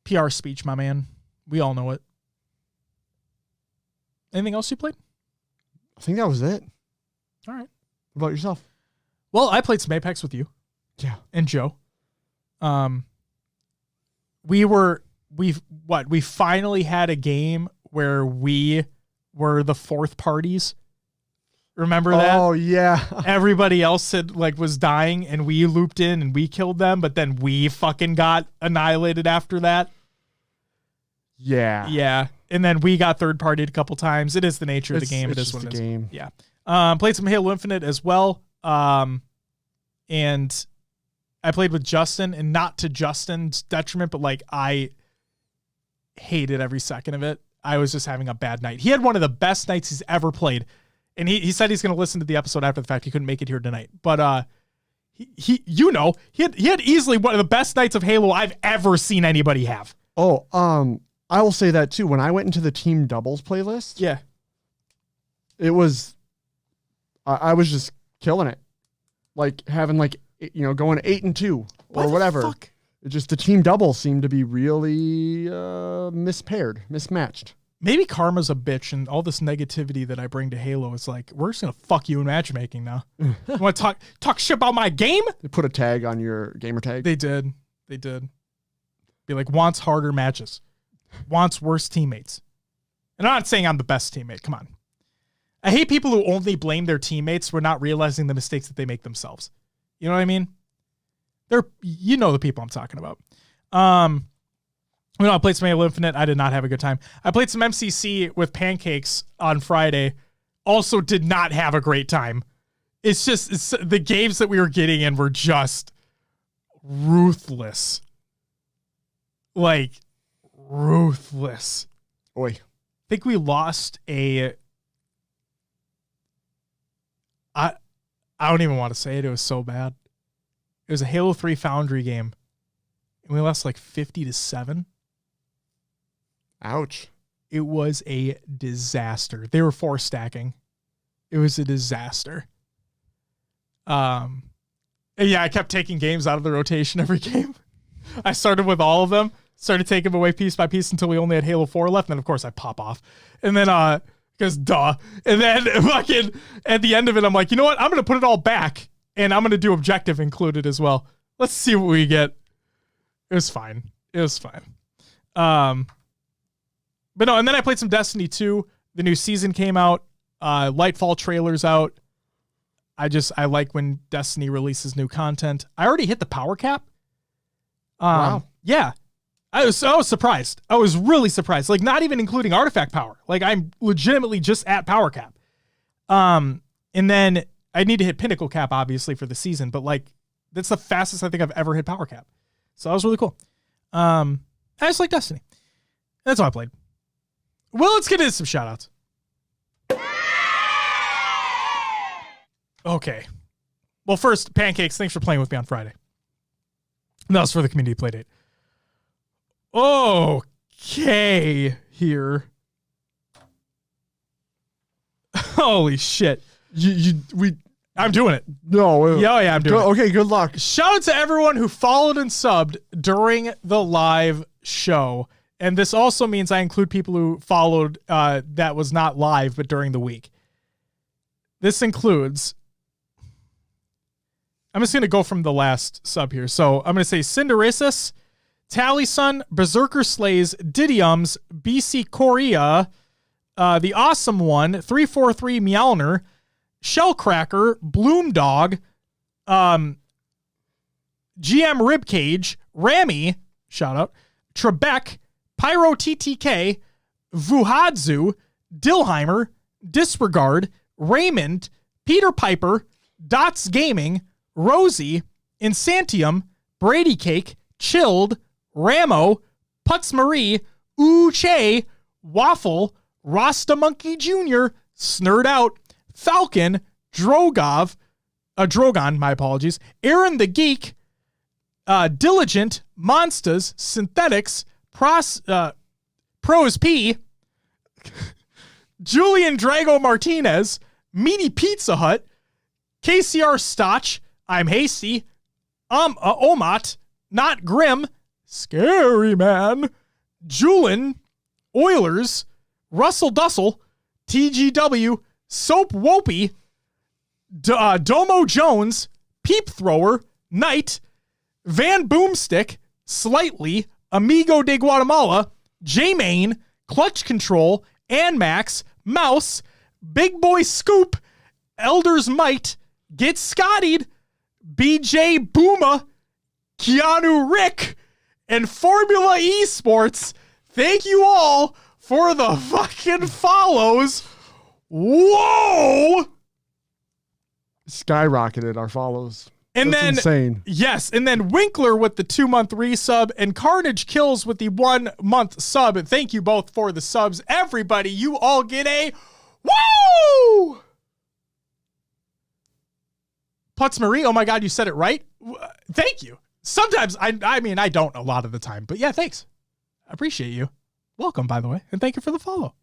Speaker 1: PR speech, my man. We all know it. Anything else you played?
Speaker 2: I think that was it.
Speaker 1: All right.
Speaker 2: What about yourself?
Speaker 1: Well, I played some Apex with you.
Speaker 2: Yeah.
Speaker 1: And Joe. We finally had a game where we were the fourth parties. Remember that?
Speaker 2: Oh yeah.
Speaker 1: Everybody else was dying and we looped in and we killed them, but then we fucking got annihilated after that.
Speaker 2: Yeah.
Speaker 1: Yeah. And then we got third partied a couple times. It is the nature of the game. It is what it is.
Speaker 2: Game.
Speaker 1: Yeah. Played some Halo Infinite as well. And I played with Justin, and not to Justin's detriment, but I hated every second of it. I was just having a bad night. He had one of the best nights he's ever played. And he said he's going to listen to the episode after the fact. He couldn't make it here tonight. But he had easily one of the best nights of Halo I've ever seen anybody have.
Speaker 2: Oh, I will say that too. When I went into the team doubles playlist,
Speaker 1: yeah,
Speaker 2: it was, I was just killing it. Having going 8-2 or whatever.
Speaker 1: Fuck?
Speaker 2: It just, the team double seemed to be really mismatched.
Speaker 1: Maybe karma's a bitch, and all this negativity that I bring to Halo is we're just going to fuck you in matchmaking now. You want to talk shit about my game?
Speaker 2: They put a tag on your gamer tag.
Speaker 1: They did. Be wants harder matches. Wants worse teammates. And I'm not saying I'm the best teammate. Come on. I hate people who only blame their teammates for not realizing the mistakes that they make themselves. You know what I mean? You know the people I'm talking about. I played some Halo Infinite. I did not have a good time. I played some MCC with Pancakes on Friday. Also did not have a great time. It's the games that we were getting in were just ruthless. Ruthless.
Speaker 2: Oi.
Speaker 1: I think we lost I don't even want to say it. It was so bad. It was a Halo 3 Foundry game. And we lost 50-7.
Speaker 2: Ouch.
Speaker 1: It was a disaster. They were 4 stacking. It was a disaster. And yeah, I kept taking games out of the rotation every game. I started with all of them, started taking them away piece by piece until we only had Halo 4 left. And then, of course, I pop off. And then, because duh. And then fucking at the end of it, I'm like, you know what? I'm going to put it all back, and I'm going to do objective included as well. Let's see what we get. It was fine. But no, and then I played some Destiny 2. The new season came out. Lightfall trailer's out. I like when Destiny releases new content. I already hit the power cap.
Speaker 2: Wow.
Speaker 1: Yeah. I was surprised. I was really surprised. Not even including artifact power. I'm legitimately just at power cap. And then I need to hit pinnacle cap, obviously, for the season. But that's the fastest I think I've ever hit power cap. So that was really cool. I just like Destiny. That's all I played. Well, let's get into some shoutouts. Okay. Well, first, Pancakes, thanks for playing with me on Friday. That was for the community play date. Okay, here. Holy shit. I'm doing it.
Speaker 2: No.
Speaker 1: Yeah, I'm doing it.
Speaker 2: Okay, good luck.
Speaker 1: Shout out to everyone who followed and subbed during the live show. And this also means I include people who followed that was not live, but during the week. This includes, I'm just going to go from the last sub here. So I'm going to say Cinderasis, Tallysun, Berserker Slays, Didiums, BC Korea, The Awesome One, 343 Meowner, Shellcracker, Bloomdog, GM Ribcage, Rami, shout out, Trebek, Pyro TTK, Vuhadzu, Dillheimer, Disregard, Raymond, Peter Piper, Dots Gaming, Rosie, Insantium, Brady Cake, Chilled, Ramo, Putz Marie, Uche, Waffle, Rasta Monkey Jr., Snurred Out, Falcon, Drogon, my apologies, Aaron the Geek, Diligent, Monsters, Synthetics, Pros P, Julian Drago Martinez, Meaty Pizza Hut, KCR Stotch, I'm Hasty, Omat, Not Grim, Scary Man, Julin, Oilers, Russell Dussel, TGW, Soap Wopey, Domo Jones, Peep Thrower, Knight, Van Boomstick, Slightly, Amigo de Guatemala, J-Main, Clutch Control, Anmax, Mouse, Big Boy Scoop, Elder's Might, Get Scottied, BJ Booma, Keanu Rick, and Formula Esports. Thank you all for the fucking follows. Whoa!
Speaker 2: Skyrocketed our follows.
Speaker 1: And
Speaker 2: That's
Speaker 1: then
Speaker 2: insane.
Speaker 1: Yes, and then Winkler with the 2-month resub and Carnage Kills with the 1-month sub. And thank you both for the subs. Everybody, you all get a woo! Putz Marie, oh my God, you said it right. Thank you. Sometimes, I mean, I don't a lot of the time, but yeah, thanks. I appreciate you. Welcome, by the way, and thank you for the follow.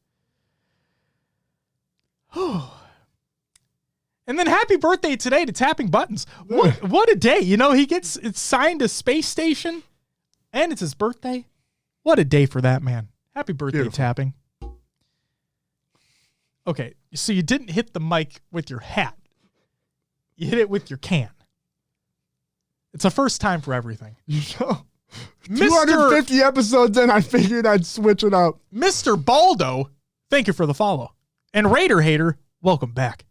Speaker 1: And then happy birthday today to Tapping Buttons. What a day. You know, it's signed to Space Station, and it's his birthday. What a day for that man. Happy birthday,
Speaker 2: Beautiful.
Speaker 1: Tapping. Okay, so you didn't hit the mic with your hat. You hit it with your can. It's a first time for everything.
Speaker 2: You know, 250 episodes in, I figured I'd switch it up.
Speaker 1: Mr. Baldo, thank you for the follow. And Raider Hater, welcome back.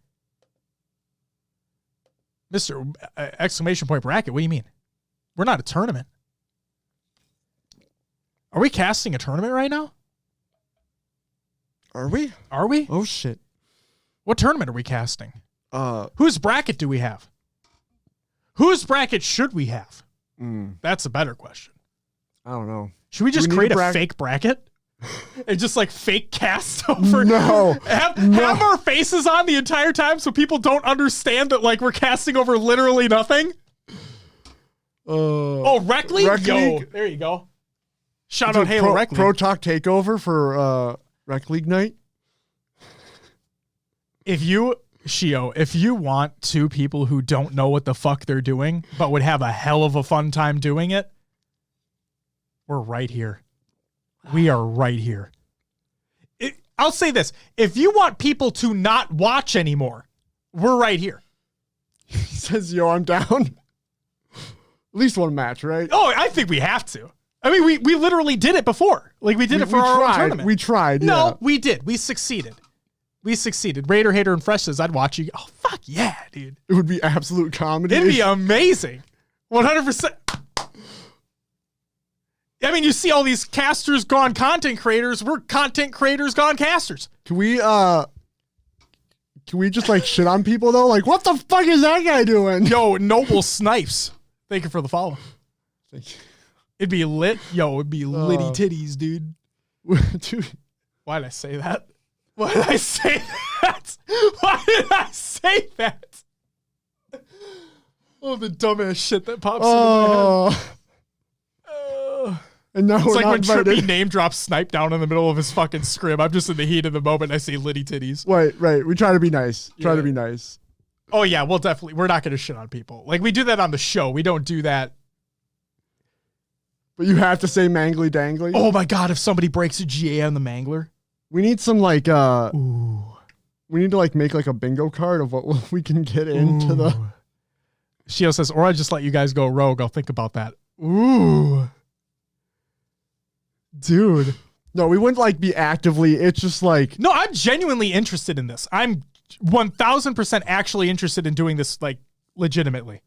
Speaker 1: Mr. Exclamation point bracket, what do you mean? We're not a tournament. Are we casting a tournament right now?
Speaker 2: Are we?
Speaker 1: Are we?
Speaker 2: Oh, shit.
Speaker 1: What tournament are we casting?
Speaker 2: Uh,
Speaker 1: Whose bracket do we have? Whose bracket should we have?
Speaker 2: mm,
Speaker 1: That's a better question.
Speaker 2: I don't know.
Speaker 1: Should we just
Speaker 2: need
Speaker 1: create
Speaker 2: a
Speaker 1: a fake bracket? And just like fake cast over?
Speaker 2: No.
Speaker 1: Have our faces on the entire time so people don't understand that like we're casting over literally nothing? Oh, Rec League?
Speaker 2: Rec
Speaker 1: Yo,
Speaker 2: League?
Speaker 1: there you go. Shout out Halo Rec League.
Speaker 2: Pro Talk Takeover for Rec League night.
Speaker 1: If you want two people who don't know what the fuck they're doing, but would have a hell of a fun time doing it, we're right here. We are right here. I'll say this. If you want people to not watch anymore, we're right here.
Speaker 2: He says, yo, I'm down. At least one match, right?
Speaker 1: Oh, I think we have to. I mean, we literally did it before. Like, we did it for our own tournament.
Speaker 2: We tried, yeah.
Speaker 1: No, we did. We succeeded. Raider, Hater, and Fresh says, I'd watch you. Oh, fuck yeah, dude.
Speaker 2: It would be absolute comedy.
Speaker 1: It'd be amazing. 100%. I mean, you see all these casters gone content creators. We're content creators gone casters.
Speaker 2: Can we just like shit on people though? Like, what the fuck is that guy doing?
Speaker 1: Yo, Noble Snipes. Thank you for the follow.
Speaker 2: Thank you.
Speaker 1: It'd be lit. Yo, it'd be litty titties, dude.
Speaker 2: Dude.
Speaker 1: Why did I say that? Why did I say that? Why did I say that? Oh, the dumbass shit that pops into my head.
Speaker 2: And now
Speaker 1: It's
Speaker 2: we're
Speaker 1: like
Speaker 2: not
Speaker 1: when
Speaker 2: invited.
Speaker 1: Trippy name drops Snipe down in the middle of his fucking scrim. I'm just in the heat of the moment. I see litty titties.
Speaker 2: Right. We try to be nice. Try
Speaker 1: Yeah.
Speaker 2: to be nice.
Speaker 1: Oh, yeah, we're not going to shit on people. Like, we do that on the show. We don't do that.
Speaker 2: But you have to say mangly dangly.
Speaker 1: Oh, my God, if somebody breaks a GA on the Mangler.
Speaker 2: We need some like,
Speaker 1: Ooh.
Speaker 2: we need to like make like a bingo card of what we can get into the.
Speaker 1: Shio says, or I just let you guys go rogue. I'll think about that. Ooh. Dude.
Speaker 2: No, we wouldn't like be actively. It's just like.
Speaker 1: No, I'm genuinely interested in this. I'm 1000% actually interested in doing this, like, legitimately.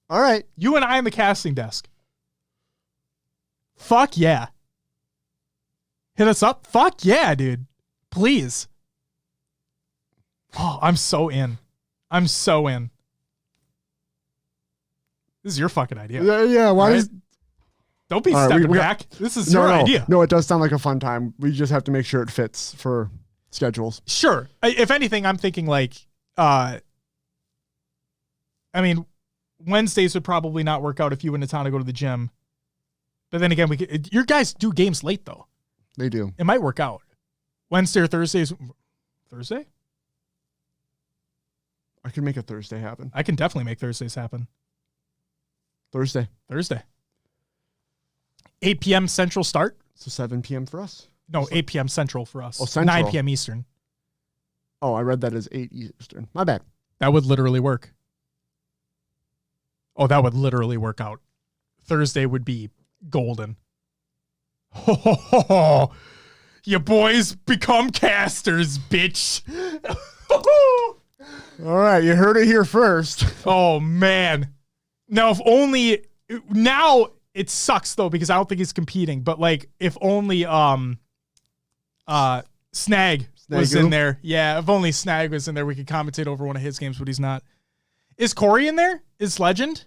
Speaker 2: All right.
Speaker 1: You and I on the casting desk. Fuck yeah. Hit us up. Fuck yeah, dude. Please. Oh, I'm so in. I'm so in. This is your fucking idea.
Speaker 2: Yeah. Why
Speaker 1: Right?
Speaker 2: does.
Speaker 1: Don't be
Speaker 2: All right,
Speaker 1: stepping
Speaker 2: we
Speaker 1: back. This is your idea.
Speaker 2: No, it does sound like a fun time. We just have to make sure it fits for schedules.
Speaker 1: Sure. If anything, I'm thinking like, I mean, Wednesdays would probably not work out if you went to town to go to the gym. But then again, your guys do games late though.
Speaker 2: They do.
Speaker 1: It might work out. Wednesday or Thursdays Thursday?
Speaker 2: I can make a Thursday happen.
Speaker 1: I can definitely make Thursdays happen.
Speaker 2: Thursday.
Speaker 1: 8 p.m. Central start?
Speaker 2: So 7 p.m. for us.
Speaker 1: No, 8 p.m. Central for us.
Speaker 2: Oh, Central.
Speaker 1: 9 p.m. Eastern.
Speaker 2: Oh, I read that as 8 Eastern. My bad.
Speaker 1: That would literally work. Oh, that would literally work out. Thursday would be golden. Ho, ho, ho, ho. You boys become casters, bitch.
Speaker 2: All right, you heard it here first.
Speaker 1: Oh, man. Now, if only... Now, it sucks, though, because I don't think he's competing. But, like, if only Snag was in there. Yeah, if only Snag was in there, we could commentate over one of his games, but he's not. Is Corey in there? Is Legend?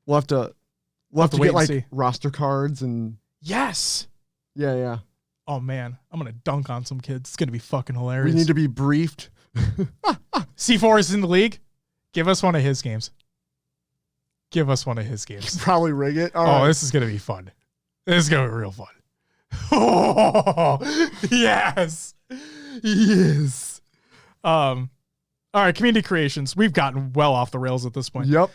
Speaker 2: We'll have to get, like, roster cards and...
Speaker 1: Yes.
Speaker 2: Yeah.
Speaker 1: Oh, man. I'm going to dunk on some kids. It's going to be fucking hilarious.
Speaker 2: We need to be briefed.
Speaker 1: C4 is in the league. Give us one of his games.
Speaker 2: Probably rig it. All right.
Speaker 1: This is going to be fun. This is going to be real fun. Oh, yes. All right, community creations. We've gotten well off the rails at this point.
Speaker 2: Yep.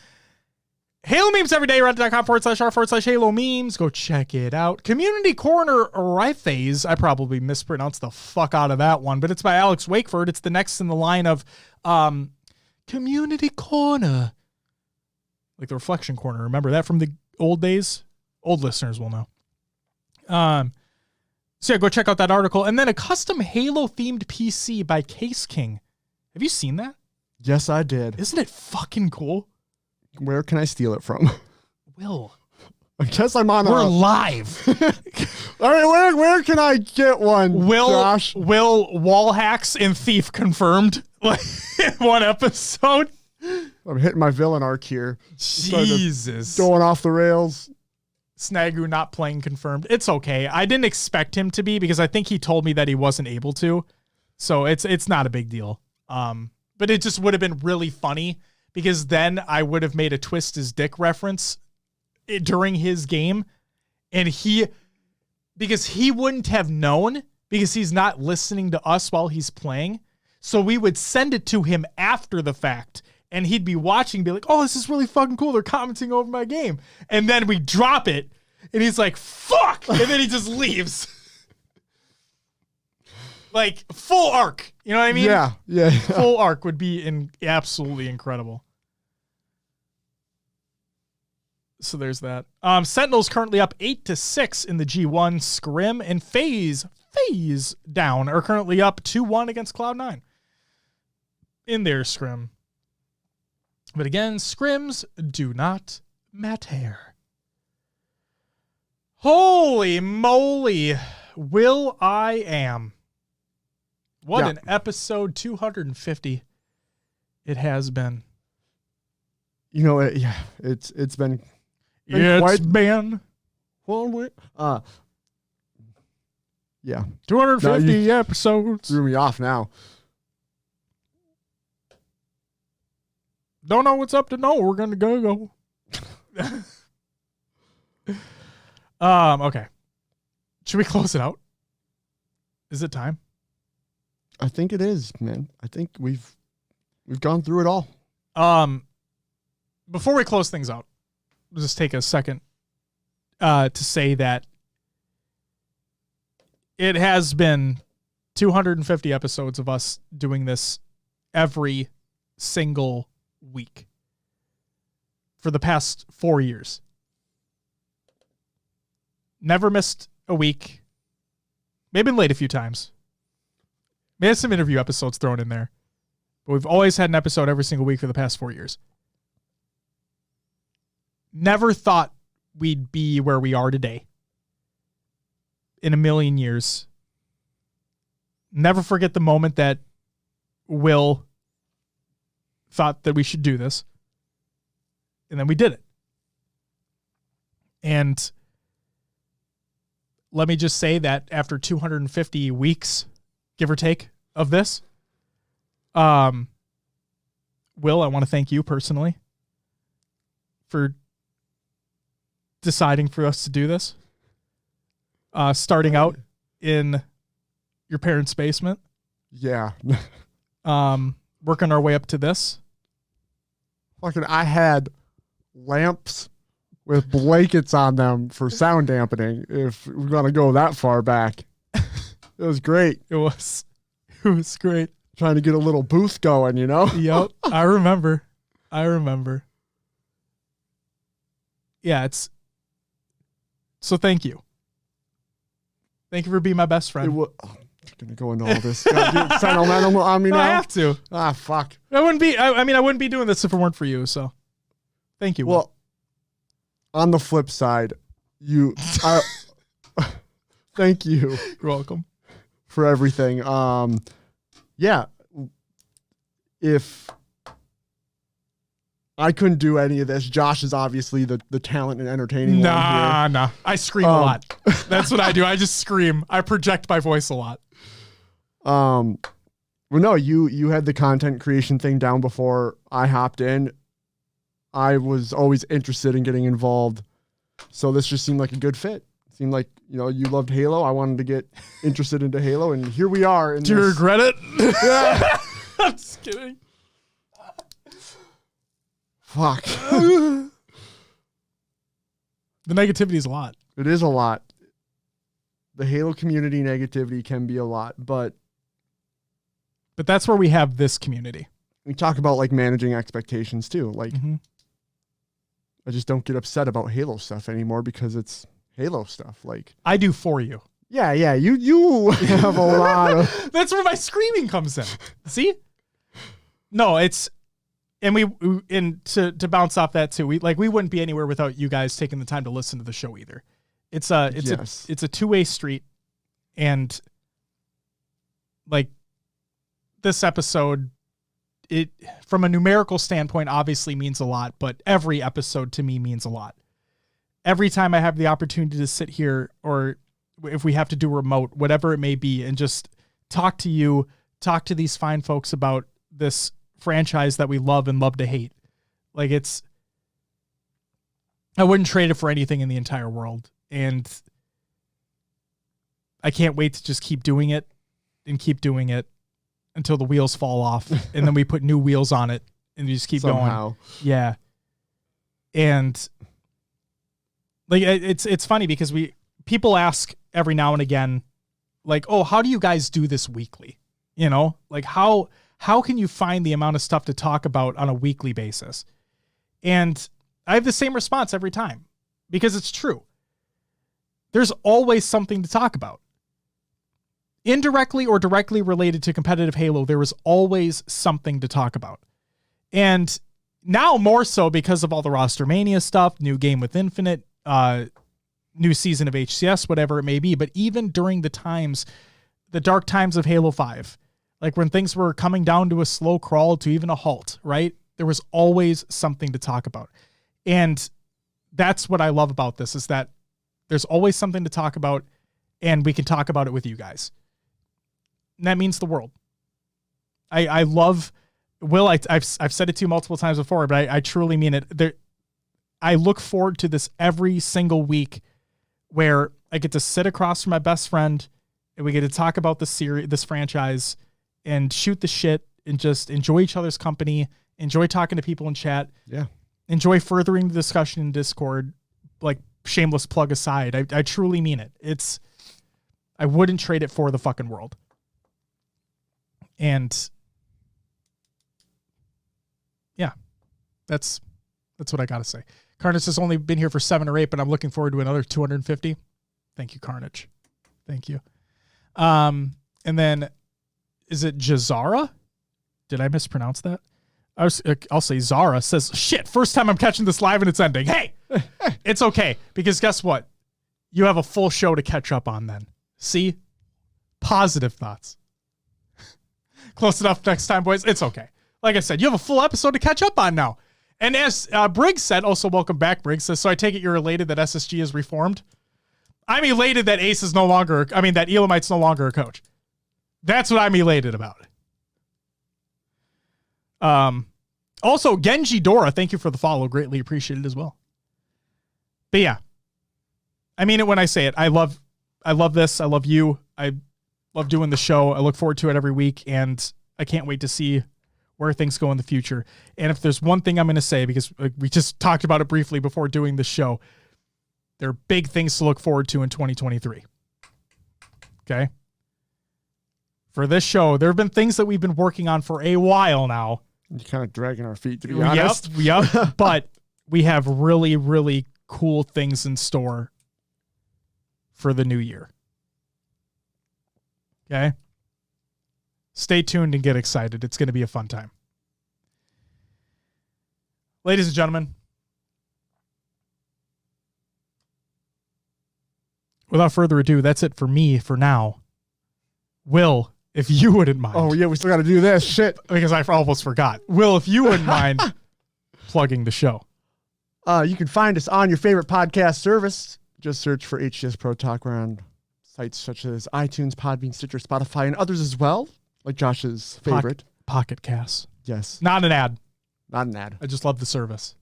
Speaker 1: Halo memes every day, reddit.com/r/Halo memes. Go check it out. Community Corner FaZe. I probably mispronounced the fuck out of that one, but it's by Alex Wakeford. It's the next in the line of Community Corner. Like the Reflection Corner. Remember that from the old days? Old listeners will know. So yeah, go check out that article. And then a custom Halo-themed PC by Case King. Have you seen that?
Speaker 2: Yes, I did.
Speaker 1: Isn't it fucking cool?
Speaker 2: Where can I steal it from?
Speaker 1: Will.
Speaker 2: I guess I'm on.
Speaker 1: We're live.
Speaker 2: All right, where can I get one? Josh?
Speaker 1: Will wall hacks and thief confirmed? Like in one episode.
Speaker 2: I'm hitting my villain arc here.
Speaker 1: Jesus.
Speaker 2: Going off the rails.
Speaker 1: Snagu not playing confirmed. It's okay. I didn't expect him to be because I think he told me that he wasn't able to. So it's not a big deal. But it just would have been really funny because then I would have made a twist his dick reference during his game. And because he wouldn't have known because he's not listening to us while he's playing. So we would send it to him after the fact and he'd be watching and be like, oh, this is really fucking cool. They're commenting over my game. And then we drop it and he's like, fuck. And then he just leaves. Like full arc. You know what I mean?
Speaker 2: Yeah.
Speaker 1: Full arc would be absolutely incredible. So there's that. Sentinel's currently up 8-6 in the G1 scrim, and FaZe down are currently up 2-1 against Cloud9 in their scrim. But again, scrims do not matter. Holy moly, Will I Am. What an episode 250 it has been.
Speaker 2: You know, it's been.
Speaker 1: It's been.
Speaker 2: Yeah.
Speaker 1: 250 episodes.
Speaker 2: Threw me off now.
Speaker 1: Don't know what's up to know. We're gonna go. Okay. Should we close it out? Is it time?
Speaker 2: I think it is, man. I think we've gone through it all.
Speaker 1: Before we close things out, we'll just take a second to say that it has been 250 episodes of us doing this every single week for the past 4 years. Never missed a week. Maybe been late a few times. May have some interview episodes thrown in there. But we've always had an episode every single week for the past 4 years. Never thought we'd be where we are today. In a million years. Never forget the moment that Will thought that we should do this. And then we did it. And let me just say that after 250 weeks, give or take, of this, Will, I want to thank you personally for deciding for us to do this. Starting out in your parents' basement.
Speaker 2: Yeah.
Speaker 1: Working our way up to this.
Speaker 2: Fucking, I had lamps with blankets on them for sound dampening, if we're going to go that far back. It was great.
Speaker 1: It was great.
Speaker 2: Trying to get a little booth going, you know?
Speaker 1: Yep. I remember. Yeah, so thank you. Thank you for being my best friend.
Speaker 2: I'm going to go into all this sentimental on me now.
Speaker 1: I have to.
Speaker 2: Ah, fuck.
Speaker 1: I wouldn't be doing this if it weren't for you, so thank you.
Speaker 2: Well, on the flip side, thank you.
Speaker 1: You're welcome.
Speaker 2: For everything. Yeah. If I couldn't do any of this, Josh is obviously the talent and entertaining one here.
Speaker 1: Nah. I scream a lot. That's what I do. I just scream. I project my voice a lot.
Speaker 2: Well, no, you had the content creation thing down before I hopped in. I was always interested in getting involved, so this just seemed like a good fit. It seemed like, you loved Halo. I wanted to get interested into Halo, and here we are.
Speaker 1: Do you regret it?
Speaker 2: Yeah.
Speaker 1: I'm just kidding.
Speaker 2: Fuck.
Speaker 1: The negativity is a lot.
Speaker 2: It is a lot. The Halo community negativity can be a lot, but
Speaker 1: that's where we have this community.
Speaker 2: We talk about like managing expectations too. Like, I just don't get upset about Halo stuff anymore because it's Halo stuff. Like,
Speaker 1: I do for you.
Speaker 2: Yeah. You have a lot of.
Speaker 1: That's where my screaming comes in. See? No, and to bounce off that too. We wouldn't be anywhere without you guys taking the time to listen to the show either. It's a two-way street, and like this episode, it from a numerical standpoint obviously means a lot, but every episode to me means a lot. Every time I have the opportunity to sit here, or if we have to do remote, whatever it may be, and just talk to these fine folks about this franchise that we love and love to hate. Like, I wouldn't trade it for anything in the entire world. And I can't wait to just keep doing it until the wheels fall off. And then we put new wheels on it and we just keep going. Yeah. And like, it's funny because people ask every now and again, like, oh, how do you guys do this weekly? Like how can you find the amount of stuff to talk about on a weekly basis? And I have the same response every time because it's true. There's always something to talk about. Indirectly or directly related to competitive Halo, there was always something to talk about. And now more so because of all the Rostermania stuff, new game with Infinite, new season of HCS, whatever it may be. But even during the dark times of Halo 5, like when things were coming down to a slow crawl to even a halt, right? There was always something to talk about. And that's what I love about this, is that there's always something to talk about, and we can talk about it with you guys. And that means the world. I love, Will, I've said it to you multiple times before, but I truly mean it. I look forward to this every single week where I get to sit across from my best friend and we get to talk about this franchise and shoot the shit and just enjoy each other's company, enjoy talking to people in chat.
Speaker 2: Yeah.
Speaker 1: Enjoy furthering the discussion in Discord, like shameless plug aside. I truly mean it. I wouldn't trade it for the fucking world. And yeah, that's what I got to say. Carnage has only been here for 7 or 8, but I'm looking forward to another 250. Thank you, Carnage. Thank you. And then is it Jazara? Did I mispronounce that? I'll say Zara says, shit, first time I'm catching this live and it's ending. Hey, it's okay. Because guess what? You have a full show to catch up on then. See? Positive thoughts. Close enough next time, boys. It's okay. Like I said, you have a full episode to catch up on now. And as Briggs said, also welcome back, Briggs says, so I take it you're elated that SSG is reformed? I'm elated that that Elamite's no longer a coach. That's what I'm elated about. Also, Genji Dora, thank you for the follow. Greatly appreciated as well. But yeah, I mean it when I say it. I love this. I love you. Love doing the show. I look forward to it every week, and I can't wait to see where things go in the future. And if there's one thing I'm going to say, because we just talked about it briefly before doing the show, there are big things to look forward to in 2023. Okay? For this show, there have been things that we've been working on for a while now.
Speaker 2: You're kind of dragging our feet, to be honest.
Speaker 1: Yep. But we have really, really cool things in store for the new year. Okay? Stay tuned and get excited. It's going to be a fun time. Ladies and gentlemen, without further ado, that's it for me for now. Will, if you wouldn't mind.
Speaker 2: Oh, yeah, we still got to do this. Shit.
Speaker 1: Because I almost forgot. Will, if you wouldn't mind plugging the show.
Speaker 2: You can find us on your favorite podcast service. Just search for HCS Pro Talk. We're on sites such as iTunes, Podbean, Stitcher, Spotify, and others as well, like Josh's favorite.
Speaker 1: Pocket Cast.
Speaker 2: Yes.
Speaker 1: Not an ad.
Speaker 2: Not an ad.
Speaker 1: I just love the service.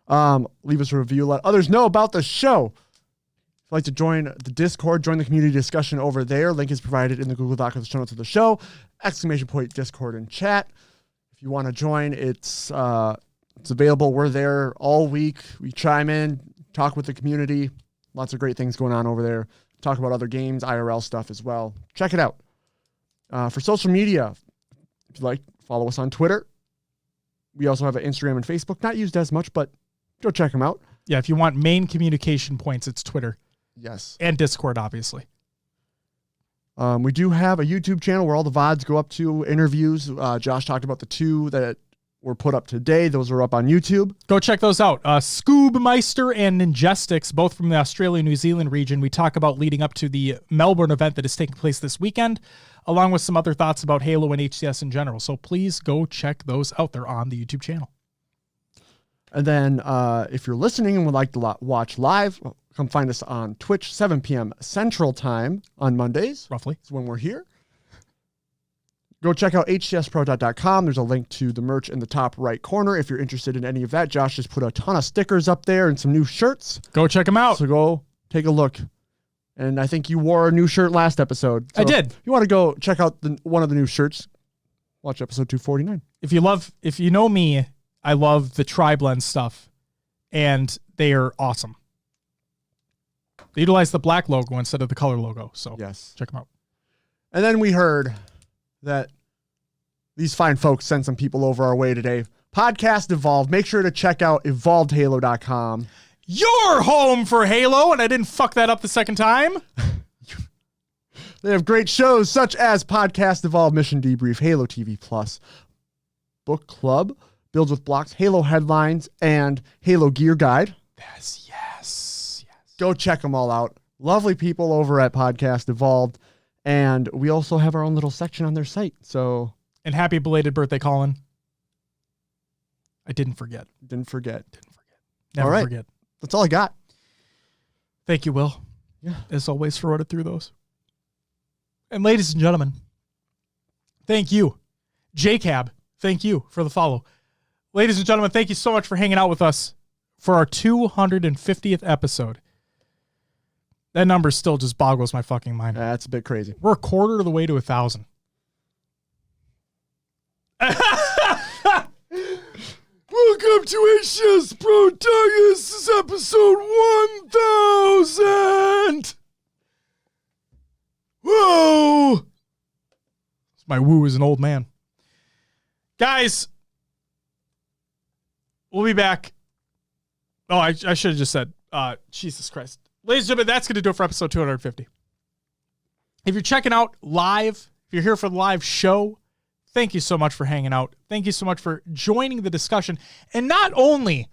Speaker 2: Leave us a review. Let others know about the show. If you'd like to join the Discord, join the community discussion over there. Link is provided in the Google Doc of the show notes of the show. ! Discord and chat. If you want to join, it's available. We're there all week. We chime in, talk with the community. Lots of great things going on over there. Talk about other games, IRL stuff as well. Check it out. For social media, if you'd like, follow us on Twitter. We also have an Instagram and Facebook. Not used as much, but go check them out.
Speaker 1: Yeah, if you want main communication points, it's Twitter.
Speaker 2: Yes.
Speaker 1: And Discord, obviously.
Speaker 2: We do have a YouTube channel where all the VODs go up to interviews. Josh talked about the 2 that were put up today. Those are up on YouTube. Go
Speaker 1: check those out. Scoobmeister and Ninjestics, both from the Australia-New Zealand region. We talk about leading up to the Melbourne event that is taking place this weekend, along with some other thoughts about Halo and HCS in general. So please go check those out. They're on the YouTube channel.
Speaker 2: And then if you're listening and would like to watch live, come find us on Twitch, 7 p.m. Central Time on Mondays.
Speaker 1: Roughly.
Speaker 2: That's when we're here. Go check out hcspro.com. There's a link to the merch in the top right corner if you're interested in any of that. Josh just put a ton of stickers up there and some new shirts.
Speaker 1: Go check them out.
Speaker 2: So go take a look. And I think you wore a new shirt last episode. So
Speaker 1: I did.
Speaker 2: If you want to go check out one of the new shirts, watch episode 249.
Speaker 1: If you know me, I love the tri-blend stuff, and they are awesome. They utilize the black logo instead of the color logo, so
Speaker 2: yes,
Speaker 1: check them out.
Speaker 2: And then we heard that these fine folks sent some people over our way today. Podcast Evolved. Make sure to check out evolvedhalo.com.
Speaker 1: Your home for Halo, and I didn't fuck that up the second time.
Speaker 2: They have great shows such as Podcast Evolved, Mission Debrief, Halo TV Plus, Book Club, Builds with Blocks, Halo Headlines, and Halo Gear Guide.
Speaker 1: Yes.
Speaker 2: Go check them all out. Lovely people over at Podcast Evolved. And we also have our own little section on their site. So,
Speaker 1: and happy belated birthday, Colin. I didn't forget.
Speaker 2: Never
Speaker 1: forget.
Speaker 2: That's all I got.
Speaker 1: Thank you, Will.
Speaker 2: Yeah.
Speaker 1: As always, for running through those. And ladies and gentlemen, thank you. JCab, thank you for the follow. Ladies and gentlemen, thank you so much for hanging out with us for our 250th episode. That number still just boggles my fucking mind.
Speaker 2: That's a bit crazy.
Speaker 1: We're a quarter of the way to 1,000.
Speaker 2: Welcome to HCS Pro Talk. This is episode 1000. Whoa.
Speaker 1: My woo is an old man. Guys, we'll be back. Oh, I should have just said, Jesus Christ. Ladies and gentlemen, that's going to do it for episode 250. If you're checking out live, if you're here for the live show, thank you so much for hanging out. Thank you so much for joining the discussion. And not only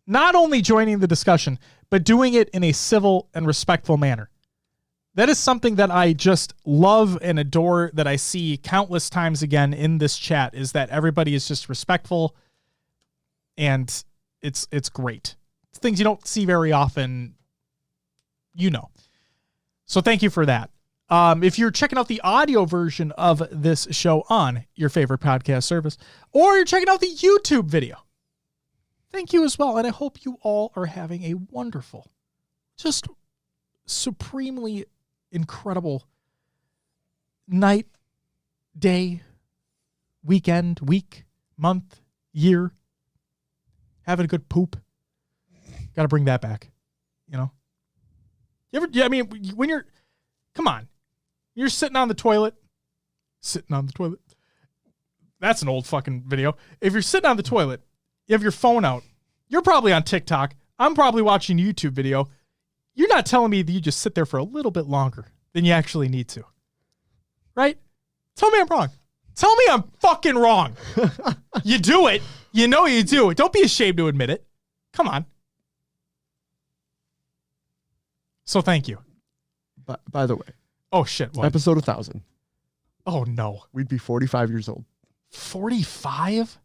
Speaker 1: joining the discussion, but doing it in a civil and respectful manner. That is something that I just love and adore, that I see countless times again in this chat, is that everybody is just respectful, and it's great. It's things you don't see very often, you know. So thank you for that. If you're checking out the audio version of this show on your favorite podcast service, or you're checking out the YouTube video, thank you as well. And I hope you all are having a wonderful, just supremely incredible night, day, weekend, week, month, year, having a good poop. Got to bring that back, you know? I mean, when you're, come on, you're sitting on the toilet. That's an old fucking video. If you're sitting on the toilet, you have your phone out. You're probably on TikTok. I'm probably watching a YouTube video. You're not telling me that you just sit there for a little bit longer than you actually need to. Right? Tell me I'm wrong. Tell me I'm fucking wrong. You do it. You know you do it. Don't be ashamed to admit it. Come on. So thank you.
Speaker 2: By the way.
Speaker 1: Oh, shit. What?
Speaker 2: Episode 1000.
Speaker 1: Oh, no.
Speaker 2: We'd be 45 years old.
Speaker 1: 45?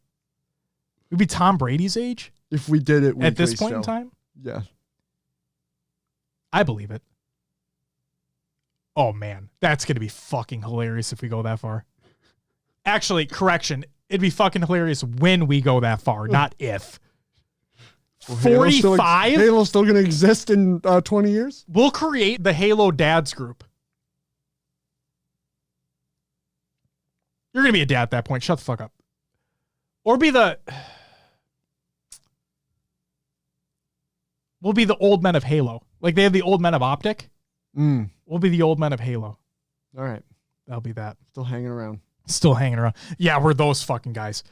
Speaker 1: We'd be Tom Brady's age?
Speaker 2: If we did it
Speaker 1: at this point in time?
Speaker 2: Yeah.
Speaker 1: I believe it. Oh, man. That's going to be fucking hilarious if we go that far. Actually, correction. It'd be fucking hilarious when we go that far, not if.
Speaker 2: Well,
Speaker 1: 45?
Speaker 2: Halo's still going to exist in 20 years?
Speaker 1: We'll create the Halo Dads group. You're going to be a dad at that point. Shut the fuck up. Or be the... We'll be the old men of Halo. Like they have the old men of Optic. We'll be the old men of Halo.
Speaker 2: All right.
Speaker 1: That'll be that.
Speaker 2: Still hanging around.
Speaker 1: Yeah, we're those fucking guys.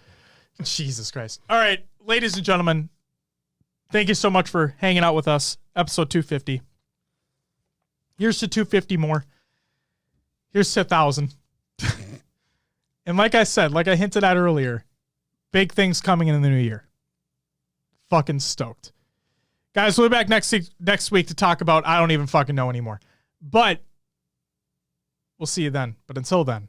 Speaker 1: Jesus Christ. All right, ladies and gentlemen, thank you so much for hanging out with us. Episode 250. Here's to 250 more. Here's to 1,000. And like I said, like I hinted at earlier, big things coming in the new year. Fucking stoked. Guys, we'll be back next week to talk about, I don't even fucking know anymore. But we'll see you then. But until then,